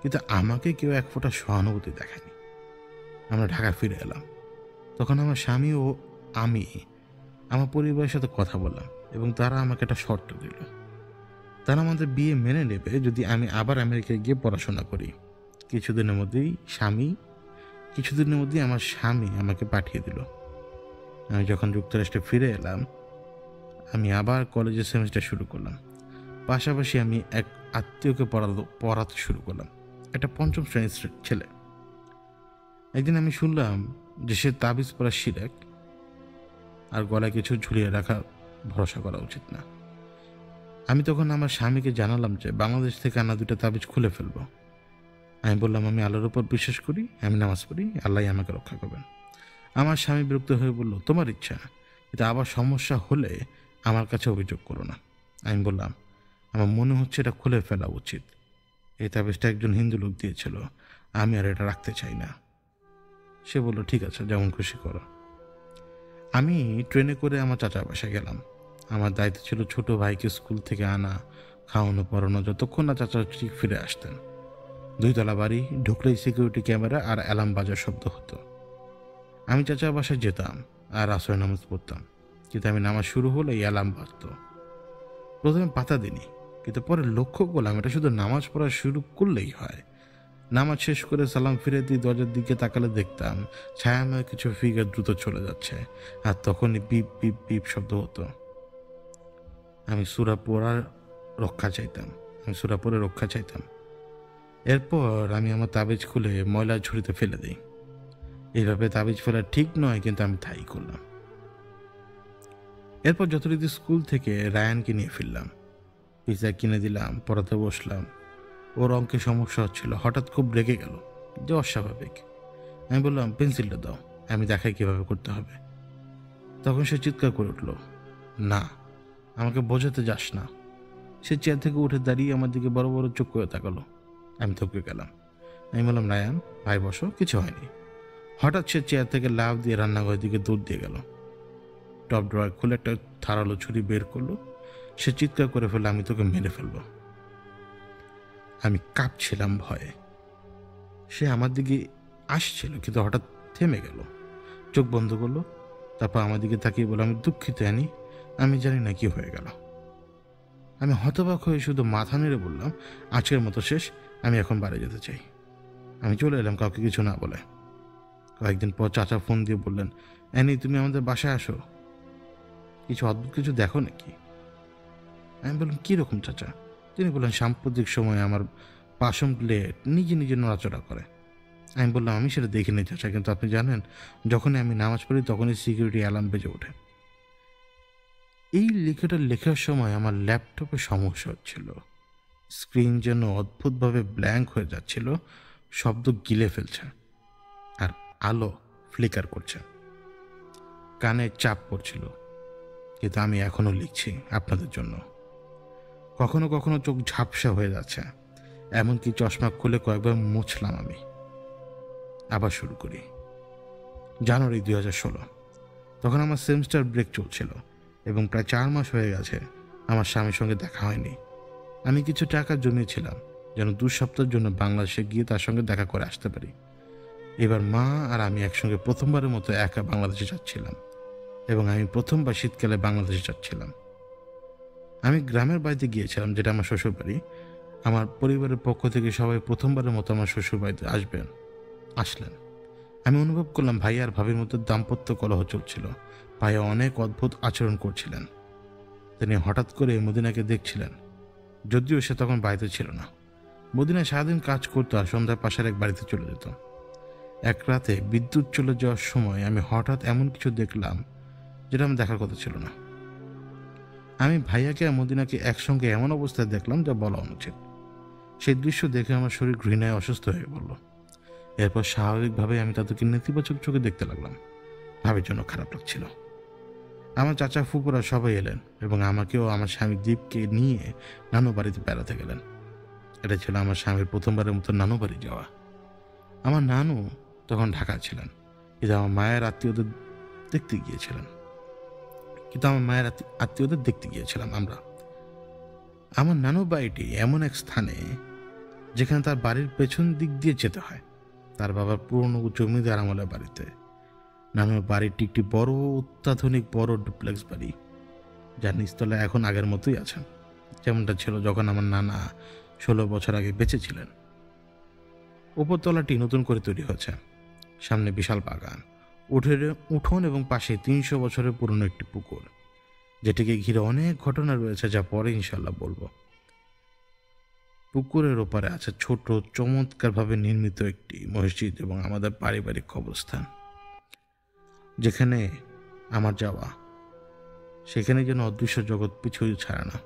কিন্তু আমাকে কেউ এক ফোঁটা সহানুভূতি দেখায়নি। আমরা ঢাকা ফিরে এলাম। তখন আমার স্বামী ও আমি আমার পরিবারের সাথে কথা বললাম এবং তারা আমাকে একটা শর্ত দিল। তারা আমাদের বিয়ে মেনে নেবে যদি আমি আবার আমেরিকায় গিয়ে পড়াশোনা করি। কিছুদিনের মধ্যেই আমার স্বামী আমাকে পাঠিয়ে দিল। আমি যখন যুক্তরাষ্ট্রে ফিরে এলাম, আমি আবার কলেজের সেমিস্টার শুরু করলাম। পাশাপাশি আমি এক আত্মীয়কে পড়াতে শুরু করলাম, একটা 5ম শ্রেণীর ছেলে। একদিন আমি শুনলাম যে সে তাবিজ পড়া শিরক, আর গলায় কিছু ঝুলিয়ে রাখা ভরসা করা উচিত না। আমি তখন আমার স্বামীকে জানালাম যে বাংলাদেশ থেকে আনা 2টা তাবিজ খুলে ফেলবো। আমি বললাম, আমি আল্লাহর উপর বিশ্বাস করি, আমি নামাজ পড়ি, আল্লাহ আমাকে রক্ষা করবেন। আমার স্বামী বিরক্ত হয়ে বলল, তোমার ইচ্ছা, কিন্তু আবার সমস্যা হলে আমার কাছে অভিযোগ করো না। আমি বললাম, আমার মনে হচ্ছে এটা খুলে ফেলা উচিত। এই তাবিজটা একজন হিন্দু লোক দিয়েছিল, আমি আর এটা রাখতে চাই না। সে বলল, ঠিক আছে, যেমন খুশি করো। আমি ট্রেনে করে আমার চাচার বাসায় গেলাম। আমার দায়িত্ব ছিল ছোট ভাইকে স্কুল থেকে আনা, খাওয়ানো পড়ানো, যতক্ষণ না চাচা ঠিক ফিরে আসতেন। 2 তলা বাড়ি, ঢুকলেই সিকিউরিটি ক্যামেরা আর অ্যালার্ম বাজার শব্দ হতো। আমি চাচার বাসায় যেতাম আর আসরের নামাজ পড়তাম, কিন্তু আমি নামাজ শুরু হলে এই অ্যালার্ম বাজত। প্রথমে পাতা দিনি, কিন্তু পরে লক্ষ্য করলাম এটা শুধু নামাজ পড়া শুরু করলেই হয়। নামাজ শেষ করে সালাম ফিরে দিয়ে দরজার দিকে তাকালে দেখতাম ছায়াময় কিছু ফিগার দ্রুত চলে যাচ্ছে, আর তখনই পিপ পিপ পিপ শব্দ হতো। আমি সূরা পড়ে রক্ষা চাইতাম। এরপর আমি আমার তাবিজ খুলে ময়লার ঝুড়িতে ফেলে দিই। এইভাবে তাবিজ ফেলা ঠিক নয়, কিন্তু আমি তাই করলাম। এরপর যথারীতি স্কুল থেকে রায়ানকে নিয়ে ফিরলাম। পিৎজা কিনে দিলাম, পড়াতে বসলাম। ওর অঙ্কে সমস্যা হচ্ছিল, হঠাৎ খুব রেগে গেল, যে অস্বাভাবিক। আমি বললাম, পেন্সিলটা দাও, আমি দেখাই কিভাবে করতে হবে। তখন সে চিৎকার করে উঠল, না, আমাকে বোঝাতে যাস না। সে চেয়ার থেকে উঠে দাঁড়িয়ে আমার দিকে বড় বড় চোখ করে তাকালো। আমি থকে গেলাম। আমি বললাম, রায়ান ভাই বসো, কিছু হয়নি। হঠাৎ সে চেয়ার থেকে লাফ দিয়ে রান্নাঘরের দিকে দৌড় দিয়ে গেল। টপ ড্রয়ার খুলে একটা ধারালো ছুরি বের করলো। সে চিৎকার করে ফেললো, আমি তোকে মেরে ফেলবো। আমি কাঁপছিলাম ভয়ে। সে আমার দিকে আসছিল, কিন্তু হঠাৎ থেমে গেল, চোখ বন্ধ করলো। তারপর আমার দিকে তাকিয়ে বলল, আমি দুঃখিত অ্যানি, আমি জানি না কি হয়ে গেল। আমি হতবাক হয়ে শুধু মাথা নেড়ে বললাম, আজকের মতো শেষ, আমি এখন বাড়ি যেতে চাই। আমি চলে এলাম কাউকে কিছু না বলে। কয়েকদিন পর চাচা ফোন দিয়ে বললেন, অ্যানি তুমি আমাদের বাসায় আসো, কিছু অদ্ভুত কিছু দেখো নাকি? আমি বললাম, কীরকম চাচা? তিনি বললেন, সাম্প্রতিক সময়ে আমার পাশম প্লেট নিজে নিজে নড়াচড়া করে। আমি বললাম, আমি সেটা দেখিনি চাচা, কিন্তু আপনি জানেন যখনই আমি নামাজ পড়ি তখনই সিকিউরিটি অ্যালার্ম বেজে ওঠে। এই লেখাটা লেখার সময় আমার ল্যাপটপে সমস্যা হচ্ছিল। স্ক্রিন যেন অদ্ভুতভাবে ব্ল্যাঙ্ক হয়ে যাচ্ছিল, শব্দ গিলে ফেলছে, আর আলো ফ্লিকার করছে। কানে চাপ পড়ছিল, কিন্তু আমি এখনো লিখছি আপনাদের জন্য। কখনো কখনো চোখ ঝাপসা হয়ে যাচ্ছে, এমনকি চশমা খুলে কয়েকবার মুছলাম। আমি আবার শুরু করি। জানুয়ারি 2016। তখন আমার সেমিস্টার ব্রেক চলছিল এবং প্রায় 4 মাস হয়ে গেছে আমার স্বামীর সঙ্গে দেখা হয়নি। আমি কিছু টাকা জমিয়েছিলাম যেন 2 সপ্তাহের জন্য বাংলাদেশে গিয়ে তার সঙ্গে দেখা করে আসতে পারি। এবার মা আর আমি একসঙ্গে প্রথমবারের মতো একা বাংলাদেশে যাচ্ছিলাম, এবং আমি প্রথমবার শীতকালে বাংলাদেশে যাচ্ছিলাম। আমি গ্রামের বাড়িতে গিয়েছিলাম, যেটা আমার শ্বশুরবাড়ি। আমার পরিবারের পক্ষ থেকে সবাই প্রথমবারের মতো আমার শ্বশুরবাড়িতে আসলেন। আমি অনুভব করলাম ভাইয়া আর ভাবির মধ্যে দাম্পত্য কলহ চলছিল। ভাইয়া অনেক অদ্ভুত আচরণ করছিলেন। তিনি হঠাৎ করে মদিনাকে দেখছিলেন, যদিও সে তখন বাড়িতে ছিল না। মদিনায় সারাদিন কাজ করতো আর সন্ধ্যায় পাশের এক বাড়িতে চলে যেত। এক রাতে বিদ্যুৎ চলে যাওয়ার সময় আমি হঠাৎ এমন কিছু দেখলাম যেটা আমার দেখার কথা ছিল না। আমি ভাইয়াকে আর মদিনাকে একসঙ্গে এমন অবস্থায় দেখলাম যা বলা অনুচিত। সেই দৃশ্য দেখে আমার শরীর ঘৃণায় অসুস্থ হয়ে পড়ল। এরপর স্বাভাবিকভাবে আমি তাদেরকে নেতিবাচক চোখে দেখতে লাগলাম। ভাবির জন্য খারাপ লাগছিল। আমার চাচা ফুপুরা সবাই এলেন এবং আমাকেও আমার স্বামী দীপকে নিয়ে নানু বাড়িতে বেড়াতে গেলেন। এটা ছিল আমার স্বামীর প্রথমবারের মতো নানু বাড়ি যাওয়া। আমার নানু তখন ঢাকা ছিলেন, কিন্তু আমার মায়ের আত্মীয়দের দেখতে গিয়েছিলাম আমরা। আমার নানু বাড়িটি এমন এক স্থানে যেখানে তার বাড়ির পেছন দিক দিয়ে যেতে হয়, তার বাবার পুরনো জমিদার আমলের বাড়িতে। নানুর বাড়িটি একটি বড়, অত্যাধুনিক বড় ডুপ্লেক্স বাড়ি, যার নিচতলা এখন আগের মতোই আছে, যেমনটা ছিল যখন আমার নানা 16 বছর আগে বেঁচে ছিলেন। উপরতলাটি নতুন করে তৈরি হয়েছে। সামনে বিশাল বাগান, উঠোন এবং পাশে 300 বছরের পুরনো একটি পুকুর, যেটিকে ঘিরে অনেক ঘটনা রয়েছে, যা পরে ইনশাল্লাহ বলবো। পুকুরের ওপারে আছে ছোট, চমৎকারভাবে নির্মিত একটি মসজিদ এবং আমাদের পারিবারিক কবরস্থান। যেখানে আমার যাওয়া, সেখানে যেন অদৃশ্য জগৎ পিছুই ছাড়ে না।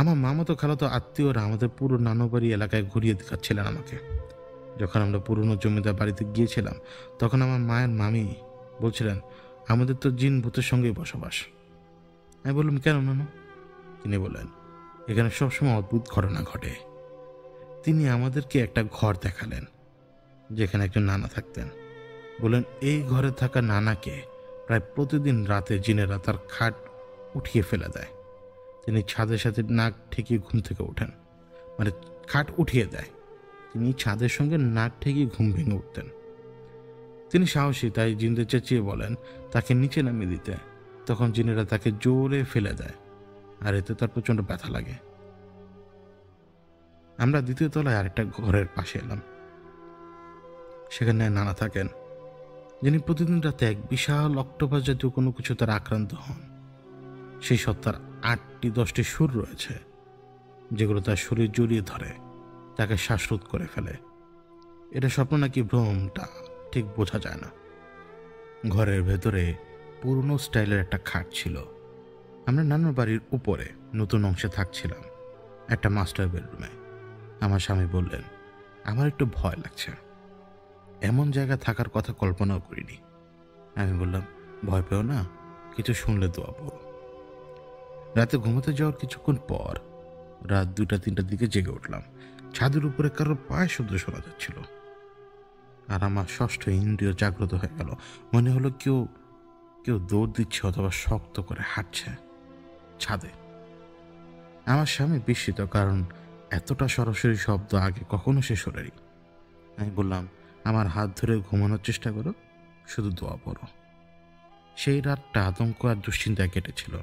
আমার মামাতো খালাতো আত্মীয়রা আমাদের পুরো নানুবাড়ি এলাকায় ঘুরিয়ে দেখাচ্ছিলেন আমাকে। যখন আমরা পুরনো জমিদার বাড়িতে গিয়েছিলাম তখন আমার মায়ের মামি বলছিলেন আমাদের তো জিন ভূতের সঙ্গেই বসবাস। আমি বললাম কেন নানু? তিনি বললেন এখানে সবসময় অদ্ভুত ঘটনা ঘটে। তিনি আমাদেরকে একটা ঘর দেখালেন যেখানে একজন নানা থাকতেন। বললেন এই ঘরে থাকা নানাকে প্রায় প্রতিদিন রাতে জিনেরা তার খাট উঠিয়ে ফেলে দেয়। তিনি ছাদের সাথে নাক ঠেকিয়ে ঘুম থেকে ওঠেন, মানে খাট উঠিয়ে দেয়, তিনি ছাদের সঙ্গে নাক ঠেকিয়ে ঘুম ভেঙে উঠতেন। তিনি সাহসী, তাই জিনদের চেঁচিয়ে বলেন তাকে নিচে নামিয়ে দিতে। তখন জিনেরা তাকে জোরে ফেলে দেয় আর এতে তার প্রচণ্ড ব্যথা লাগে। আমরা দ্বিতীয় তলায় আরেকটা ঘরের পাশে এলাম। সেখানে নানা থাকেন, যিনি প্রতিদিন রাতে এক বিশাল অক্টোপাস জাতীয় কোনো কিছু তার আক্রান্ত হন। সেই সত্তার 8-10টি সুর রয়েছে যেগুলো তার শরীর জড়িয়ে ধরে, তাকে শ্বাসরোধ করে ফেলে। এটা স্বপ্ন নাকি ভ্রমটা ঠিক বোঝা যায় না। ঘরের ভেতরে পুরনো স্টাইলের একটা খাট ছিল। আমরা নানুর বাড়ির উপরে নতুন অংশে থাকছিলাম, একটা মাস্টার বেডরুমে। আমার স্বামী বললেন আমার একটু ভয় লাগছে, এমন জায়গা থাকার কথা কল্পনাও করিনি। আমি বললাম ভয় পেও না, কিছু শুনলে দোয়া পড়ো। রাতে ঘুমাতে যাওয়ার কিছুক্ষণ পর রাত 2-3টার দিকে জেগে উঠলাম। ছাদের উপরে কারোর পায়ে শব্দ শোনা যাচ্ছিল আর আমার ষষ্ঠ ইন্দ্রিয় জাগ্রত হয়ে গেল। মনে হলো কেউ কেউ দৌড় দিচ্ছে অথবা শক্ত করে হাঁটছে ছাদে। আমার স্বামী বিস্মিত, কারণ এতটা সরাসরি শব্দ আগে কখনো সে শোনেনি। আমি বললাম আমার হাত ধরে ঘুমানোর চেষ্টা করো, শুধু দোয়া পড়ো। সেই রাতটা আতঙ্ক আর দুশ্চিন্তায় কেটেছিল।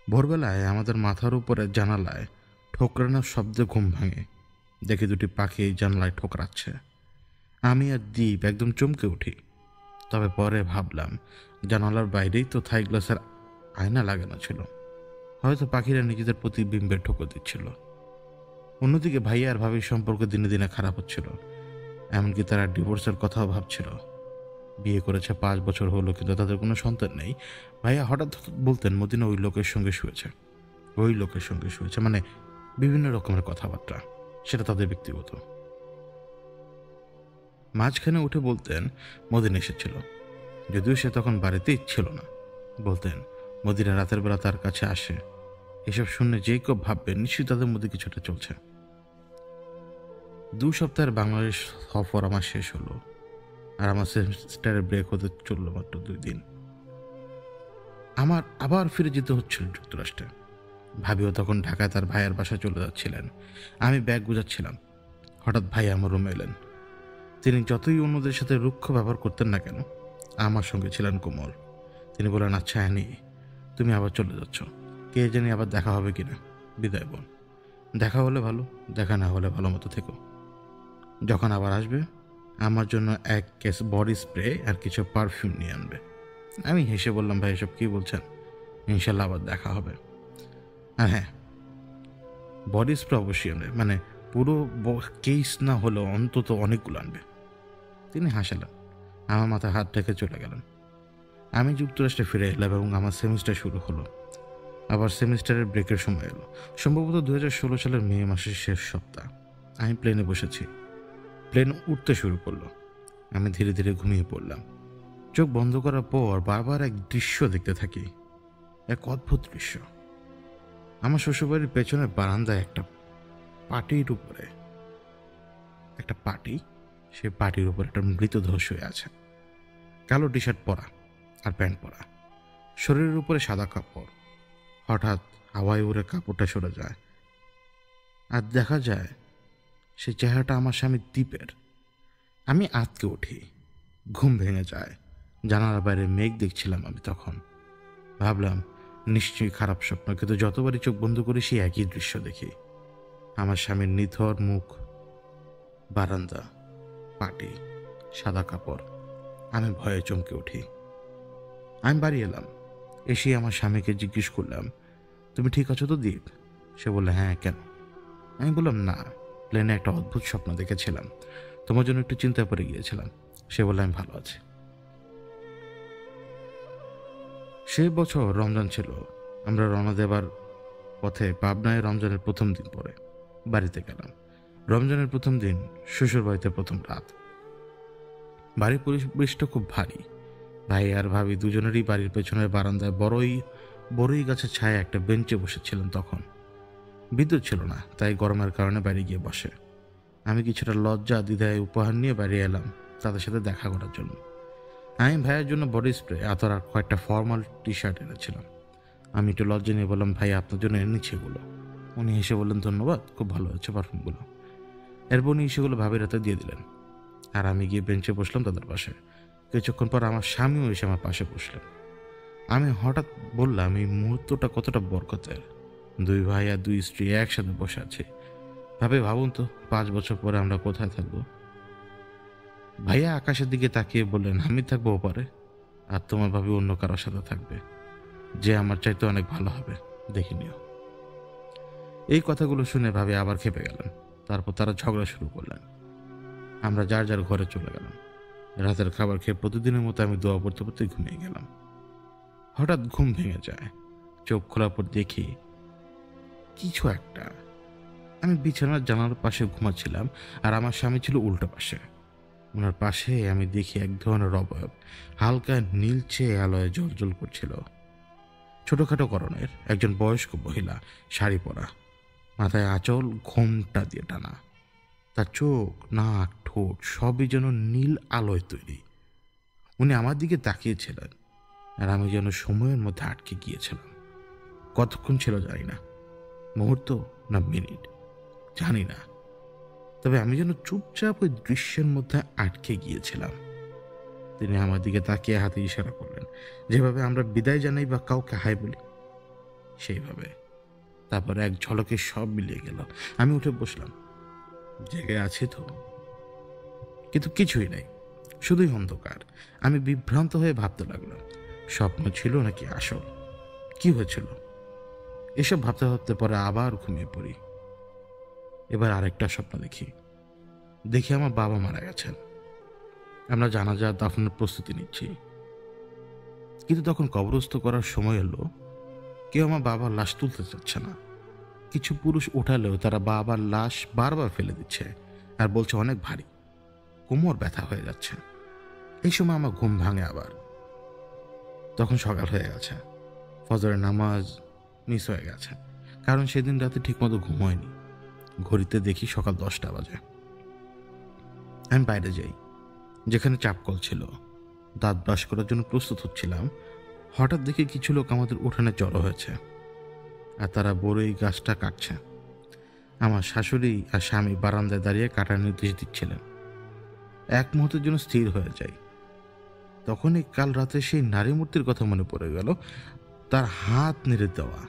ভোরবেলায় আমাদের মাথার উপরে জানালায় ঠোকরানোর শব্দে ঘুম ভাঙে। দেখি দুটি পাখি এই জানালায় ঠোকরাচ্ছে। আমি আর দ্বীপ একদম চমকে উঠি। তবে পরে ভাবলাম জানালার বাইরেই তো থাই গ্লাসের আয়না লাগানো ছিল, হয়তো পাখিরা নিজেদের প্রতিবিম্বে ঠোকর দিচ্ছিল। অন্যদিকে ভাইয়া আর ভাবির সম্পর্ক দিনে দিনে খারাপ হচ্ছিল, এমনকি তারা ডিভোর্সের কথাও ভাবছিল। বিয়ে করেছে 5 বছর হলো, কিন্তু তাদের কোনো সন্তান নেই। ভাইয়া হঠাৎ বলতেন মদিনা ওই লোকের সঙ্গে শুয়েছে, মানে বিভিন্ন রকমের কথাবার্তা, সেটা তাদের ব্যক্তিগত। মাঝখানে উঠে বলতেন মদিনা এসেছিল, যদিও সে তখন বাড়িতেই ছিল না। বলতেন মদিনা রাতের বেলা তার কাছে আসে। এসব শুনে যে কেউ ভাববে নিশ্চয়ই তাদের মধ্যে কিছুটা চলছে। 2 সপ্তাহের বাংলাদেশ সফর আমার শেষ হলো আর আমার সেমিস্টারের ব্রেক হতে চলল মাত্র 2 দিন। আমার আবার ফিরে যেতে হচ্ছিল যুক্তরাষ্ট্রে। ভাবিও তখন ঢাকায় তার ভাইয়ের বাসায় চলে যাচ্ছিলেন। আমি ব্যাগ গুজাচ্ছিলাম, হঠাৎ ভাই আমার রুমে এলেন। তিনি যতই অন্যদের সাথে রুক্ষ ব্যবহার করতেন না কেন, আমার সঙ্গে ছিলেন কোমল। তিনি বললেন আচ্ছা অ্যানি, তুমি আবার চলে যাচ্ছ, কে জানি আবার দেখা হবে কিনা। বিদায় বোন, দেখা হলে ভালো, দেখা না হলে ভালো মতো থেকো। যখন আবার আসবে আমার জন্য 1 কেস বডি স্প্রে আর কিছু পারফিউম নিয়ে আনবে। আমি হেসে বললাম ভাই এসব কী বলছেন, ইনশাল্লাহ আবার দেখা হবে। আর হ্যাঁ, বডি স্প্রে অবশ্যই আনবে, মানে পুরো কেস না হলেও অন্তত অনেকগুলো আনবে। তিনি হাসালেন, আমার মাথায় হাত রেখে চলে গেলেন। আমি যুক্তরাষ্ট্রে ফিরে এলাম এবং আমার সেমিস্টার শুরু হলো। আবার সেমিস্টারের ব্রেকের সময় এলো, সম্ভবত 2016 সালের মে মাসের শেষ সপ্তাহ। আমি প্লেনে বসেছি, প্লেন উঠতে শুরু করলো। আমি ধীরে ধীরে ঘুমিয়ে পড়লাম। চোখ বন্ধ করার পর বারবার এক দৃশ্য দেখতে থাকি, এক অদ্ভুত দৃশ্য। আমার শ্বশুরবাড়ির পেছনের বারান্দায় একটা পাটির উপরে সেই পাটির উপর একটা মৃতদেহ শুয়ে আছে। কালো টি শার্ট পরা আর প্যান্ট পরা, শরীরের উপরে সাদা কাপড়। হঠাৎ হাওয়ায় উড়ে কাপড়টা সরে যায় আর দেখা যায় সেই চেহারাটা আমার স্বামী দ্বীপের। আমি আঁতকে উঠি, ঘুম ভেঙে যায়। জানালার বাইরে মেঘ দেখছিলাম আমি তখন। ভাবলাম নিশ্চয়ই খারাপ স্বপ্ন, কিন্তু যতবারই চোখ বন্ধ করি সেই একই দৃশ্য দেখি। আমার স্বামীর নিথর মুখ, বারান্দা, পাটি, সাদা কাপড়। আমি ভয়ে চমকে উঠি। আমি বাড়ি এলাম। এসে আমার স্বামীকে জিজ্ঞেস করলাম তুমি ঠিক আছো তো দ্বীপ? সে বললো হ্যাঁ, কেন? আমি বললাম না, প্লেনে একটা অদ্ভুত স্বপ্ন দেখেছিলাম, তোমার জন্য একটু চিন্তা করে গিয়েছিলাম। সে বললো আমি ভালো আছি। সেই বছর রমজান ছিল। আমরা রওনা দেবার পথে পাবনায় রমজানের প্রথম দিন পরে বাড়িতে গেলাম। রমজানের প্রথম দিন, শ্বশুর বাড়িতে প্রথম রাত। বাড়ির পরিবেশটা খুব ভারী। ভাই আর ভাবি দুজনেরই বাড়ির পেছনের বারান্দায় বড়ই গাছের ছায়া একটা বেঞ্চে বসেছিলেন। তখন বিদ্যুৎ ছিল না, তাই গরমের কারণে বাড়ি গিয়ে বসে। আমি কিছুটা লজ্জা দ্বিধায় উপহার নিয়ে বাইরে এলাম তাদের সাথে দেখা করার জন্য। আমি ভাইয়ের জন্য বডি স্প্রে, আতর আর কয়েকটা ফর্মাল টি শার্ট এনেছিলাম। আমি একটু লজ্জা নিয়ে বললাম, ভাই আপনার জন্য এনেছি এগুলো। উনি হেসে বললেন, ধন্যবাদ, খুব ভালো হচ্ছে পারফিউমগুলো। এরপর উনি সেগুলো ভাবির হাতে দিয়ে দিলেন, আর আমি গিয়ে বেঞ্চে বসলাম তাদের পাশে। কিছুক্ষণ পর আমার স্বামীও এসে আমার পাশে বসলেন। আমি হঠাৎ বললাম, এই মুহূর্তটা কতটা বরকতের। দুই ভাই আর দুই স্ত্রী একসাথে বসে আছে। ভাবুন তো, 5 বছর পরে আমরা কোথায় থাকবো। ভাইয়া আকাশের দিকে তাকিয়ে বললেন, আমি থাকবো ওপারে, আর তোমার ভাবি অন্য কারোর সাথে থাকবে, যে আমার চাইতে অনেক ভালো হবে, দেখে নিও। এই কথাগুলো শুনে ভাবি আবার খেপে গেলেন। তারপর তারা ঝগড়া শুরু করলেন। আমরা যার যার ঘরে চলে গেলাম। রাতের খাবার খেয়ে প্রতিদিনের মতো আমি দোয়া পড়তে পড়তে ঘুমিয়ে গেলাম। হঠাৎ ঘুম ভেঙে যায়। চোখ খোলার পর দেখি কিছু একটা। আমি বিছানার জানালার পাশে ঘুমাচ্ছিলাম, আর আমার স্বামী ছিল উল্টো পাশে। ওনার পাশে আমি দেখি এক ধরনের অবয়ব, হালকা নীলচে আলোয় জ্বলজ্বল করছিল। ছোটখাটো করণের একজন বয়স্ক মহিলা, শাড়ি পরা, মাথায় আঁচল ঘোমটা দিয়ে টানা। তার চোখ, নাক, ঠোঁট সবই যেন নীল আলোয় তৈরি। উনি আমার দিকে তাকিয়েছিলেন, আর আমি যেন সময়ের মধ্যে আটকে গিয়েছিলাম। কতক্ষণ ছিল জানি না, মুহূর্ত না মিনিট জানি না, তবে আমি যেন চুপচাপ ওই দৃশ্যের মধ্যে আটকে গিয়েছিলাম। তিনি আমার দিকে তাকিয়ে হাতে ইশারা করলেন, যেভাবে আমরা বিদায় জানাই বা কাউকে হাই বলি, সেইভাবে। তারপর এক ঝলকে সব মিলিয়ে গেল। আমি উঠে বসলাম। জেগে আছি তো, কিন্তু কিছুই নাই, শুধুই অন্ধকার। আমি বিভ্রান্ত হয়ে ভাবতে লাগলাম, স্বপ্ন ছিল নাকি আসল, কি হয়েছিল। এসব ভাবতে ভাবতে পরে আবার ঘুমিয়ে পড়ি। এবার আরেকটা স্বপ্ন দেখি আমার বাবা মারা গেছেন। আমরা জানাজা দাফনের প্রস্তুতি নিচ্ছি, কিন্তু তখন কবরস্থ করার সময় এলো। কেউ আমার বাবার লাশ তুলতে চাচ্ছে না। কিছু পুরুষ উঠালেও তারা বাবার লাশ বারবার ফেলে দিচ্ছে আর বলছে অনেক ভারী, কোমর ব্যথা হয়ে যাচ্ছে। এই সময় আমার ঘুম ভাঙে আবার। তখন সকাল হয়ে গেছে, ফজরের নামাজ মিস হয়ে গেছে, কারণ সেদিন রাতে ঠিকমতো ঘুম হয়নি। ঘড়িতে দেখি সকাল 10টা বাজে। আমি বাইরে যাই, যেখানে চাপকল ছিল। দাঁত ব্রাশ করার জন্য প্রস্তুত হচ্ছিলাম। হঠাৎ দেখি কিছু লোক আমাদের উঠানে জড়ো হয়েছে, আর তারা বড়ই গাছটা কাটছে। আমার শাশুড়ি আর স্বামী বারান্দায় দাঁড়িয়ে কাটার নির্দেশ দিচ্ছিলেন। এক মুহূর্তের জন্য স্থির হয়ে যাই। তখনই কাল রাতে সেই নারী মূর্তির কথা মনে পড়ে গেল, তার হাত নেড়ে দেওয়া।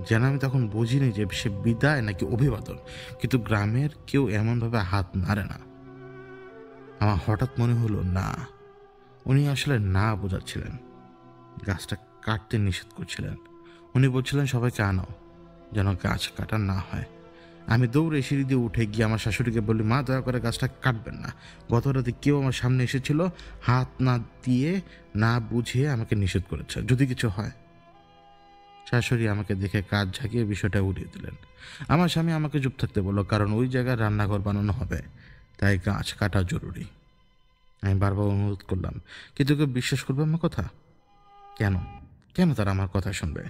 যেন আমি তখন বুঝিনি যে সে বিদায় নাকি অভিবাদন, কিন্তু গ্রামের কেউ এমনভাবে হাত নাড়ে না। আমার হঠাৎ মনে হলো, না, উনি আসলে না বোঝাচ্ছিলেন, গাছটা কাটতে নিষেধ করছিলেন। উনি বলছিলেন সবাইকে আনো, যেন গাছ কাটা না হয়। আমি দৌড়ে সিঁড়ি দিয়ে উঠে গিয়ে আমার শাশুড়িকে বলি, মা, দয়া করে গাছটা কাটবেন না। গত রাতে কেউ আমার সামনে এসেছিল, হাত না দিয়ে না বুঝিয়ে আমাকে নিষেধ করেছে, যদি কিছু হয়। শাশুড়ি আমাকে দেখে কাজ ঝাঁকিয়ে বিষয়টা উড়িয়ে দিলেন। আমার স্বামী আমাকে চুপ থাকতে বলল, কারণ ওই জায়গায় রান্নাঘর বানানো হবে, তাই গাছ কাটা জরুরি। আমি বারবার অনুরোধ করলাম, কিন্তু কেউ বিশ্বাস করবে আমার কথা? কেন কেন তারা আমার কথা শুনবে?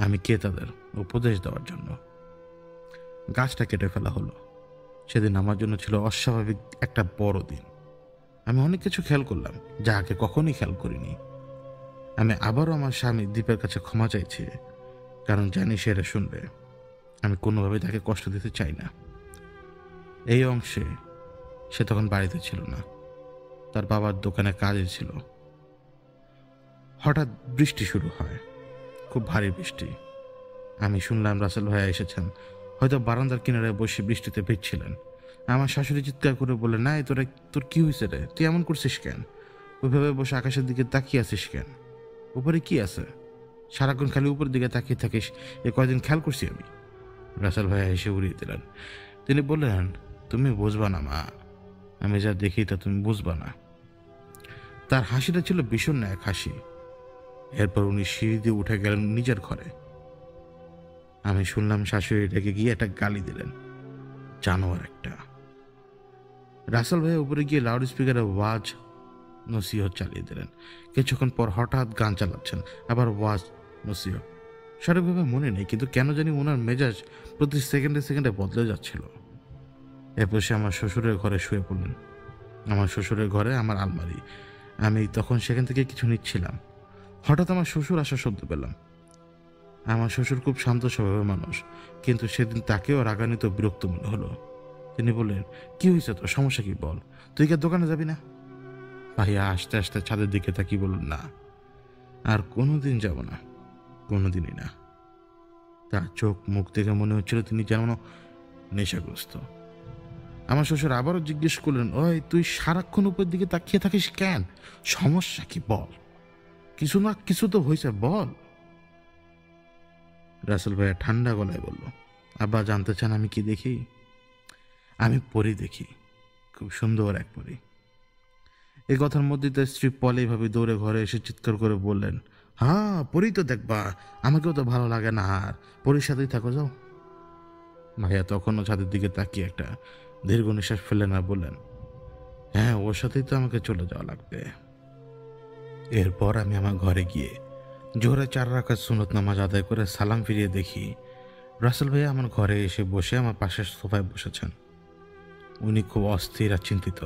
আমি কে তাদের উপদেশ দেওয়ার জন্য? গাছটা কেটে ফেলা হলো। সেদিন আমার জন্য ছিল অস্বাভাবিক একটা বড় দিন। আমি অনেক কিছু খেয়াল করলাম, যা আগে কখনই খেয়াল করিনি। আমি আবারও আমার স্বামী দীপের কাছে ক্ষমা চাইছি, কারণ জানি সে এটা শুনবে। আমি কোনোভাবে তাকে কষ্ট দিতে চাই না। এই অংশে সে তখন বাড়িতে ছিল না, তার বাবার দোকানে কাজে ছিল। হঠাৎ বৃষ্টি শুরু হয়, খুব ভারী বৃষ্টি। আমি শুনলাম রাসেল ভাইয়া এসেছেন, হয়তো বারান্দার কিনারায় বসে বৃষ্টিতে ভিজছিলেন। আমার শাশুড়ি চিৎকার করে বলে, না, তোর কি হয়েছে রে? তুই এমন করছিস কেন? ওইভাবে বসে আকাশের দিকে তাকিয়ে আছিস কেন? উপরে কি আছে? সারাক্ষণ খালি উপরের দিকে তাকিয়ে থাকিস, এ কয়দিন খেয়াল করছি আমি। রাসেল ভাইয়া এসে উড়িয়ে দিলেন। তিনি বললেন, তুমি বুঝবা না মা, আমি যা দেখি তা তুমি বুঝবা না। তার হাসিটা ছিল ভীষণ এক হাসি। এরপর উনি সিঁড়ি দিয়ে উঠে গেলেন নিজের ঘরে। আমি শুনলাম শাশুড়ি রেগে গিয়ে একটা গালি দিলেন, জানোয়ার একটা। রাসেল ভাই উপরে গিয়ে লাউড স্পিকারে ওয়াজ নসিহত চালিয়ে দিলেন। কিছুক্ষণ পর হঠাৎ গান চালাচ্ছেন, আবার ওয়াজ নসিহত। সঠিকভাবে মনে নেই, কিন্তু কেন জানি ওনার মেজাজ প্রতি সেকেন্ডে সেকেন্ডে বদলে যাচ্ছিল। এরপর সে আমার শ্বশুরের ঘরে শুয়ে পড়লেন। আমার শ্বশুরের ঘরে আমার আলমারি। আমি তখন সেখান থেকে কিছু নিচ্ছিলাম। হঠাৎ আমার শ্বশুর আসার শব্দ পেলাম। আমার শ্বশুর খুব শান্ত স্বভাবের মানুষ, কিন্তু সেদিন তাকেও রাগান্বিত বিরক্ত মনে হলো। তিনি বললেন, কি হয়েছে তোর, সমস্যা কি বল, তুই কি দোকানে যাবি না? ভাইয়া আস্তে আস্তে ছাদের দিকে তাকিয়ে বলল, না, আর কোনোদিন যাব না, কোনোদিনই না। তার চোখ মুখ দেখে মনে হচ্ছিল তিনি যেন নেশাগ্রস্ত। আমার শ্বশুর আবারও জিজ্ঞেস করলেন, ওই তুই সারাক্ষণ উপর দিকে তাকিয়ে থাকিস কেন, সমস্যা কি বল, কিছু না কিছু তো হয়েছে বল। রাসেল ভাইয়া ঠান্ডা গলায় বলল, আব্বা জানতে চান আমি কি দেখি? আমি পরী দেখি, খুব সুন্দর এক পরী। এই কথার মধ্যে তার স্ত্রী পলি ভাবি দৌড়ে ঘরে এসে চিৎকার করে বললেন, হ্যাঁ পরী তো দেখবা, আমাকেও তো ভালো লাগে না, আর পরীর সাথেই থাকো যাও। ভাইয়া তখনও ছাদের দিকে তাকিয়ে একটা দীর্ঘ নিঃশ্বাস ফেললেন আর বললেন, হ্যাঁ ওর সাথেই তো আমাকে চলে যাওয়া লাগবে। এরপর আমি আমার ঘরে গিয়ে জোহরে 4 রাকাত সুন্নত নামাজ আদায় করে সালাম ফিরিয়ে দেখি রাসেল ভাইয়া আমার ঘরে এসে বসে আমার পাশের সোফায় বসেছেন। উনি খুব অস্থির আর চিন্তিত,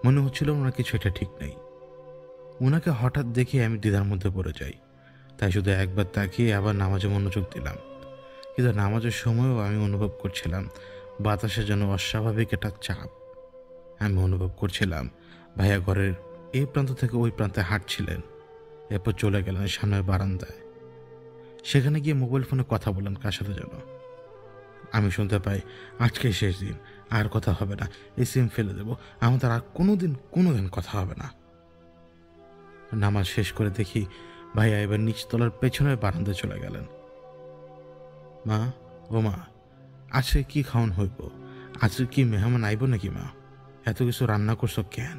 মনে হচ্ছিল ওনার কিছু একটা ঠিক নেই। ওনাকে হঠাৎ দেখে আমি দ্বিধার মধ্যে পড়ে যাই, তাই শুধু একবার তাকিয়ে আবার নামাজে মনোযোগ দিলাম। কিন্তু নামাজের সময়ও আমি অনুভব করছিলাম বাতাসে যেন অস্বাভাবিক একটা চাপ। আমি অনুভব করছিলাম ভাইয়া ঘরের এই প্রান্ত থেকে ওই প্রান্তে হাঁটছিলেন, এরপর চলে গেলেন সামনের বারান্দায়। সেখানে গিয়ে মোবাইল ফোনে কথা বলেন কার সাথে যেন। আমি শুনতে পাই, আজকে শেষ দিন, আর কথা হবে না, এই সিম ফেলে দেব, আমাদের আর কোনোদিন কথা হবে না। নামাজ শেষ করে দেখি ভাইয়া এবার নিচতলার পেছনের বারান্দায় চলে গেলেন। মা, ও মা, আজকে কি খাওয়ান হইব? আজকে কি মেহমান আইব নাকি মা? এত কিছু রান্না করছো কেন?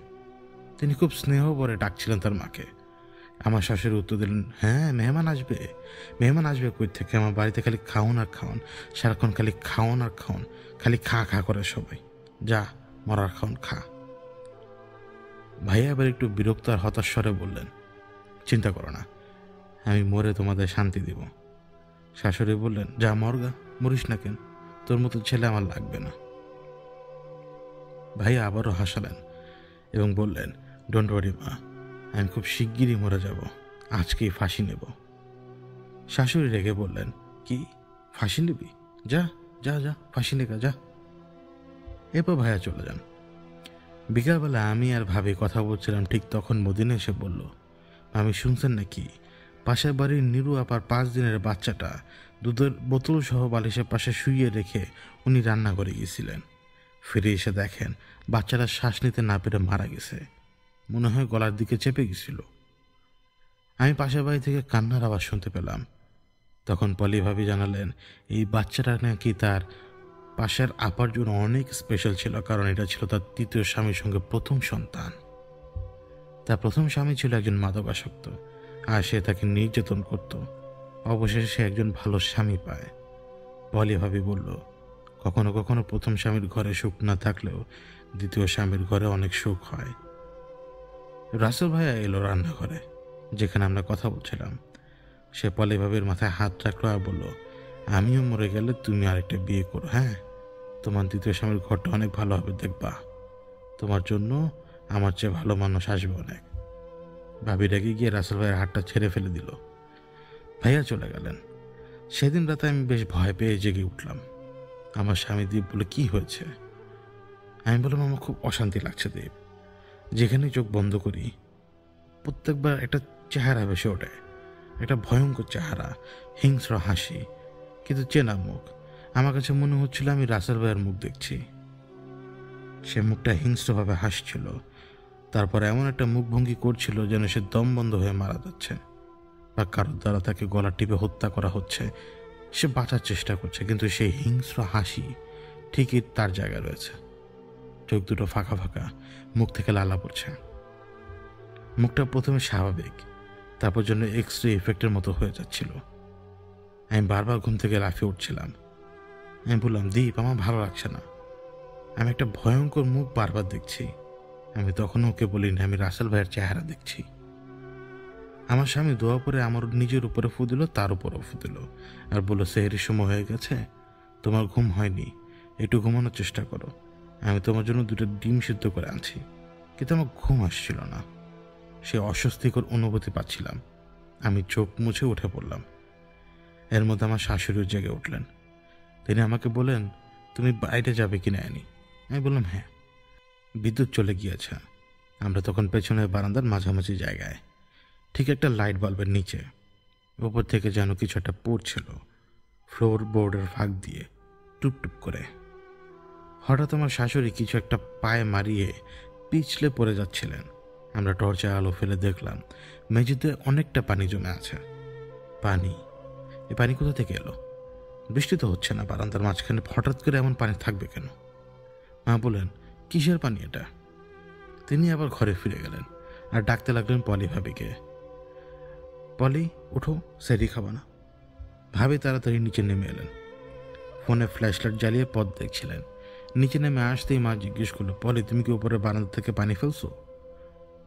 তিনি খুব স্নেহ করে ডাকছিলেন তার মাকে। আমার শাশুড়ি উত্তর দিলেন, হ্যাঁ মেহমান আসবে, মেহমান আসবে কই থেকে, আমার বাড়িতে খালি খাওন আর খাওন, সারাক্ষণ খালি খাওন আর খাওন, খালি খা খা করে সবাই, যা মরার খাওন খা। ভাইয়া এবার একটু বিরক্ত আর হতাশ স্বরে বললেন, চিন্তা করো না, আমি মরে তোমাদের শান্তি দিব। শাশুড়ি বললেন, যা মরগা, মরিস না কেন, তোর মতো ছেলে আমার লাগবে না। ভাইয়া আবারও হাসালেন এবং বললেন, ডোন্ট ওয়ারি মা, আমি খুব শিগগিরই মরে যাব, আজকেই ফাঁসি নেব। শাশুড়ি রেগে বললেন, কি ফাঁসি নিবি? যা যা যা ফাঁসি নেগা যা। এরপর ভাইয়া চলে যান। বিকালবেলা আমি আর ভাবি কথা বলছিলাম, ঠিক তখন মদিনা এসে বলল, আমি শুনছেন নাকি পাশের বাড়ির নিরু আপার 5 দিনের বাচ্চাটা দুধের বোতল সহ বালিশের পাশে শুইয়ে রেখে উনি রান্না করে গিয়েছিলেন। ফিরে এসে দেখেন বাচ্চাটা শ্বাস নিতে না পেরে মারা গেছে, মনে হয় গলার দিকে চেপে গেছিল। আমি পাশের বাড়ি থেকে কান্নার আওয়াজ শুনতে পেলাম। তখন পলি ভাবি জানালেন, এই বাচ্চাটা নাকি তার পাশের আপার জন্য অনেক স্পেশাল ছিল, কারণ এটা ছিল তার 3য় স্বামীর সঙ্গে প্রথম সন্তান। তার প্রথম স্বামী ছিল একজন মাদকাসক্ত, আর সে তাকে নির্যাতন করত। অবশেষে সে একজন ভালো স্বামী পায়। পলি ভাবি বলল, কখনো কখনো প্রথম স্বামীর ঘরে সুখ না থাকলেও 2য় স্বামীর ঘরে অনেক সুখ হয়। রাসেল ভাইয়া এলো রান্নাঘরে, যেখানে আমরা কথা বলছিলাম। সে পলি ভাবির মাথায় হাত রাখলো আর বলল, আমিও মরে গেলে তুমি আরেকটা বিয়ে করো, হ্যাঁ, তোমার 2য় স্বামীর ঘরটা অনেক ভালো হবে, দেখবা তোমার জন্য আমার চেয়ে ভালো মানুষ আসবে অনেক। ভাবি রেগে গিয়ে রাসেল ভাইয়ের হাতটা ছেড়ে ফেলে দিল। ভাইয়া চলে গেলেন। সেদিন রাতে আমি বেশ ভয় পেয়ে জেগে উঠলাম। আমার স্বামী দীপ বলে, কি হয়েছে? আমি বললাম, আমার খুব অশান্তি লাগছে দীপ, যেখানেই চোখ বন্ধ করি প্রত্যেকবার একটা চেহারা ভেসে ওঠে, একটা ভয়ঙ্কর চেহারা, হিংস্র হাসি, কিন্তু চেনা মুখ। আমার কাছে মনে হচ্ছিল আমি রাসেল ভাইয়ের মুখ দেখছি। সে মুখটা হিংস্রভাবে হাসছিল, তারপর এমন একটা মুখভঙ্গি করছিল যেন সে দম বন্ধ হয়ে মারা যাচ্ছে, বা কারোর দ্বারা তাকে গলা টিপে হত্যা করা হচ্ছে। সে বাঁচার চেষ্টা করছে, কিন্তু সেই হিংস্র হাসি ঠিকই তার জায়গায় রয়েছে। চোখ দুটো ফাঁকা ফাঁকা, মুখ থেকে লালা পড়ছে। মুখটা প্রথমে স্বাভাবিক, তারপর জন্য এক্স-রে ইফেক্টের মতো হয়ে যাচ্ছিল। আমি বারবার ঘুম থেকে লাফিয়ে উঠছিলাম। আমি বললাম, দীপ আমার ভালো লাগছে না। আমি একটা ভয়ঙ্কর মুখ বারবার দেখছি। আমি তখন ওকে বলি না আমি রাসেল ভাইয়ের চেহারা দেখছি। আমার স্বামী দোয়া করে আমার নিজের উপরে ফু দিল, তার উপরও ফু দিল, আর বললো সেহরির সময় হয়ে গেছে, তোমার ঘুম হয়নি, একটু ঘুমানোর চেষ্টা করো, আমি তোমার জন্য 2টা ডিম সিদ্ধ করে আনছি। কিন্তু আমার ঘুম আসছিল না, সে অস্বস্তিকর অনুভূতি পাচ্ছিলাম। আমি চোখ মুছে উঠে পড়লাম। এর মধ্যে আমার শাশুড়িও জেগে উঠলেন। তিনি আমাকে বলেন, তুমি বাইরে যাবে কিনা আনি? আমি বললাম হ্যাঁ। বিদ্যুৎ চলে গিয়েছে। আমরা তখন পেছনের বারান্দার মাঝামাঝি জায়গায়, ঠিক একটা লাইট বাল্বের নিচে। ওপর থেকে যেন কিছু একটা পড়ছিল ফ্লোর বোর্ডের ফাঁক দিয়ে টুপটুপ করে। হঠাৎ আমার শাশুড়ি কিছু একটা পায়ে মারিয়ে পিছলে পড়ে যাচ্ছিলেন। আমরা টর্চে আলো ফেলে দেখলাম মেঝেতে অনেকটা পানি জমে আছে। পানি, এই পানি কোথা থেকে এলো? বৃষ্টি তো হচ্ছে না, বারান্দার মাঝখানে হঠাৎ করে এমন পানি থাকবে কেন? মা বলেন, কিসের পানি এটা? তিনি আবার ঘরে ফিরে গেলেন আর ডাকতে লাগলেন পলি ভাবিকে। পলি, উঠো, সেরি খাবা না? ভাবি তাড়াতাড়ি নিচে নেমে এলেন। ফোনে ফ্ল্যাশলাইট জ্বালিয়ে পথ দেখছিলেন। নিচে নেমে আসতেই মা জিজ্ঞেস করলো, পলি তুমি কি উপরে বারান্দা থেকে পানি ফেলছো?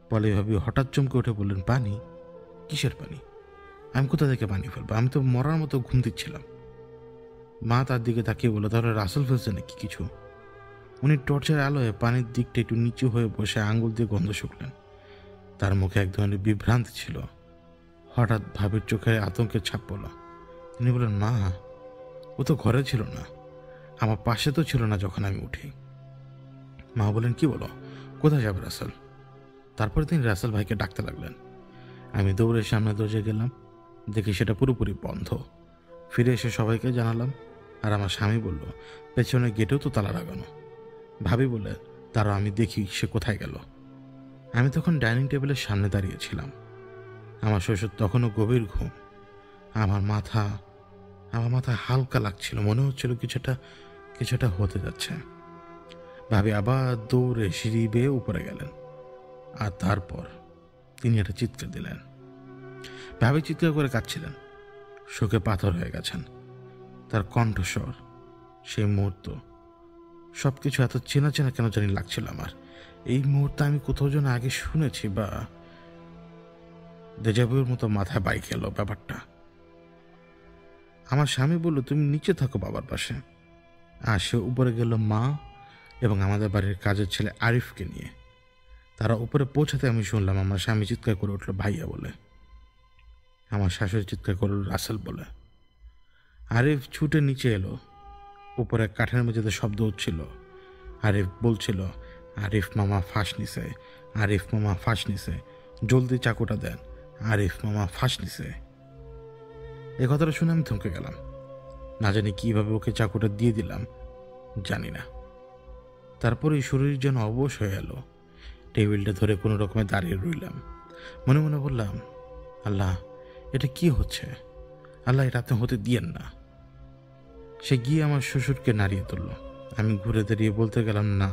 পলি ভাবি হঠাৎ চমকে উঠে বললেন, পানি? কিসের পানি? আমি কোথা থেকে পানি ফেলবো? আমি তো মরার মতো ঘুম দিচ্ছিলাম। মা তার দিকে তাকিয়ে বলল, তাহলে রাসেল ফেলছে নাকি কিছু? উনি টর্চের আলোয় পানির দিকটা একটু নিচু হয়ে বসে আঙ্গুল দিয়ে গন্ধ শুকলেন। তার মুখে এক ধরনের বিভ্রান্তি ছিল। হঠাৎ ভাবির চোখে আতঙ্কের ছাপ পড়ল। তিনি বললেন, মা, ও তো ঘরে ছিল না, আমার পাশে তো ছিল না যখন আমি উঠি। মা বলেন, কি বলো, কোথায় যাবে রাসেল? তারপরে তিনি রাসেল ভাইকে ডাকতে লাগলেন। আমি দৌড়ে সামনে দরজায় গেলাম, দেখি সেটা পুরোপুরি বন্ধ। ফিরে এসে সবাইকে জানালাম, আর আমার স্বামী বলল, পেছনের গেটেও তো তালা লাগানো। ভাবি বলে, তারা আমি দেখি সে কোথায় গেল। আমি তখন ডাইনিং টেবিলের সামনে দাঁড়িয়েছিলাম। আমার শ্বশুর তখনও গভীর ঘুম। আমার মাথা হালকা লাগছিল, মনে হচ্ছিল কিছুটা হতে যাচ্ছে। ভাবি আবার দৌড়ে সিঁড়ি বেয়ে উপরে গেলেন, আর তারপর তিনি একটা চিৎকার দিলেন। ভাবি চিৎকার করে কাঁদছিলেন, শোকে পাথর হয়ে গেছেন। তার কণ্ঠস্বর, সেই মুহূর্ত, সবকিছু এত চেনা চেনা কেন জানি লাগছিল আমার। এই মুহূর্তে আমি কোথাও যেন আগে শুনেছি, বা দেজাবুর মতো মাথায় বাইক এলো ব্যাপারটা। আমার স্বামী বলল, তুমি নিচে থাকো বাবার পাশে। আর সে উপরে গেল মা এবং আমাদের বাড়ির কাজের ছেলে আরিফকে নিয়ে। তারা উপরে পৌঁছাতে আমি শুনলাম আমার স্বামী চিৎকার করে উঠল, ভাইয়া বলে। আমার শাশুড়ি চিৎকার করল, রাসেল বলে। আরিফ ছুটে নিচে এলো। উপরে কাঠের মেঝেতে শব্দ হচ্ছিল। আরিফ বলছিল, আরিফ মামা ফাঁস নিছে, আরিফ মামা ফাঁস নিছে, জলদি চাকুটা দেন, আরিফ মামা ফাঁস নিছে। এ কথাটা শুনে আমি থমকে গেলাম। না জানি কিভাবে ওকে চাকুটা দিয়ে দিলাম, জানি না। তারপরে শরীর যেন অবশ হয়ে এলো। টেবিলটা ধরে কোনো রকমে দাঁড়িয়ে রইলাম। মনে মনে বললাম, আল্লাহ, এটা কি হচ্ছে? আল্লাহ, এটা আপনি হতে দিয়েন না। সে গিয়ে আমার শ্বশুরকে নাড়িয়ে তুলল। আমি ঘুরে দাঁড়িয়ে বলতে গেলাম, না,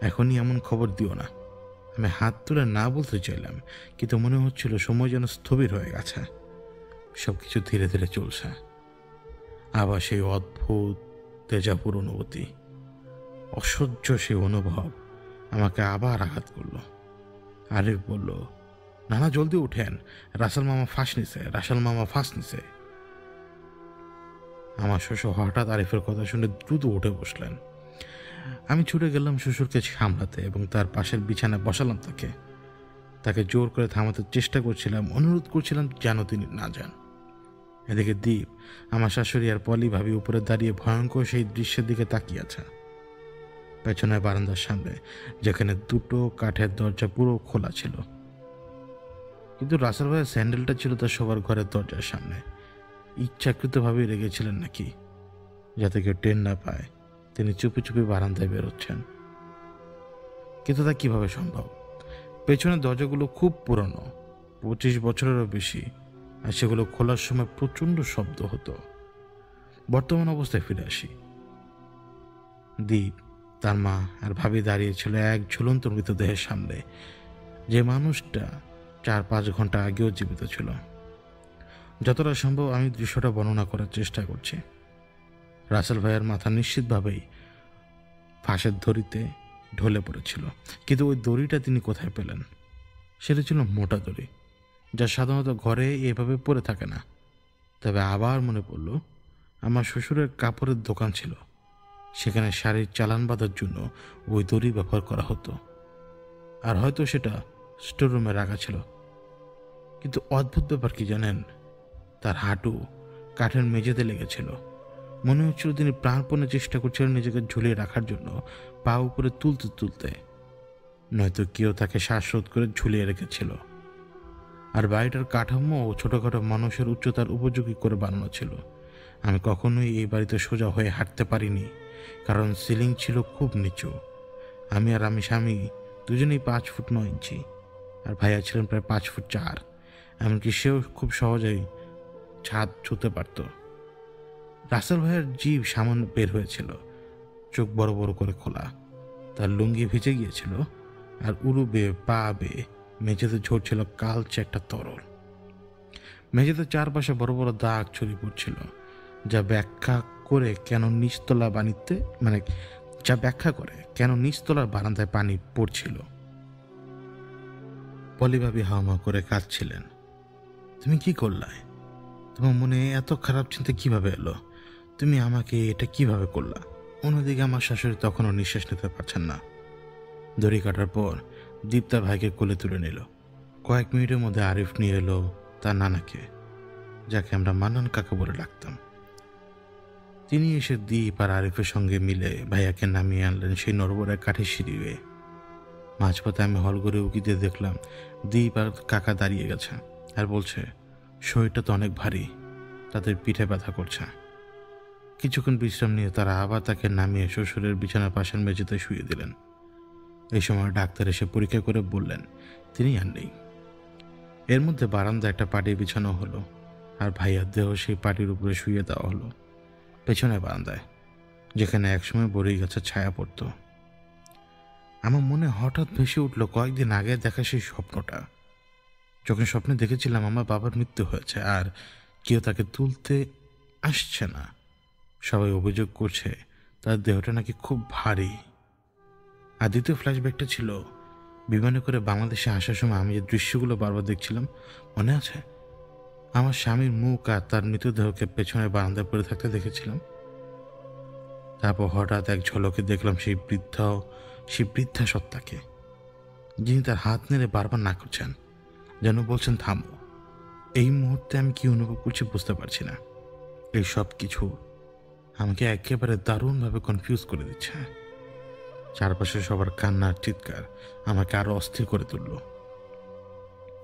এখনই এমন খবর দিও না। আমি হাত তুলে না বলতে চাইলাম, কিন্তু মনে হচ্ছিল সময় যেন স্থবির হয়ে গেছে, সবকিছু ধীরে ধীরে চলছে। আবার সেই অদ্ভুত তেজাপুর অনুভূতি, অসহ্য সেই অনুভব আমাকে আবার আঘাত করল। আরিফ বলল, নানা জলদি উঠেন, রাসেল মামা ফাঁস নিছে, রাসেল মামা ফাঁস নিছে। আমার শ্বশুর হঠাৎ আরিফের কথা শুনে দ্রুত উঠে বসলেন। আমি ছুটে গেলাম শ্বশুরকে সামলাতে এবং তার পাশের বিছানায় বসালাম তাকে জোর করে থামাতে চেষ্টা করছিলাম, অনুরোধ করছিলাম যেন তিনি না যান। এদিকে দীপ, আমার শাশুড়ি আর পলি ভাবি উপরে দাঁড়িয়ে ভয়ঙ্কর সেই দৃশ্যের দিকে তাকিয়ে আছে। পেছনের বারান্দার সামনে, যেখানে 2টো কাঠের দরজা পুরো খোলা ছিল, কিন্তু রাসেল ভাইয়ের স্যান্ডেলটা ছিল তার সবার ঘরের দরজার সামনে। ইচ্ছাকৃতভাবেই রেগেছিলেন নাকি, যাতে কেউ টের না পায় তিনি চুপি চুপি বারান্দায় বেরোচ্ছেন। কিন্তু তা কিভাবে সম্ভব? পেছনের দরজাগুলো খুব পুরনো, 25 বছরেরও বেশি, আর সেগুলো খোলার সময় প্রচণ্ড শব্দ হতো। বর্তমান অবস্থায় ফিরে আসি। দীপ, তার মা আর ভাবি দাঁড়িয়েছিল এক ঝুলন্ত মৃতদেহের সামনে, যে মানুষটা 4-5 ঘন্টা আগেও জীবিত ছিল। যতটা সম্ভব আমি দৃশ্যটা বর্ণনা করার চেষ্টা করছি। রাসেল ভাইয়ের মাথা নিশ্চিতভাবেই ফাঁসের দড়িতে ঢলে পড়েছিল। কিন্তু ওই দড়িটা তিনি কোথায় পেলেন? সেটা ছিল মোটা দড়ি, যা সাধারণত ঘরে এভাবে পড়ে থাকে না। তবে আবার মনে পড়ল, আমার শ্বশুরের কাপড়ের দোকান ছিল, সেখানে শাড়ির চালান বাঁধার জন্য ওই দড়ি ব্যবহার করা হতো। আর হয়তো সেটা স্টোররুমে রাখা ছিল। কিন্তু অদ্ভুত ব্যাপার কি জানেন? তার হাঁটু কাঠের মেঝেতে লেগেছিল। মনে হচ্ছিল তিনি প্রাণপণে চেষ্টা করছিলেন নিজেকে ঝুলিয়ে রাখার জন্য, পা উপরে তুলতে তুলতে। নয়তো কেউ তাকে শ্বাসরোধ করে ঝুলিয়ে রেখেছিল। আর বাড়িটার কাঠামো ও ছোটখাটো মানুষের উচ্চতার উপযোগী করে বানানো ছিল। আমি কখনোই এই বাড়িতে সোজা হয়ে হাঁটতে পারিনি, কারণ সিলিং ছিল খুব নিচু। আমি স্বামী দুজনেই 5 ফুট 9 ইঞ্চি, আর ভাইয়া ছিলেন প্রায় 5 ফুট 4। এমনকি সেও খুব সহজেই ছাদ ছুঁতে পারত। রাসেল ভাইয়ের জিভ সামান্য বের হয়েছিল, চোখ বড় বড় করে খোলা। তার লুঙ্গি ভিজে গিয়েছিল, আর উরু বেয়ে পা বেয়ে মেঝেতে ঝরছিল কালচে একটা তরল। মেঝেতে চারপাশে বড় বড় দাগ ছড়িয়ে পড়ছিল, যা ব্যাখ্যা করে কেন নিচতলার বারান্দায় পানি পড়ছিল। পলিভাবি হাওয়া করে কাঁদছিলেন। তুমি কি করলে? তোমার মনে এত খারাপ চিন্তা কিভাবে এলো? তুমি আমাকে এটা কিভাবে করলা? অন্যদিকে আমার শাশুড়ি তখনও নিঃশ্বাস নিতে পারছেন না। দড়ি কাটার পর দীপ তার ভাইকে কোলে তুলে নিল। কয়েক মিনিটের মধ্যে আরিফ নিয়ে এলো তার নানাকে, যাকে আমরা মান্নান কাকা বলে ডাকতাম। তিনি এসে দীপ আর আরিফের সঙ্গে মিলে ভাইয়াকে নামিয়ে আনলেন সেই নড়বড়ে কাঠের সিঁড়ি বেয়ে। মাঝপথে আমি হল করে উকি দিয়ে দেখলাম দীপ আর কাকা দাঁড়িয়ে গেছে আর বলছে, শরীরটা তো অনেক ভারী, তাদের পিঠে ব্যথা করছে। কিছুক্ষণ বিশ্রাম নিয়ে তারা আবার তাকে নামিয়ে শ্বশুরের বিছানার পাশের মেঝেতে শুয়ে দিলেন। এই সময় ডাক্তার এসে পরীক্ষা করে বললেন তিনি আর নেই। এর মধ্যে বারান্দায় একটা পাটি বিছানো হলো, আর ভাইয়ার দেহ সেই পাটির উপরে শুয়ে দেওয়া হলো, পেছনে বারান্দায়, যেখানে একসময় বড়ই গাছের ছায়া পড়ত। আমার মনে হঠাৎ ভেসে উঠল কয়েকদিন আগে দেখা সেই স্বপ্নটা, যখন স্বপ্নে দেখেছিলাম আমার বাবার মৃত্যু হয়েছে আর কেউ তাকে তুলতে আসছে না। সবাই অভিযোগ করছে তার দেহটা নাকি খুব ভারী। আর দ্বিতীয় ফ্ল্যাশব্যাকটা ছিল বিমানে করে বাংলাদেশে আসার সময় আমি যে দৃশ্যগুলো বারবার দেখছিলাম, মনে আছে? আমার স্বামীর মুখ আর তার মৃতদেহকে পেছনে বারান্দায় পড়ে থাকতে দেখেছিলাম। তারপর হঠাৎ এক ঝলকে দেখলাম সেই বৃদ্ধা সত্তাকে, যিনি তার হাত নেড়ে বারবার না করছেন, যেন বলছেন থামো। এই মুহূর্তে আমি কি অনুভব করছি বুঝতে পারছি না। এই সব কিছু আমাকে একেবারে দারুণভাবে কনফিউজ করে দিচ্ছে। চারপাশে সবার কান্নার চিৎকার আমাকে আরো অস্থির করে তুলল।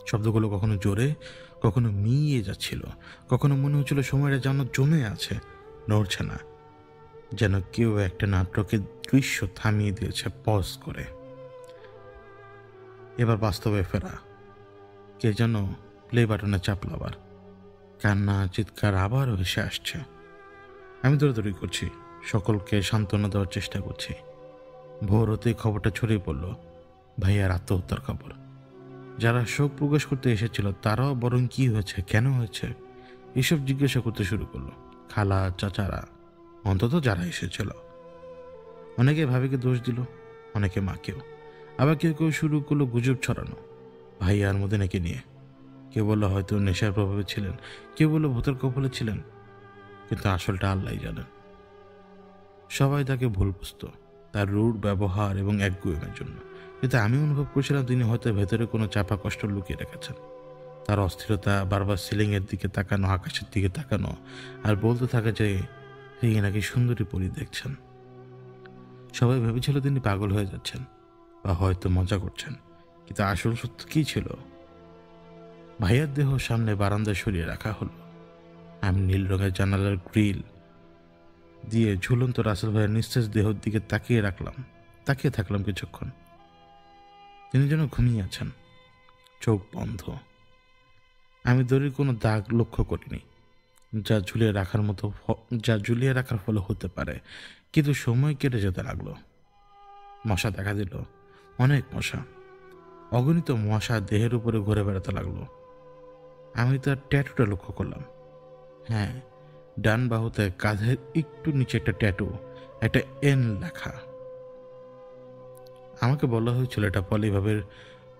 শব্দগুলো কখনো জোরে, কখনো মিইয়ে যাচ্ছিল, কখনো মনে হচ্ছিল সময়টা যেন জমে আছে, নড়ছে না, যেন কেউ একটা নাটকের দৃশ্য থামিয়ে দিয়েছে পজ করে। এবার বাস্তবে ফেরা। কে যেন প্লে বাটনে চাপল আবার। কান্না চিৎকার আবারও ভেসে আসছে। আমি দৌড়াদৌড়ি করছি, সকলকে সান্ত্বনা দেওয়ার চেষ্টা করছি। ভোর হতেই খবরটা ছড়িয়ে পড়ল, ভাইয়ার আত্মহত্যার খবর। যারা শোক প্রকাশ করতে এসেছিল তারাও বরং কি হয়েছে, কেন হয়েছে, এসব জিজ্ঞাসা করতে শুরু করলো। খালা চাচারা, অন্তত যারা এসেছিল। অনেকে ভাবিকে দোষ দিল, অনেকে মাকেও। আবার কেউ কেউ শুরু করলো গুজব ছড়ানো ভাইয়ার মধ্যে নাকি নিয়ে। কেউ বললো হয়তো নেশার প্রভাবে ছিলেন, কেউ বললো ভূতের কবলে ছিলেন, কিন্তু আসলটা আল্লাহই জানেন। সবাই তাকে ভুল বুঝতো তার রূঢ় ব্যবহার এবং একগুঁয়েমের জন্য, কিন্তু আমি অনুভব করছিলাম তিনি হয়তো ভেতরে কোনো চাপা কষ্ট লুকিয়ে রেখেছেন। তার অস্থিরতা, বারবার সিলিংয়ের দিকে তাকানো, আকাশের দিকে তাকানো, আর বলতে থাকে যে তিনি নাকি সুন্দরী পরী দেখছেন। সবাই ভেবেছিল তিনি পাগল হয়ে যাচ্ছেন বা হয়তো মজা করছেন, কিন্তু আসল সত্য কি ছিল? ভাইয়ার দেহ সামনে বারান্দায় সরিয়ে রাখা হলো। আমি নীল রঙের জানালার গ্রিল দিয়ে ঝুলন্ত রাসেল ভাইয়ের নিঃশেষ দেহের দিকে তাকিয়ে থাকলাম কিছুক্ষণ। তিনি যেন ঘুমিয়ে আছেন, চোখ বন্ধ। আমি দড়ির কোনো দাগ লক্ষ্য করিনি, যা ঝুলিয়ে রাখার ফলে হতে পারে, কিন্তু সময় কেটে যেতে লাগলো। মশা দেখা দিল, অনেক মশা, অগণিত মশা দেহের উপরে ঘুরে বেড়াতে লাগলো। আমি তার ট্যাটুটা লক্ষ্য করলাম। হ্যাঁ, ডান বাহুতে কাঁধের একটু নিচে একটা ট্যাটু, একটা এন লেখা। আমাকে বলা হয়েছিল এটা পলিভাবের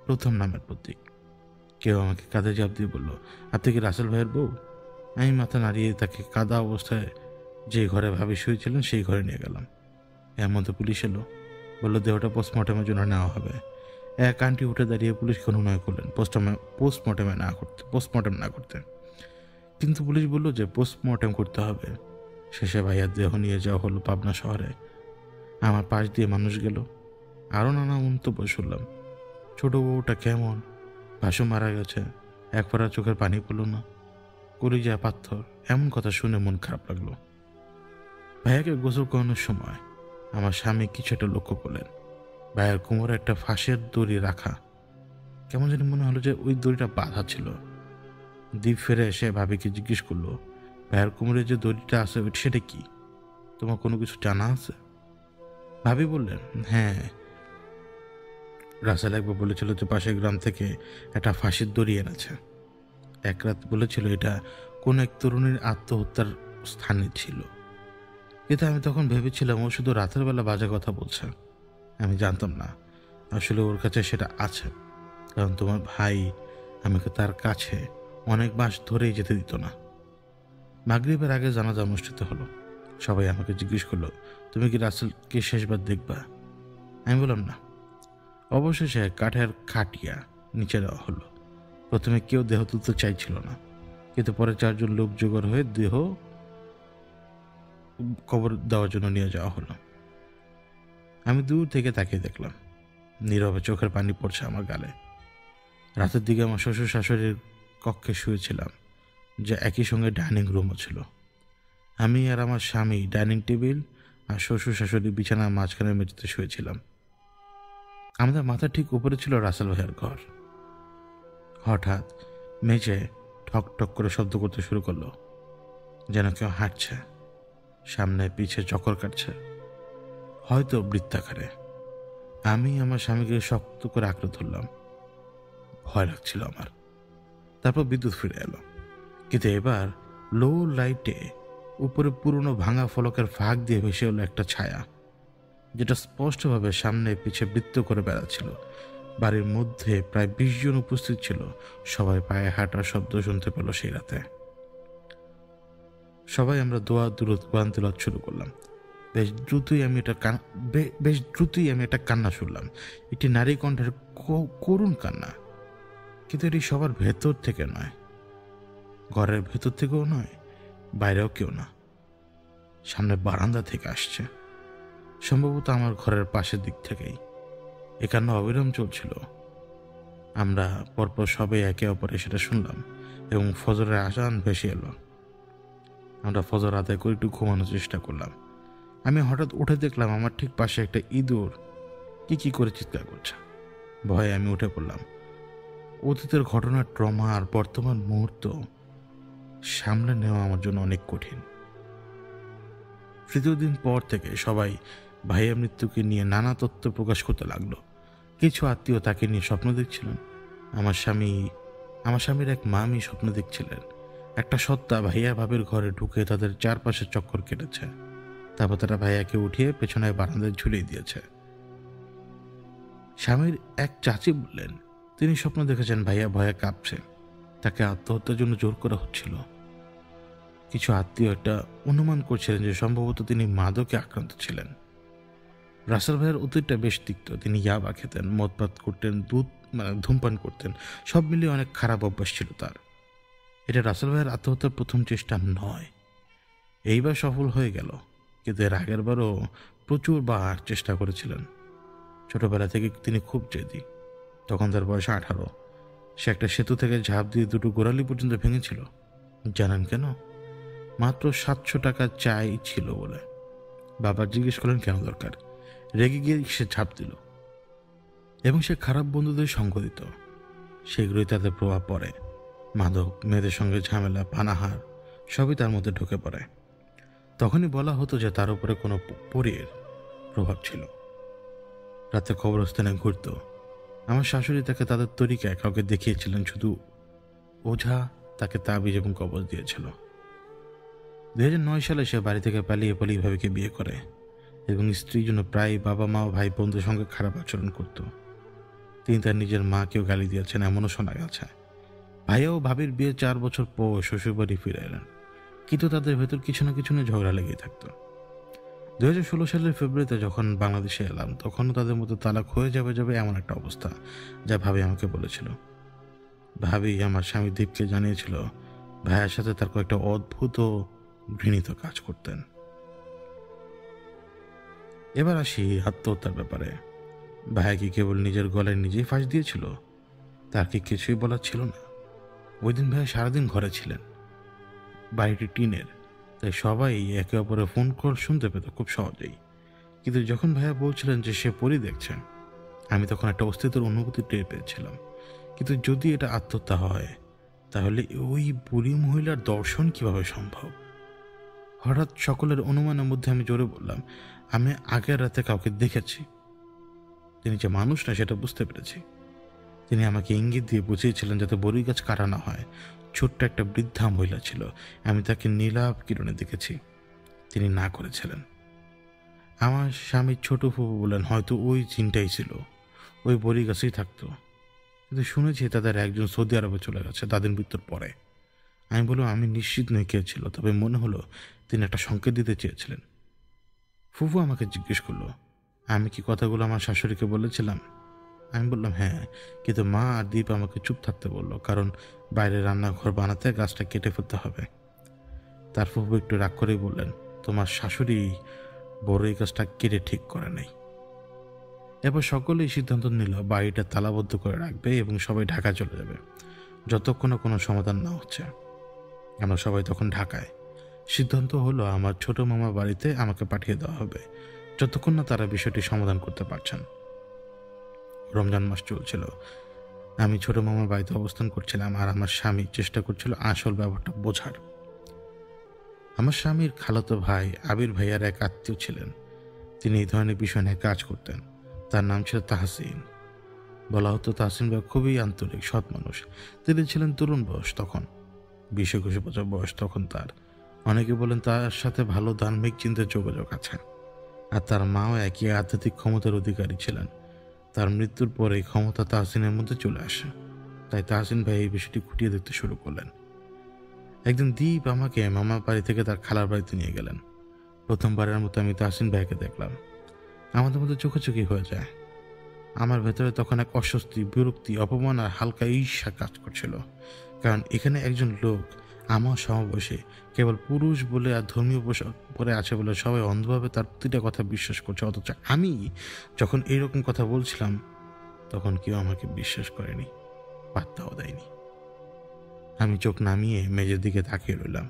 প্রথম নামের প্রতীক। কেউ আমাকে কাঁধে চাপ দিয়ে বলল, আপনি কি রাসেল ভাইয়ের বউ? আমি মাথা নাড়িয়ে তাকে কাদা অবস্থায় যে ঘরে ভাবি শুয়েছিলেন সেই ঘরে নিয়ে গেলাম। এর মধ্যে পুলিশ এলো, বললো দেহটা পোস্টমর্টমের জন্য নেওয়া হবে। এক আন্টি উঠে দাঁড়িয়ে পুলিশকে অনুনয় করলেন পোস্টমর্টম না করতে, কিন্তু পুলিশ বলল যে পোস্টমর্টম করতে হবে। শেষে ভাইয়ার দেহ নিয়ে যাওয়া হলো পাবনা শহরে। আমার পাশ দিয়ে মানুষ গেল, আরও নানা মন্তব্য শুনলাম। ছোট বউটা কেমন, ভাসু মারা গেছে, এক ফোঁটা চোখের পানি পড়ল না, কলিজায় পাথর, এমন কথা শুনে মন খারাপ লাগলো। ভাইয়াকে গোসল করানোর সময় আমার স্বামী কিছু একটা লক্ষ্য করলেন। ভাইয়ের কোমরে একটা ফাঁসের দড়ি রাখা। কেমন জানি মনে হলো যে ওই দড়িটা বাঁধা ছিল। দ্বীপ ফিরে এসে ভাবিকে জিজ্ঞেস করলো, ভাইয়ের কোমরে যে দড়িটা আছে সেটা কি? তোমার কোনো কিছু জানা আছে? ভাবি বললেন, হ্যাঁ, রাসেল একবার বলেছিল যে পাশের গ্রাম থেকে একটা ফাঁসির দড়ি এনেছে। এক রাত বলেছিল এটা কোন এক তরুণীর আত্মহত্যার স্থানে ছিল। কিন্তু আমি তখন ভেবেছিলাম ও শুধু রাতের বেলা বাজে কথা বলছে। আমি জানতাম না আসলে ওর কাছে সেটা আছে, কারণ তোমার ভাই আমাকে তার কাছে অনেক মাস ধরেই যেতে দিত না। মাগরিবের আগে জানাজা অনুষ্ঠিত হলো। সবাই আমাকে জিজ্ঞেস করলো, তুমি কি রাসেলকে শেষবার দেখবা? আমি বললাম না। অবশেষে কাঠের খাটিয়া নিচে দেওয়া হলো। প্রথমে কেউ দেহ তুলতে চাইছিল না, কিন্তু পরে 4 জন লোক জোগাড় হয়ে দেহ কবর দেওয়ার জন্য নিয়ে যাওয়া হলো। আমি দূর থেকে তাকিয়ে দেখলাম, নীরবে চোখের পানি পড়ছে আমার গালে। রাতের দিকে আমার শ্বশুর শাশুড়ির কক্ষে শুয়েছিলাম, যা একই সঙ্গে ডাইনিং রুমও ছিল। আমি আর আমার স্বামী ডাইনিং টেবিল আর শ্বশুর শাশুড়ি বিছানার মাঝখানে মেঝেতে শুয়েছিলাম। আমাদের মাথার ঠিক উপরে ছিল রাসেল ভাইয়ের ঘর। হঠাৎ মেঝে ঠক ঠক করে শব্দ করতে শুরু করলো, যেন কেউ হাঁটছে, সামনে পিছে চক্কর কাটছে, হয়তো বৃত্তাকারে। আমি আমার স্বামীকে শক্ত করে আঁকড়ে ধরলাম। ভয় লাগছিল আমার। তারপর বিদ্যুৎ ফিরে এলো, কিন্তু এবার লো লাইটে উপরে পুরনো ভাঙা ফলকের ফাঁক দিয়ে ভেসে এলো একটা ছায়া, যেটা স্পষ্টভাবে সামনে পিছে বৃত্ত করে বেড়াচ্ছিল। বাড়ির মধ্যে প্রায় 20 জন উপস্থিত ছিল। সবাই পায়ে হাঁটার শব্দ শুনতে পেল সেই রাতে। সবাই আমরা দোয়া দুরূদ কোরআন তিলাওয়াত শুরু করলাম। বেশ দ্রুতই আমি একটা কান্না শুনলাম, একটি নারী কণ্ঠের করুণ কান্না। কিন্তু এটি সবার ভেতর থেকে নয়, ঘরের ভেতর থেকেও নয়, বাইরেও কেউ না, সামনে বারান্দা থেকে আসছে, সম্ভবত আমার ঘরের পাশের দিক থেকেই। এ কান্না অবিরাম চলছিল। আমরা পরপর সবাই একে অপরে সেটা শুনলাম এবং ফজরের আজান ভেসে এলো। আমরা ফজর আদায় করে একটু ঘুমানোর চেষ্টা করলাম। আমি হঠাৎ উঠে দেখলাম আমার ঠিক পাশে একটা ইঁদুর কি করে চিৎকার করছে। ভয়ে আমি উঠে পড়লাম। অতীতের ঘটনার ট্রমা আর বর্তমান মুহূর্ত সামলে নেওয়া আমার জন্য অনেক কঠিন। তৃতীয় দিন পর থেকে সবাই ভাইয়ের মৃত্যুকে নিয়ে নানা তথ্য প্রকাশ করতে লাগলো। কিছু আত্মীয় তাকে নিয়ে স্বপ্ন দেখছিলেন। আমার স্বামীর এক মামি স্বপ্ন দেখছিলেন একটা সত্তা ভাইয়া ভাবির ঘরে ঢুকে তাদের চারপাশে চক্কর কেটেছে। তারপর তারা ভাইয়াকে উঠিয়ে পেছনে বারান্দায় ঝুলিয়ে দিয়েছে। স্বামীর এক চাচি বললেন তিনি স্বপ্ন দেখেছেন ভাইয়া ভয়ে কাঁপছে, তাকে আত্মহত্যার জন্য জোর করা হচ্ছিল। কিছু আত্মীয় একটা অনুমান করছিলেন যে সম্ভবত তিনি মাদকে আক্রান্ত ছিলেন। রাসেল ভাইয়ের অতীতটা বেশ তিক্ত। তিনি ইয়াবা খেতেন, মদপাত করতেন, ধূমপান করতেন, সব মিলিয়ে অনেক খারাপ অভ্যাস ছিল তার। এটা রাসেল ভাইয়ের আত্মহত্যার প্রথম চেষ্টা নয়। এইবার সফল হয়ে গেল, কিন্তু এর আগের বারও প্রচুরবার চেষ্টা করেছিলেন। ছোটবেলা থেকে তিনি খুব জেদি। তখন তার বয়স 18। সে একটা সেতু থেকে ঝাঁপ দিয়ে 2টো গোড়ালি পর্যন্ত ভেঙেছিল। জানেন কেন? মাত্র 700 টাকা চাই ছিল বলে। বাবা জিজ্ঞেস করলেন কেন দরকার। রেগে গিয়ে সে ঝাঁপ দিল এবং সে খারাপ বন্ধুদের সঙ্গ দিত। সেগুলোই তাদের প্রভাব পড়ে। মাদক, মেয়েদের সঙ্গে ঝামেলা, পানাহার সবই তার মধ্যে ঢুকে পড়ে। তখনই বলা হতো যে তার উপরে কোনো পরীর প্রভাব ছিল। রাতে কবরস্থানে ঘুরত। আমার শাশুড়ি তাকে তাদের তরিকায় কাউকে দেখিয়েছিলেন, শুধু ওঝা তাকে তাবিজ এবং কবজ দিয়েছিল। 2009 সালে সে বাড়ি থেকে পালিয়ে ভাবিকে বিয়ে করে। এবং স্ত্রীর জন্য প্রায় বাবা মা ও ভাই বোনদের সঙ্গে খারাপ আচরণ করত। তিনি তার নিজের মাকেও গালি দিয়েছেন এমনও শোনা গেছে। ভাইয়া ও ভাবির বিয়ে 4 বছর পর শ্বশুরবাড়ি ফিরে এলেন, কিন্তু তাদের ভেতর কিছু না কিছু নিয়ে ঝগড়া লেগেই থাকতো। 2016 সালের ফেব্রুয়ারিতে যখন বাংলাদেশে এলাম, তখনও তাদের মতো তালাক হয়ে যাবে এমন একটা অবস্থা, যা ভাবি আমাকে বলেছিল। ভাবি আমার স্বামী দীপকে জানিয়েছিল ভাইয়ের সাথে তার কয়েকটা অদ্ভুত ও ঘৃণিত কাজ করতেন। এবার আসি আত্মহত্যার ব্যাপারে। ভাইয়া কি কেবল নিজের গলায় নিজেই ফাঁস দিয়েছিল? তার কি কিছুই বলার ছিল না? ওই দিন ভাইয়া সারাদিন ঘরে ছিলেন। বাড়িটি টিনের, তাই সবাই একে অপরের ফোন কল শুনতে পেত খুব সহজেই। কিন্তু যখন ভাইয়া বলছিলেন যে সে পরী দেখছেন, আমি তখন একটা অস্তিত্বের অনুভূতি টের পেয়েছিলাম। কিন্তু যদি এটা আত্মহত্যা হয়, তাহলে ওই বুড়ি মহিলার দর্শন কিভাবে সম্ভব? হঠাৎ সকলের অনুমানের মধ্যে আমি জোরে বললাম, আমি আগের রাতে কাউকে দেখেছি। তিনি যে মানুষ না সেটা বুঝতে পেরেছি। তিনি আমাকে ইঙ্গিত দিয়ে বুঝিয়েছিলেন যাতে বড়ি গাছ কাটা না হয়। ছোট্ট একটা বৃদ্ধা মহিলা ছিল, আমি তাকে নীলাভ কিরণে দেখেছি। তিনি না করেছিলেন। আমার স্বামীর ছোট ফুফু বললেন হয়তো ওই চিন্তাই ছিল, ওই বড়ি গাছেই থাকতো। কিন্তু শুনেছি তাদের একজন সৌদি আরবে চলে গেছে তাদের মৃত্যুর পরে। আমি বললাম আমি নিশ্চিত নই কে ছিল, তবে মনে হলো তিনি একটা সংকেত দিতে চেয়েছিলেন। ফুফু আমাকে জিজ্ঞেস করলো আমি কি কথাগুলো আমার শাশুড়িকে বলেছিলাম। আমি বললাম হ্যাঁ, কিন্তু মা আর দীপ আমাকে চুপ থাকতে বলল, কারণ বাইরে রান্নাঘর বানাতে গাছটা কেটে ফেলতে হবে। তার ফুফু একটু রাগ করেই বললেন তোমার শাশুড়ি বড় এই গাছটা কেটে ঠিক করে নাই। এরপর সকলেই সিদ্ধান্ত নিল বাড়িটা তালাবদ্ধ করে রাখবে এবং সবাই ঢাকা চলে যাবে যতক্ষণ না কোনো সমাধান না হচ্ছে। আমরা সবাই তখন ঢাকায়। সিদ্ধান্ত হলো আমার ছোট মামা বাড়িতে আমাকে পাঠিয়ে দেওয়া হবে যতক্ষণ না তারা বিষয়টি সমাধান করতে পারছেন। রমজান মাস চলছিল। আমি ছোট মামার বাড়িতে অবস্থান করছিলাম আর আমার স্বামী চেষ্টা করছিল আসল ব্যাপারটা বোঝার। আমার স্বামীর খালাতো ভাই আবির ভাইয়ার এক আত্মীয় ছিলেন, তিনি এই ধরনের বিষয় নিয়ে কাজ করতেন। তার নাম ছিল তাহসিন। বলা হতো তাহসিন ভাই খুবই আন্তরিক সৎ মানুষ। তিনি ছিলেন তরুণ বয়স, তখন 20-21 বছর বয়স তখন তার। অনেকে বলেন তার সাথে ভালো ধার্মিক চিন্তার যোগাযোগ আছে। আর তার মাও একই আধ্যাত্মিক ক্ষমতার অধিকারী ছিলেন। তার মৃত্যুর পরে এই ক্ষমতা তাহসিনের মধ্যে চলে আসে, তাই তাহসিন ভাই এই বিষয়টি খুঁটিয়ে দেখতে শুরু করলেন। একদিন দীপ আমাকে মামার বাড়ি থেকে তার খালার বাড়িতে নিয়ে গেলেন। প্রথমবারের মতো আমি তাহসিন ভাইকে দেখলাম। আমাদের মধ্যে চোখাচোখি হয়ে যায়। আমার ভেতরে তখন এক অস্বস্তি, বিরক্তি, অপমান আর হালকা ঈর্ষা কাজ করছিল, কারণ এখানে একজন লোক আমার সমবয়সী, কেবল পুরুষ বলে আর ধর্মীয় পোশাক পরে আছে বলে সবাই অন্ধভাবে তার প্রতিটা কথা বিশ্বাস করছে, অথচ আমি যখন এইরকম কথা বলছিলাম তখন কেউ আমাকে বিশ্বাস করেনি, পাত্তাও দেয়নি। আমি চোখ নামিয়ে মেঝের দিকে তাকিয়ে রইলাম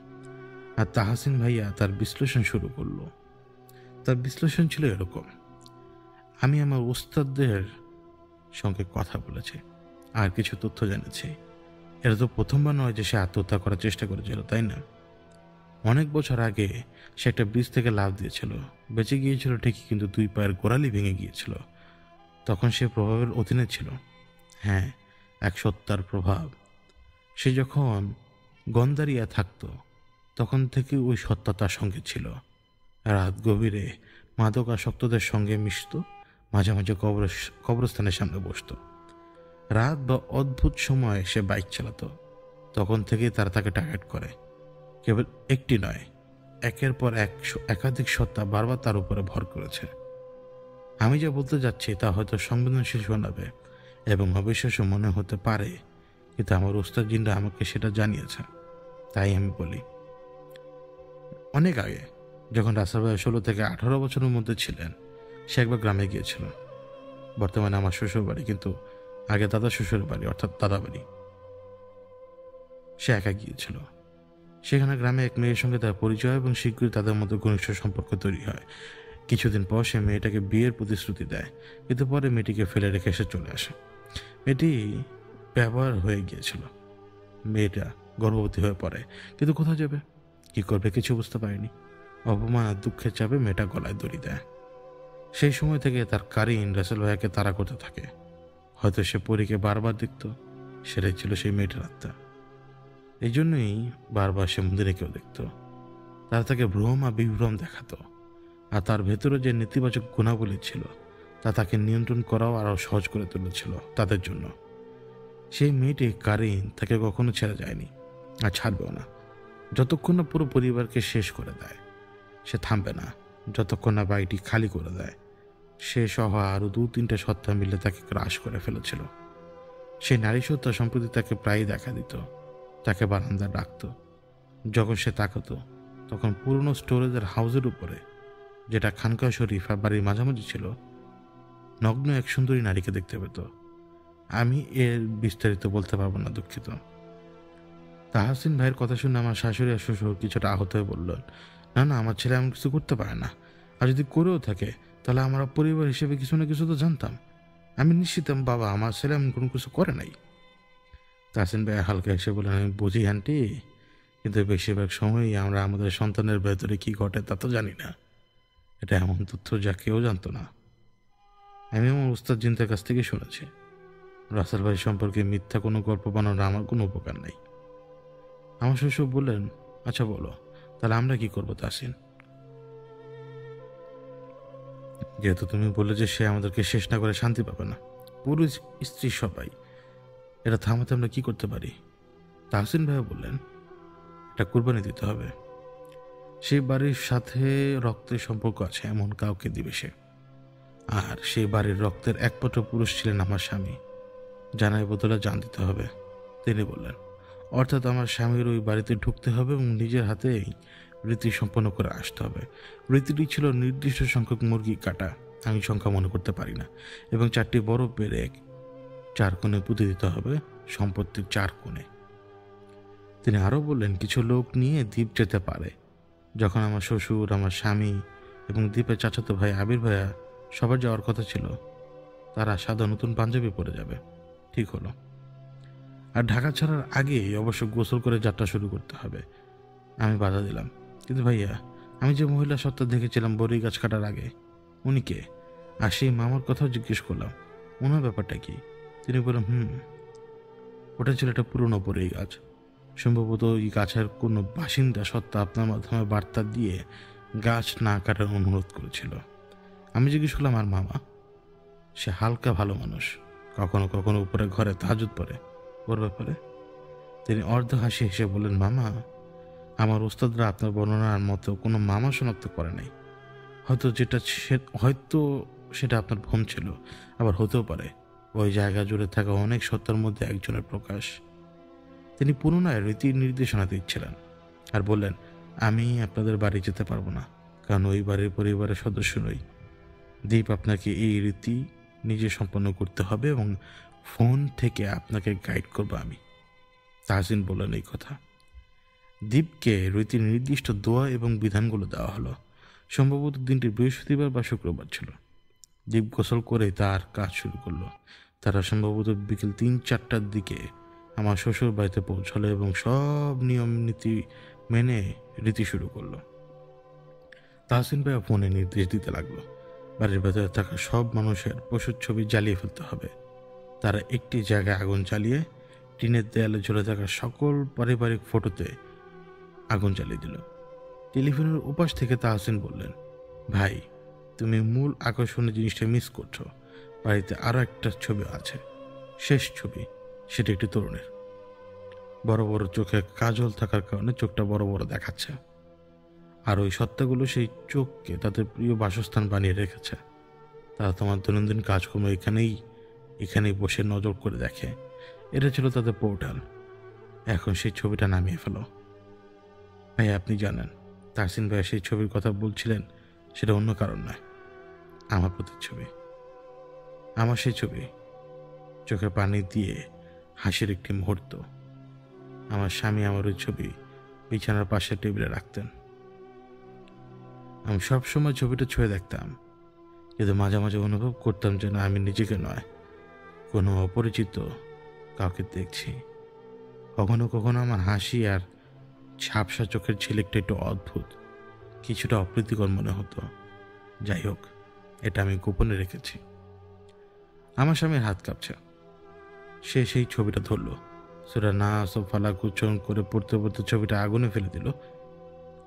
আর তাহসিন ভাইয়া তার বিশ্লেষণ শুরু করলো। তার বিশ্লেষণ ছিল এরকম: আমি আমার ওস্তাদদের সঙ্গে কথা বলেছি আর কিছু তথ্য জেনেছি। এটা তো প্রথমবার নয় যে সে আত্মহত্যা করার চেষ্টা করেছিল, তাই না? অনেক বছর আগে সে একটা ব্রিজ থেকে লাফ দিয়েছিল, বেঁচে গিয়েছিল ঠিকই, কিন্তু 2 পায়ের গোড়ালি ভেঙে গিয়েছিল। তখন সে প্রভাবের অধীনে ছিল। হ্যাঁ, এক সত্তার প্রভাব। সে যখন গন্দারিয়া থাকতো তখন থেকে ওই সত্তা তার সঙ্গে ছিল। রাত গভীরে মাদকাসক্তদের সঙ্গে মিশত, মাঝে মাঝে কবরস্থানের সামনে বসত। রাত বা অদ্ভুত সময় সে বাইক চালাতো, তখন থেকেই তারা তাকে টার্গেট করে। কেবল একটি নয়, একের পর একাধিক সত্তা বারবার তার উপরে ভর করেছে। আমি যা বলতে যাচ্ছি তা হয়তো সংবেদনশীল শোনাবে এবং অবিশ্বাস্য মনে হতে পারে, কিন্তু আমার ওস্তাদ জিনরা আমাকে সেটা জানিয়েছে, তাই আমি বলি। অনেক আগে, যখন রাসেল ভাই 16 থেকে 18 বছরের মধ্যে ছিলেন, সে একবার গ্রামে গিয়েছিল। বর্তমানে আমার শ্বশুর বাড়ি, কিন্তু আগে দাদা শ্বশুরের বাড়ি, অর্থাৎ দাদা বাড়ি। সে একা গিয়েছিল। সেখানে গ্রামে এক মেয়ের সঙ্গে তার পরিচয় এবং শীঘ্রই তাদের মধ্যে ঘনিষ্ঠ সম্পর্ক তৈরি হয়। কিছুদিন পর সে মেয়েটাকে বিয়ের প্রতিশ্রুতি দেয়, কিন্তু পরে মেয়েটিকে ফেলে রেখে সে চলে আসে। মেয়েটি ব্যবহার হয়ে গিয়েছিল। মেয়েটা গর্ভবতী হয়ে পড়ে, কিন্তু কোথায় যাবে, কি করবে কিছু বুঝতে পারেনি। অপমান আর দুঃখের চাপে মেয়েটা গলায় দড়ি দেয়। সেই সময় থেকে তার কারিন রাসেল ভাইয়াকে তাড়া করতে থাকে। হয়তো সে পরীকে বারবার দেখত, সেটাই ছিল সেই মেয়েটার আত্মা। এই জন্যই বারবার সে মন্দিরে কেউ দেখত। তারা তাকে ভ্রম আর বিভ্রম দেখাতো, আর তার ভেতরে যে নেতিবাচক গুণাবলী ছিল তা তাকে নিয়ন্ত্রণ করাও আরও সহজ করে তুলেছিল তাদের জন্য। সেই মেয়েটি কারিন তাকে কখনো ছেড়ে যায়নি আর ছাড়বেও না, যতক্ষণ না পুরো পরিবারকে শেষ করে দেয়। সে থামবে না যতক্ষণ না বাড়িটি খালি করে দেয়। সে সহ আরও 2-3টে সত্তা মিলে তাকে গ্রাস করে ফেলেছিল। সেই নারী সত্তা সম্প্রতি তাকে প্রায়ই দেখা দিত, তাকে বারান্দা ডাকত। যখন সে তাকাতো তখন পুরনো স্টোরেজের হাউসের উপরে, যেটা খানকা শরীফ আর বাড়ির মাঝামাঝি ছিল, নগ্ন এক সুন্দরী নারীকে দেখতে পেত। আমি এর বিস্তারিত বলতে পারবো না, দুঃখিত। তাহসিন ভাইয়ের কথা শুনে আমার শাশুড়ি আর শ্বশুর কিছুটা আহত হয়ে বললেন, না না, আমার ছেলে এমন কিছু করতে পারে না, আর যদি করেও থাকে তাহলে আমরা পরিবার হিসেবে কিছু না কিছু তো জানতাম। আমি নিশ্চিত বাবা আমার ছেলে এমন কোনো কিছু করে নাই। তাহসিন ভাই হালকা এসে বললেন, আমি বুঝি আন্টি, কিন্তু বেশিরভাগ সময়ই আমরা আমাদের সন্তানের ভেতরে কি ঘটে তা তো জানি না। এটা এমন তথ্য যা কেউ জানতো না। আমি আমার উস্তাদ জিন্তার কাছ থেকে শুনেছি, রাসেল ভাই সম্পর্কে মিথ্যা কোনো গল্প বানানোর আমার কোনো উপকার নাই। আমার শ্বশুর বললেন, আচ্ছা বলো তাহলে আমরা কি করবো তাহসিন? যেহেতু তুমি বললে যে সে আমাদেরকে শেষ না করে শান্তি পাবে না, পুরুষ স্ত্রী সবাই, এটা থামাতে আমরা কি করতে পারি? তাহসিন ভাই বললেন, এটা কুরবানি দিতে হবে। সেই বাড়ির সাথে রক্তের সম্পর্ক আছে এমন কাউকে দিবে সে। আর সেই বাড়ির রক্তের একমাত্র পুরুষ ছিলেন আমার স্বামী, জানার বদলে জান দিতে হবে। তিনি বললেন, অর্থাৎ আমার স্বামীর ওই বাড়িতে ঢুকতে হবে এবং নিজের হাতেই রীতি সম্পন্ন করে আসতে হবে। রীতিটি ছিল নির্দিষ্ট সংখ্যক মুরগি কাটা, আমি সংখ্যা মনে করতে পারি না, এবং 4টি বড় পেরেক 4 কোণে পুঁতে দিতে হবে, সম্পত্তির 4 কোণে। তিনি আরও বললেন, কিছু লোক নিয়ে দ্বীপ যেতে পারে। যখন আমার শ্বশুর, আমার স্বামী এবং দ্বীপের চাচাতো ভাই আবির ভাইয়া সবার যাওয়ার কথা ছিল, তারা সাদা নতুন পাঞ্জাবি পরে যাবে। ঠিক হলো। আর ঢাকা ছাড়ার আগেই অবশ্য গোসল করে যাত্রা শুরু করতে হবে। আমি বাধা দিলাম, কিন্তু ভাইয়া আমি যে মহিলা সত্তা দেখেছিলাম বড়ি গাছ কাটার আগে, উনি কে? আর সেই মামার কথাও জিজ্ঞেস করলাম, ওনার ব্যাপারটা কি? তিনি বললেন, ওটা ছিল একটা পুরনো বড়ি গাছ। সম্ভবত ওই গাছের কোনো বাসিন্দা সত্তা আপনার মাধ্যমে বার্তা দিয়ে গাছ না কাটার অনুরোধ করেছিল। আমি জিজ্ঞেস করলাম, আর মামা? সে হালকা ভালো মানুষ, কখনো কখনো উপরে ঘরে তাহাজ্জুদ পড়ে, ওর ব্যাপারে? তিনি অর্ধ হাসি হেসে বললেন, মামা, আমার ওস্তাদরা আপনার বর্ণনার মতো কোনো মামা শনাক্ত করে নাই। হয়তো সেটা আপনার ভ্রম ছিল, আবার হতেও পারে ওই জায়গা জুড়ে থাকা অনেক সত্তার মধ্যে একজনের প্রকাশ। তিনি পুনরায় রীতি নির্দেশনা দিচ্ছিলেন আর বললেন, আমি আপনাদের বাড়ি যেতে পারবো না, কারণ ওই বাড়ির পরিবারের সদস্য নই। দীপ আপনাকে এই রীতি নিজে সম্পন্ন করতে হবে এবং ফোন থেকে আপনাকে গাইড করবো আমি। তাহসিন বললেন এই কথা। দীপকে রীতির নির্দিষ্ট দোয়া এবং বিধানগুলো দেওয়া হলো। সম্ভবত দিনটি বৃহস্পতিবার বা শুক্রবার ছিল। দীপ গোসল করে তার কাজ শুরু করলো। তারা সম্ভবত বিকেল 3-4টার দিকে আমার শ্বশুর বাড়িতে পৌঁছলো এবং সব নিয়ম নীতি মেনে রীতি শুরু করলো। তাহসিন ভাইয়া ফোনে নির্দেশ দিতে লাগলো, বাড়ির ভেতরে থাকা সব মানুষের পশুর ছবি জ্বালিয়ে ফেলতে হবে। তারা একটি জায়গায় আগুন জ্বালিয়ে টিনের দেয়ালে ঝুলে থাকা সকল পারিবারিক ফটোতে আগুন জ্বালিয়ে দিল। টেলিফোনের উপাস থেকে তাহসিন বললেন, ভাই, তুমি মূল আকর্ষণীয় জিনিসটা মিস করছো। বাড়িতে আরও একটা ছবি আছে, শেষ ছবি। সেটা একটি তরুণের। বড় বড় চোখে কাজল থাকার কারণে চোখটা বড় বড় দেখাচ্ছে। আর ওই সত্তাগুলো সেই চোখকে তাদের প্রিয় বাসস্থান বানিয়ে রেখেছে। তারা তোমার দৈনন্দিন কাজকর্ম এখানেই বসে নজর করে দেখে। এটা ছিল তাদের পোর্টাল। এখন সেই ছবিটা নামিয়ে ফেলো। ভাই, আপনি জানেন তাহসিন ভাই সেই ছবির কথা বলছিলেন, সেটা অন্য কারণ নয়, আমার প্রতিচ্ছবি। আমার সেই ছবি, চোখে পানি দিয়ে হাসির একটি মুহূর্ত। আমার স্বামী আমার ওই ছবি বিছানার পাশে টেবিলে রাখতেন। আমি সবসময় ছবিটা ছুঁয়ে দেখতাম, কিন্তু মাঝে মাঝে অনুভব করতাম যেন আমি নিজেকে নয়, কোনো অপরিচিত কাউকে দেখছি। কখনো কখনো আমার হাসি আর ঝাপসা চোখের ঝিলিকটা একটু অদ্ভুত, কিছুটা অপ্রীতিকর মনে হতো। যাই হোক, এটা আমি গোপনে রেখেছি। আমার স্বামীর হাত কাঁপছে। সে সেই ছবিটা ধরল, সূরা নাস ও ফালাক উচ্চারণ করে পড়তে পড়তে ছবিটা আগুনে ফেলে দিল,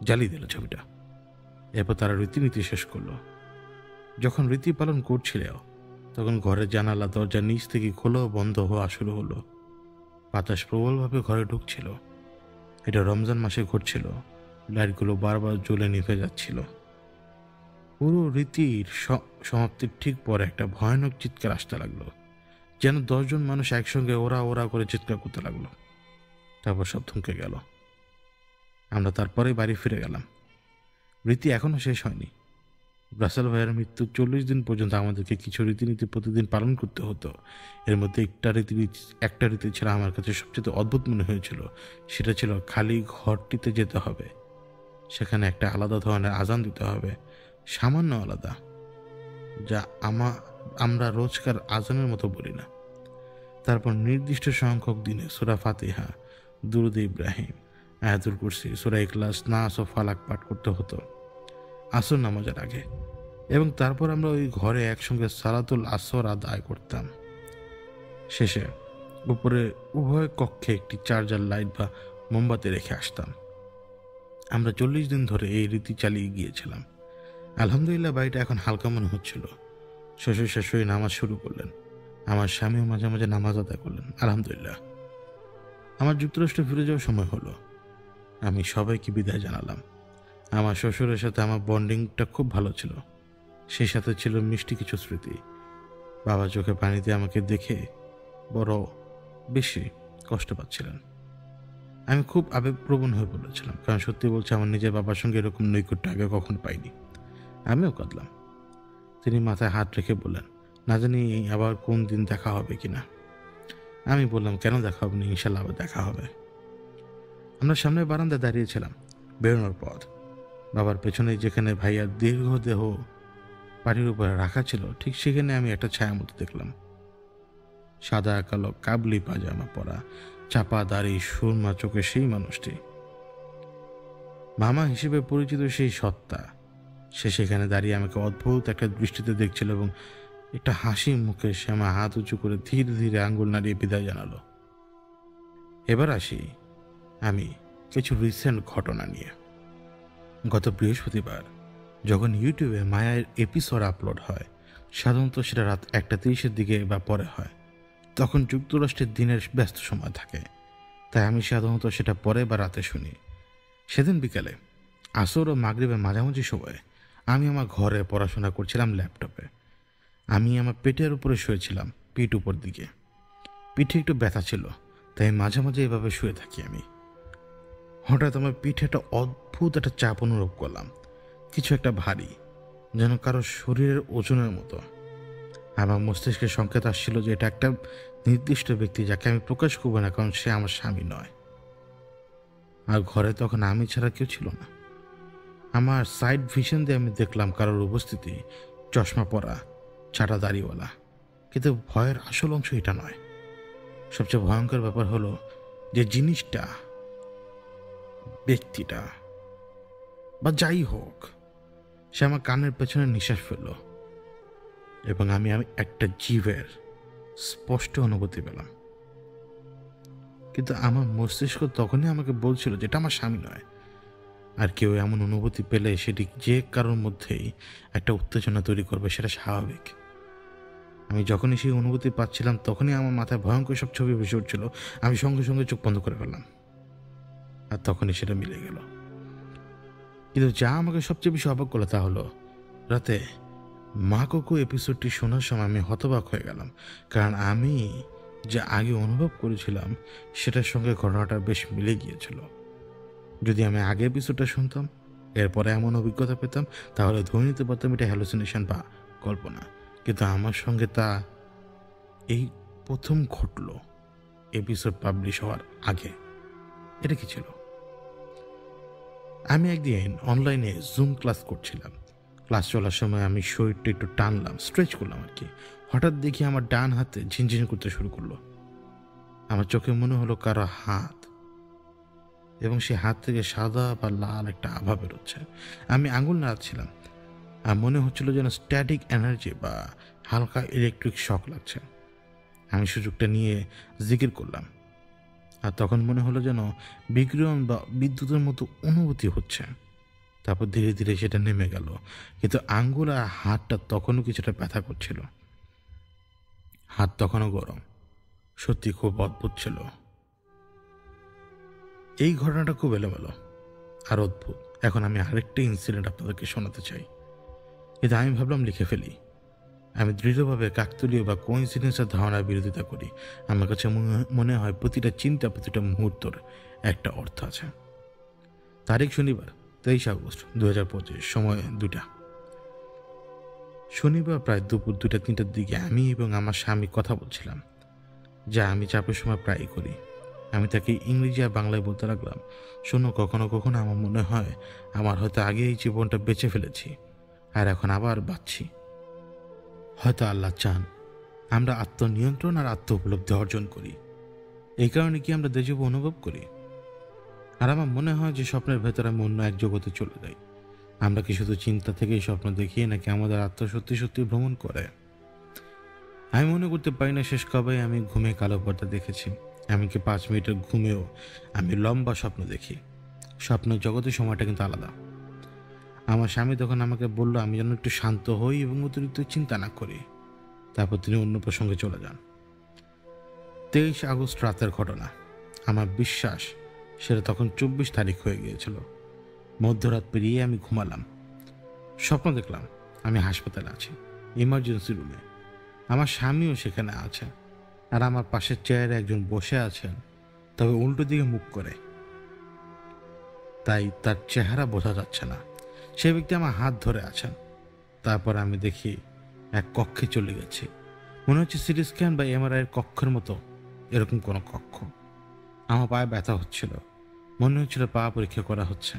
জ্বালিয়ে দিল ছবিটা। এরপর তারা রীতিনীতি শেষ করলো। যখন রীতি পালন করছিল তখন ঘরের জানালা দরজা নিচ থেকে খোলা বন্ধ হওয়া শুরু হলো। বাতাস প্রবলভাবে ঘরে ঢুকছিল। এটা রমজান মাসে ঘটছিল। লাইটগুলো বারবার জ্বলে নিভে যাচ্ছিল। পুরো রীতির সমাপ্তির ঠিক পরে একটা ভয়ানক চিৎকার আসতে লাগলো, যেন 10 জন মানুষ একসঙ্গে ওরা ওরা করে চিৎকার করতে লাগলো। তারপর সব থমকে গেল। আমরা তারপরে বাড়ি ফিরে গেলাম। রীতি এখনো শেষ হয়নি। রাসেল ভাইয়ের মৃত্যুর 40 দিন পর্যন্ত আমাদেরকে কিছু রীতিনীতি প্রতিদিন পালন করতে হতো। এর মধ্যে একটা রীতি ছিল আমার কাছে সবচেয়ে অদ্ভুত মনে হয়েছিল। সেটা ছিল খালি ঘরটিতে যেতে হবে, সেখানে একটা আলাদা ধরনের আজান দিতে হবে, সামান্য আলাদা, যা আমরা রোজকার আজানের মতো বলি না। তারপর নির্দিষ্ট সংখ্যক দিনে সূরা ফাতিহা, দুরূদ ইব্রাহিম, আয়াতুল কুরসি, সূরা ইখলাস, নাস ও ফালাক পাঠ করতে হতো আসর নামাজের আগে। এবং তারপর আমরা ওই ঘরে একসঙ্গে সালাতুল আসর আদায় করতাম। শেষে উপরে উভয় কক্ষে একটি চার্জার লাইট বা মোমবাতি রেখে আসতাম। আমরা 40 দিন ধরে এই রীতি চালিয়ে গিয়েছিলাম। আলহামদুলিল্লাহ, বাড়িটা এখন হালকা মনে হচ্ছিল। শ্বশুর শাশুড়ি নামাজ শুরু করলেন। আমার স্বামীও মাঝে মাঝে নামাজ আদায় করলেন। আলহামদুলিল্লাহ। আমার যুক্তরাষ্ট্রে ফিরে যাওয়ার সময় হলো। আমি সবাইকে বিদায় জানালাম। আমার শ্বশুরের সাথে আমার বন্ডিংটা খুব ভালো ছিল। সেই সাথে ছিল মিষ্টি কিছু স্মৃতি। বাবা চোখে পানি দিয়ে আমাকে দেখে বড় বেশি কষ্ট পাচ্ছিলেন। আমি খুব আবেগপ্রবণ হয়ে পড়েছিলাম, কারণ সত্যি বলছি আমার নিজের বাবার সঙ্গে এরকম নৈকট্য আগে কখনো পাইনি। আমিও কাঁদলাম। তিনি মাথায় হাত রেখে বললেন, না জানি আবার কোন দিন দেখা হবে কিনা। আমি বললাম, কেন দেখা হবে না, ইনশাল্লাহ আবার দেখা হবে। আমরা সামনের বারান্দায় দাঁড়িয়েছিলাম। বেরোনোর পথ, বাবার পেছনে যেখানে ভাইয়ার দীর্ঘ দেহ পাটির উপরে রাখা ছিল, ঠিক সেখানে আমি একটা ছায়া মতো দেখলাম। সাদা কালো কাবলি পাজামা পরা, চাপা দাড়ি, সুরমা চোখে সেই মানুষটি, মামা হিসেবে পরিচিত সেই সত্তা। সে সেখানে দাঁড়িয়ে আমাকে অদ্ভুত একটা দৃষ্টিতে দেখছিল এবং একটা হাসি মুখে সে আমার হাত উঁচু করে ধীরে ধীরে আঙ্গুল নাড়িয়ে বিদায় জানালো। এবার আসি আমি কিছু রিসেন্ট ঘটনা নিয়ে। গত বৃহস্পতিবার যখন ইউটিউবে মায়ার এপিসোড আপলোড হয়, সাধারণত সেটা রাত 1:30-এর দিকে বা পরে হয়। তখন যুক্তরাষ্ট্রের দিনের ব্যস্ত সময় থাকে, তাই আমি সাধারণত সেটা পরে বা রাতে শুনি। সেদিন বিকালে আসর ও মাগরিবের মাঝামাঝি সময়ে আমি আমার ঘরে পড়াশোনা করছিলাম ল্যাপটপে। আমি আমার পেটের উপরে শুয়েছিলাম, পিঠ উপর দিকে। পিঠে একটু ব্যথা ছিল, তাই মাঝে মাঝে এভাবে শুয়ে থাকি আমি। হঠাৎ আমার পিঠে একটা অদ্ভুত একটা চাপ অনুভব করলাম, কিছু একটা ভারী, যেন কারো শরীরের ওজনের মতো। আমার মস্তিষ্কে সংকেত আসছিল যে এটা একটা নির্দিষ্ট ব্যক্তি, যাকে আমি প্রকাশ করবো না, কারণ সে আমার স্বামী নয়। আর ঘরে তখন আমি ছাড়া কেউ ছিল না। আমার সাইড ভিশন দিয়ে আমি দেখলাম কারোর উপস্থিতি, চশমা পরা, ছাটা দাড়িওয়ালা। কিন্তু ভয়ের আসল অংশ এটা নয়। সবচেয়ে ভয়ঙ্কর ব্যাপার হলো যে জিনিসটা, ব্যক্তিটা বা যাই হোক, সে আমার কানের পেছনে নিঃশ্বাস ফেলল এবং আমি একটা জীবের স্পষ্ট অনুভূতি পেলাম। কিন্তু আমার মস্তিষ্ক তখনই আমাকে বলছিল যে এটা আমার স্বামী নয়। আর কেউ এমন অনুভূতি পেলে সেটি যে কারোর মধ্যেই একটা উত্তেজনা তৈরি করবে, সেটা স্বাভাবিক। আমি যখনই সেই অনুভূতি পাচ্ছিলাম তখনই আমার মাথায় ভয়ঙ্কর সব ছবি ভেসে উঠছিল। আমি সঙ্গে সঙ্গে চোখ বন্ধ করে ফেললাম, আর তখনই সেটা মিলে গেল। কিন্তু যা আমাকে সবচেয়ে বেশি অবাক করলো তা হলো, রাতে মা কোকো এপিসোডটি শোনার সময় আমি হতবাক হয়ে গেলাম, কারণ আমি যা আগে অনুভব করেছিলাম সেটার সঙ্গে ঘটনাটা বেশ মিলে গিয়েছিল। যদি আমি আগে এপিসোডটা শুনতাম, এরপরে এমন অভিজ্ঞতা পেতাম, তাহলে ধরে নিতে পারতাম এটা হ্যালুসিনেশন বা কল্পনা। কিন্তু আমার সঙ্গে তা এই প্রথম ঘটল এপিসোড পাবলিশ হওয়ার আগে। এটা কি ছিল? আমি একদিন অনলাইনে জুম ক্লাস করছিলাম। ক্লাস চলার সময় আমি শরীরটা একটু টানলাম, স্ট্রেচ করলাম আর কি। হঠাৎ দেখি আমার ডান হাতে ঝিনঝিন করতে শুরু করলো। আমার চোখে মনে হলো কারো হাত, এবং সে হাত থেকে সাদা বা লাল একটা আভা বেরোচ্ছে। আমি আঙুল নাড়াচ্ছিলাম, আর মনে হচ্ছিল যেন স্ট্যাটিক এনার্জি বা হালকা ইলেকট্রিক শক লাগছে। আমি সুযোগটা নিয়ে জিকির করলাম, আর তখন মনে হলো যেন বিকিরণ বা বিদ্যুতের মতো অনুভূতি হচ্ছে। তারপর ধীরে ধীরে সেটা নেমে গেল, কিন্তু আঙ্গুল আর হাতটা তখনও কিছুটা ব্যথা করছিল। হাত তখনও গরম। সত্যি খুব অদ্ভুত ছিল। এই ঘটনাটা খুব এলোমেলো আর অদ্ভুত। এখন আমি আরেকটা ইনসিডেন্ট আপনাদেরকে শোনাতে চাই, কিন্তু আমি ভাবলাম লিখে ফেলি। আমি দৃঢ়ভাবে কাকতালীয় বা কোইন্সিডেন্সের ধারণার বিরোধিতা করি। আমার কাছে মনে হয় প্রতিটা চিন্তা, প্রতিটা মুহূর্তর একটা অর্থ আছে। তারিখ শনিবার 23 আগস্ট 2025, সময় 2টা। শনিবার প্রায় দুপুর 2টা-3টার দিকে আমি এবং আমার স্বামী কথা বলছিলাম, যা আমি চাপের সময় প্রায়ই করি। আমি তাকে ইংরেজি আর বাংলায় বলতে লাগলাম, শোনো, কখনো কখনো আমার মনে হয় আমার হয়তো আগে এই জীবনটা বেঁচে ফেলেছি আর এখন আবার বাঁচছি। হয়তো আল্লাহ চান আমরা আত্মনিয়ন্ত্রণ আর আত্ম উপলব্ধি অর্জন করি। এই কারণে কি আমরা দেজব অনুভব করি? আর আমার মনে হয় যে স্বপ্নের ভেতরে আমি অন্য এক জগতে চলে যাই। আমরা কি শুধু চিন্তা থেকেই স্বপ্ন দেখি, নাকি আমাদের আত্মা সত্যি সত্যি ভ্রমণ করে? আমি মনে করতে পারি না শেষ কবে আমি ঘুমে কালো পর্দা দেখেছি। এমনকি 5 মিনিটের ঘুমেও আমি লম্বা স্বপ্ন দেখি। স্বপ্নের জগতের সময়টা কিন্তু আলাদা। আমার স্বামী তখন আমাকে বলল আমি যেন একটু শান্ত হই এবং অতিরিক্ত চিন্তা না করি। তারপর তিনি অন্য প্রসঙ্গে চলে যান। 23 আগস্ট রাতের ঘটনা। আমার বিশ্বাস সেটা তখন 24 তারিখ হয়ে গিয়েছিল। মধ্যরাত পেরিয়ে আমি ঘুমালাম। স্বপ্ন দেখলাম আমি হাসপাতালে আছি, ইমার্জেন্সি রুমে। আমার স্বামীও সেখানে আছে, আর আমার পাশের চেয়ারে একজন বসে আছেন, তবে উল্টো দিকে মুখ করে, তাই তার চেহারা বোঝা যাচ্ছে না। সে ব্যক্তি আমার হাত ধরে আছেন। তারপর আমি দেখি এক কক্ষে চলে গেছি। মনে হচ্ছে সিটি স্ক্যান বা এমআরআই এর কক্ষের মতো এরকম কোনো কক্ষ। আমার পায়ে ব্যথা হচ্ছিল, মনে হচ্ছিল পা পরীক্ষা করা হচ্ছে।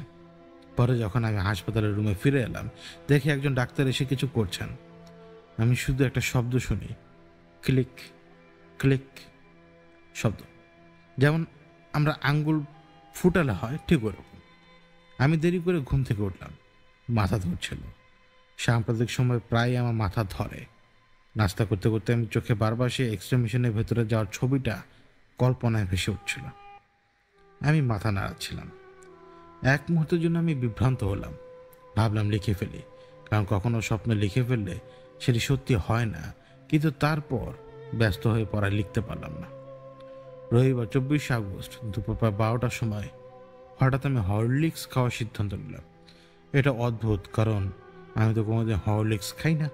পরে যখন আমি হাসপাতালের রুমে ফিরে এলাম, দেখি একজন ডাক্তার এসে কিছু করছেন। আমি শুধু একটা শব্দ শুনি, ক্লিক ক্লিক শব্দ, যেমন আমরা আঙ্গুল ফুটালে হয় ঠিক ওরকম। আমি দেরি করে ঘুম থেকে উঠলাম। মাথা ধরছিল। সাম্প্রতিক সময় প্রায় আমার মাথা ধরে। নাস্তা করতে করতে আমি চোখে বারবার সেই এক্সরে মেশিনের ভেতরে যাওয়ার ছবিটা কল্পনায় ভেসে উঠছিল। আমি মাথা নাড়াচ্ছিলাম। এক মুহূর্তের জন্য আমি বিভ্রান্ত হলাম। ভাবলাম লিখে ফেলি, কারণ কখনো স্বপ্নে লিখে ফেললে সেটি সত্যি হয় না। কিন্তু তারপর ব্যস্ত হয়ে পড়ায় লিখতে পারলাম না। রবিবার 24 আগস্ট দুপুর প্রায় 12টার সময় হঠাৎ আমি হরলিক্স খাওয়ার সিদ্ধান্ত নিলাম। এটা অদ্ভুত, কারণ আমি তো কোনোদিন হরলিক্স খাই না।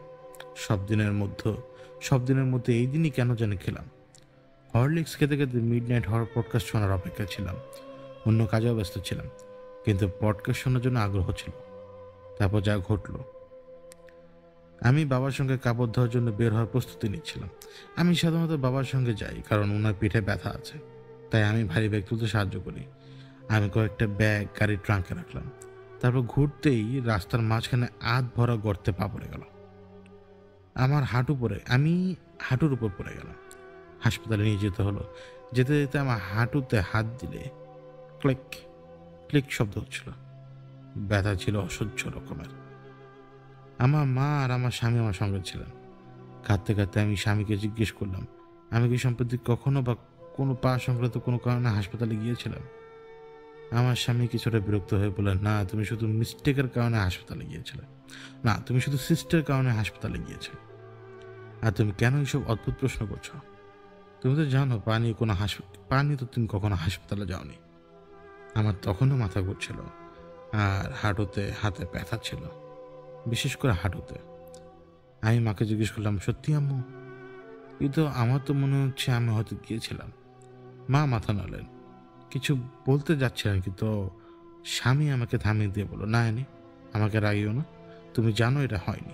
সব দিনের মধ্যে এই দিনই কেন জানি খেলাম। হরলিক্স খেতে খেতে মিডনাইট হরর পডকাস্ট শোনার অপেক্ষা ছিলাম। অন্য কাজেও ব্যস্ত ছিলাম, কিন্তু পডকাস্ট শোনার জন্য আগ্রহ ছিল। তারপর যা ঘটলো, আমি বাবার সঙ্গে কাপড় ধোয়ার জন্য বের হওয়ার প্রস্তুতি নিচ্ছিলাম। আমি সাধারণত বাবার সঙ্গে যাই, কারণ ওনার পিঠে ব্যথা আছে, তাই আমি ভারী ব্যাগ তুলতে সাহায্য করি। আমি কয়েকটা ব্যাগ গাড়ির ট্রাঙ্কে রাখলাম। তারপর ঘুরতেই রাস্তার মাঝখানে আধ ভরা গর্তে পা পড়ে গেল। আমি হাঁটুর উপর পড়ে গেলাম। হাসপাতালে নিয়ে যেতে হলো। যেতে যেতে আমার হাঁটুতে হাত দিলে ক্লিক ক্লিক শব্দ হচ্ছিল। ব্যথা ছিল অসহ্য রকমের। আমার মা আর আমার স্বামী আমার সঙ্গে ছিলেন। কাঁদতে কাঁদতে আমি স্বামীকে জিজ্ঞেস করলাম, আমি কি সম্প্রতি কখনো বা কোনো পা সংক্রান্ত কোনো কারণে হাসপাতালে গিয়েছিলাম? আমার স্বামী কিছুটা বিরক্ত হয়ে বললেন, না, তুমি শুধু মিস্টেকের কারণে হাসপাতালে গিয়েছিলে। না, তুমি শুধু সিস্টের কারণে হাসপাতালে গিয়েছিলে। আর তুমি কেন এইসব অদ্ভুত প্রশ্ন করছো? তুমি তো জানো পানি তো তুমি কখনো হাসপাতালে যাওনি। আমার তখনও মাথা ঘুরছিল আর হাতে ব্যথা ছিল, বিশেষ করে হাঁটুতে। আমি মাকে জিজ্ঞেস করলাম, সত্যি আম্মু? কিন্তু আমার তো মনে হচ্ছে আমি হয়তো গিয়েছিলাম। মা মাথা নাড়লেন, কিছু বলতে যাচ্ছিলেন, কিন্তু স্বামী আমাকে থামিয়ে দিয়ে বলল, না এনে আমাকে রাগিও না, তুমি জানো এটা হয়নি।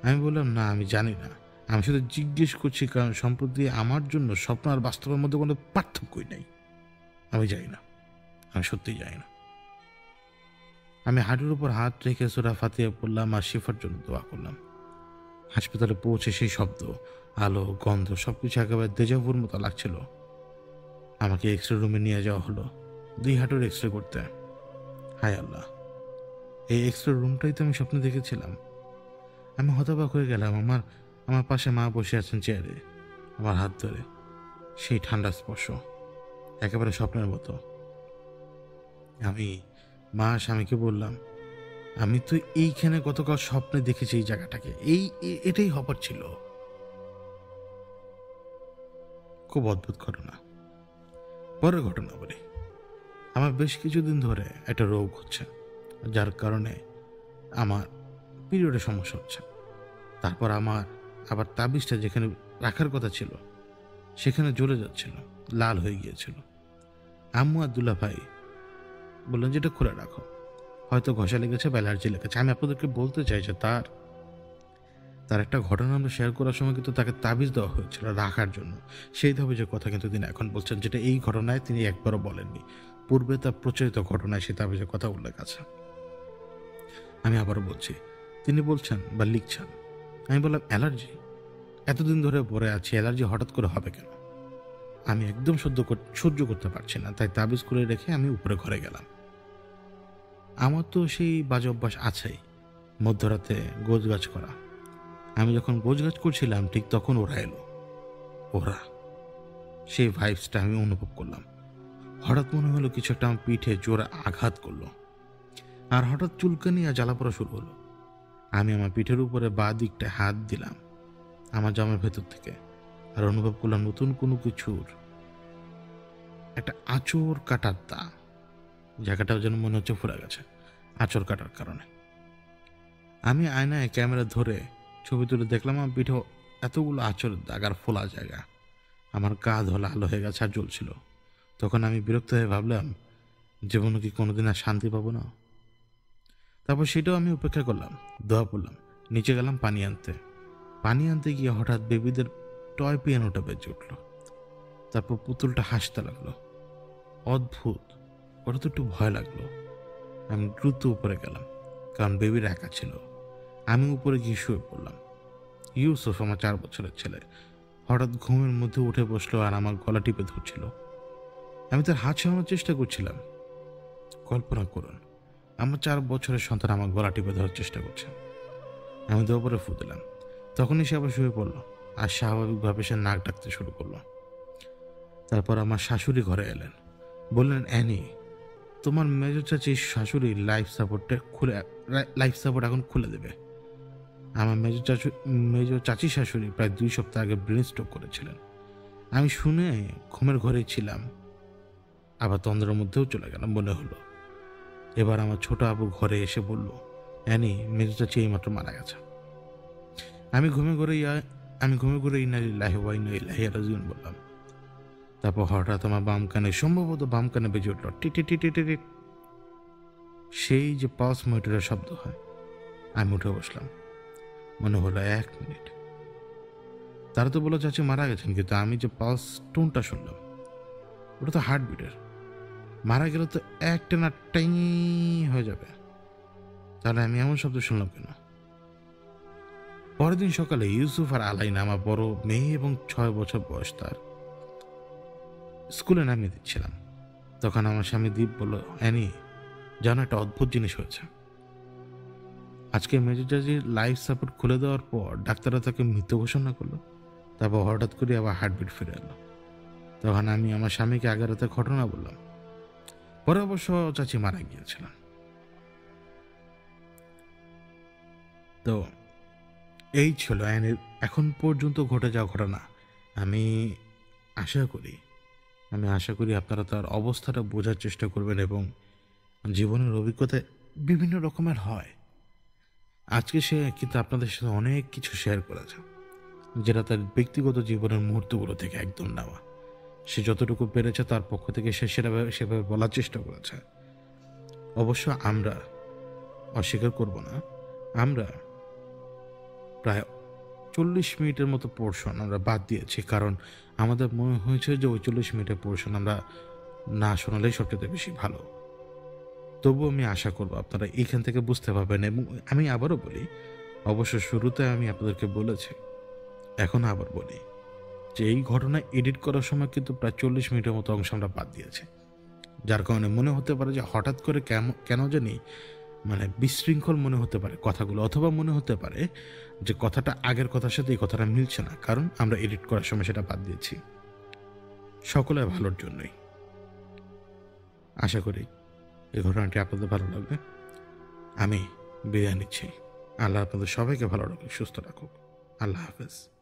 আমি বললাম, না, আমি জানি না, আমি শুধু জিজ্ঞেস করছি, কারণ সম্প্রতি আমার জন্য স্বপ্ন আর বাস্তবের মধ্যে কোনো পার্থক্যই নেই। আমি জানি না, আমি সত্যিই জানি না। আমি হাঁটুর উপর হাত রেখে সূরা ফাতিহা পড়লাম আর শিফার জন্য দোয়া করলাম। হাসপাতালে পৌঁছে সেই শব্দ, আলো, গন্ধ সবকিছু একেবারে দেজাভুর মতো লাগছিল। আমাকে এক্সরে রুমে নিয়ে যাওয়া হলো 2 হাঁটুর এক্সরে করতে। হায় আল্লাহ, এই এক্সরে রুমটাই তো আমি স্বপ্নে দেখেছিলাম। আমি হতবাক হয়ে গেলাম। আমার পাশে মা বসে আছেন চেয়ারে, আমার হাত ধরে। সেই ঠান্ডা স্পর্শ, একেবারে স্বপ্নের মতো। আমি মা স্বামীকে বললাম, আমি তো এইখানে গতকাল স্বপ্নে দেখেছি এই জায়গাটাকে, এটাই হবার ছিল। খুব অদ্ভুত ঘটনা। পরের ঘটনা বলি। আমার বেশ কিছুদিন ধরে একটা রোগ হচ্ছে, যার কারণে আমার পিরিয়ডের সমস্যা হচ্ছে। তারপর আমার আবার তাবিজটা যেখানে রাখার কথা ছিল সেখানে জ্বলে যাচ্ছিল, লাল হয়ে গিয়েছিল। আম্মু আর দুলা ভাই বললেন যেটা খুলে রাখো, হয়তো ঘষা লেগেছে বা অ্যালার্জি লেগেছে। আমি আপনাদেরকে বলতে চাই যে তার একটা ঘটনা আমরা শেয়ার করার সময় কিন্তু তাকে তাবিজ দেওয়া হয়েছিল রাখার জন্য। সেই তাবিজের কথা কিন্তু তিনি এখন বলছেন, যেটা এই ঘটনায় তিনি একবারও বলেননি। পূর্বে তার প্রচলিত ঘটনায় সেই তাবিজের কথা উল্লেখ আছে। আমি আবারও বলছি, তিনি বলছেন বা লিখছেন। আমি বললাম অ্যালার্জি, এতদিন ধরে পড়ে আছি, অ্যালার্জি হঠাৎ করে হবে কেন? আমি একদম সহ্য করতে পারছি না, তাই তাবিজ করে রেখে আমি উপরে ঘরে গেলাম। আমার তো সেই বাজে অভ্যাস আছেই, মধ্যরাতে গোছগাছ করা। আমি যখন গোছগাছ করছিলাম ঠিক তখন ওরা এলো। ওরা, সেই ভাইবসটা আমি অনুভব করলাম। হঠাৎ মনে হলো কিছু একটা আমার পিঠে জোরে আঘাত করলো, আর হঠাৎ চুলকানি আর জ্বালা পড়া শুরু হলো। আমি আমার পিঠের উপরে বাঁ দিকটা হাত দিলাম আমার জামার ভেতর থেকে, আর অনুভব করলাম নতুন কোনো কিছুর একটা আঁচড় কাটার দাগ। জায়গাটাও যেন মনে হচ্ছে ফুলে গেছে আঁচড় কাটার কারণে। আমি আয়নায় ক্যামেরা ধরে ছবি তুলে দেখলাম আমার পিঠে এতগুলো আঁচড়ের দাগ আর ফোলা জায়গা। আমার গা ধলা আলো হয়ে গেছে আর জ্বলছিল। তখন আমি বিরক্ত হয়ে ভাবলাম, জীবনে কি কোনোদিন আর শান্তি পাবো না? তারপর সেটাও আমি উপেক্ষা করলাম, দোয়া পড়লাম, নিচে গেলাম পানি আনতে গিয়ে হঠাৎ বেবিদের টয় পিয়ানোটা বেজে উঠল। তারপর পুতুলটা হাসতে লাগলো। অদ্ভুত, ওটা তো একটু ভয় লাগলো। আমি দ্রুত উপরে গেলাম, কারণ বেবির একা ছিল। আমি উপরে গিয়ে শুয়ে পড়লাম। ইউসুফ, আমার 4 বছরের ছেলে, হঠাৎ ঘুমের মধ্যে উঠে বসলো আর আমার গলা টিপে ধরছিল। আমি তার হাত সরানোর চেষ্টা করছিলাম। কল্পনা করুন, আমার 4 বছরের সন্তান আমার গলা টিপে ধরার চেষ্টা করছে। আমি তো ওপরে ফু দিলাম। তখনই সে আবার শুয়ে পড়লো আর স্বাভাবিকভাবে সে নাক ডাকতে শুরু করলো। তারপর আমার শাশুড়ি ঘরে এলেন, বললেন, অ্যানি, তোমার মেজর চাচির শাশুড়ি লাইফ সাপোর্ট এখন খুলে দেবে। আমার মেজর চাচি শাশুড়ি প্রায় 2 সপ্তাহ আগে ব্রেন স্ট্রোক করেছিলেন। আমি শুনে ঘুমের ঘরে ছিলাম, আবার তন্দ্রের মধ্যেও চলে গেলাম। মনে হলো এবার আমার ছোট আবু ঘরে এসে বলল, অ্যানি, মেজর চাচি এইমাত্র মারা গেছে। আমি ঘুমে ঘুরে ইন্না লিল্লাহি ওয়া ইন্না ইলাইহি রাজিউন বললাম। তারপর হঠাৎ আমার সম্ভবত বাম কানে বেজে উঠল টি। সেই যে পালস মিটারের শব্দ হয়। আমি উঠে বসলাম। মনে হলো 1 মিনিট। তারা তো বললো চাচি মারা গেছেন, কিন্তু আমি যে পালস টোনটা শুনলাম ওটা তো হার্টবিটের। মারা গেলে তো একটা না টাই হয়ে যাবে, তাহলে আমি এমন শব্দ শুনলাম কেন? পরের দিন সকালে ইউসুফ আর আলাইনা, আমার বড় মেয়ে এবং 6 বছর বয়স তার, স্কুলে নামিয়ে দিচ্ছিলাম। তখন আমার স্বামী দীপ বলল, অ্যানি, জানো একটা অদ্ভুত জিনিস হয়েছে। আজকে মেজর চাচির লাইফ সাপোর্ট খুলে দেওয়ার পর ডাক্তাররা তাকে মৃত ঘোষণা করলো। তারপর হঠাৎ করে আবার হার্টবিট ফিরে এলো। তখন আমি আমার স্বামীকে আগের রাতে ঘটনা বললাম। পরে অবশ্য চাচি মারা গিয়েছিলেন। তো এই ছিল অ্যানির এখন পর্যন্ত ঘটে যাওয়া ঘটনা। আমি আশা করি আপনারা তার অবস্থাটা বোঝার চেষ্টা করবেন, এবং জীবনের অভিজ্ঞতা বিভিন্ন রকমের হয়। আজকে সে কিন্তু আপনাদের সাথে অনেক কিছু শেয়ার করেছে, যেটা তার ব্যক্তিগত জীবনের মুহূর্তগুলো থেকে একদম নেওয়া। সে যতটুকু পেরেছে তার পক্ষ থেকে সে সেভাবে বলার চেষ্টা করেছে। অবশ্য আমরা অস্বীকার করব না, আমরা প্রায় 40 মিনিটের মতো পোর্শন আমরা বাদ দিয়েছি, কারণ আমাদের মনে হয়েছে যে ওই 40 মিনিটের পোর্শন আমরা না শোনালেই সবচেয়ে বেশি ভালো। তবু আমি আশা করব আপনারা এইখান থেকে বুঝতে পারবেন। এবং আমি আবারও বলি, অবশ্য শুরুতে আমি আপনাদেরকে বলেছি, এখন আবার বলি যে এই ঘটনা এডিট করার সময় কিন্তু প্রায় 40 মিনিটের মতো অংশ আমরা বাদ দিয়েছি, যার কারণে মনে হতে পারে যে হঠাৎ করে কেন জানি বিশৃঙ্খল মনে হতে পারে কথাগুলো, অথবা মনে হতে পারে যে কথাটা আগের কথার সাথে এই কথাটা মিলছে না, কারণ আমরা এডিট করার সময় সেটা বাদ দিয়েছি। সকলের ভালোর জন্যই। আশা করি এই ঘটনাটি আপনাদের ভালো লাগবে। আমি বিদায় নিচ্ছি। আল্লাহ আপনাদের সবাইকে ভালো রাখুক, সুস্থ রাখুক। আল্লাহ হাফেজ।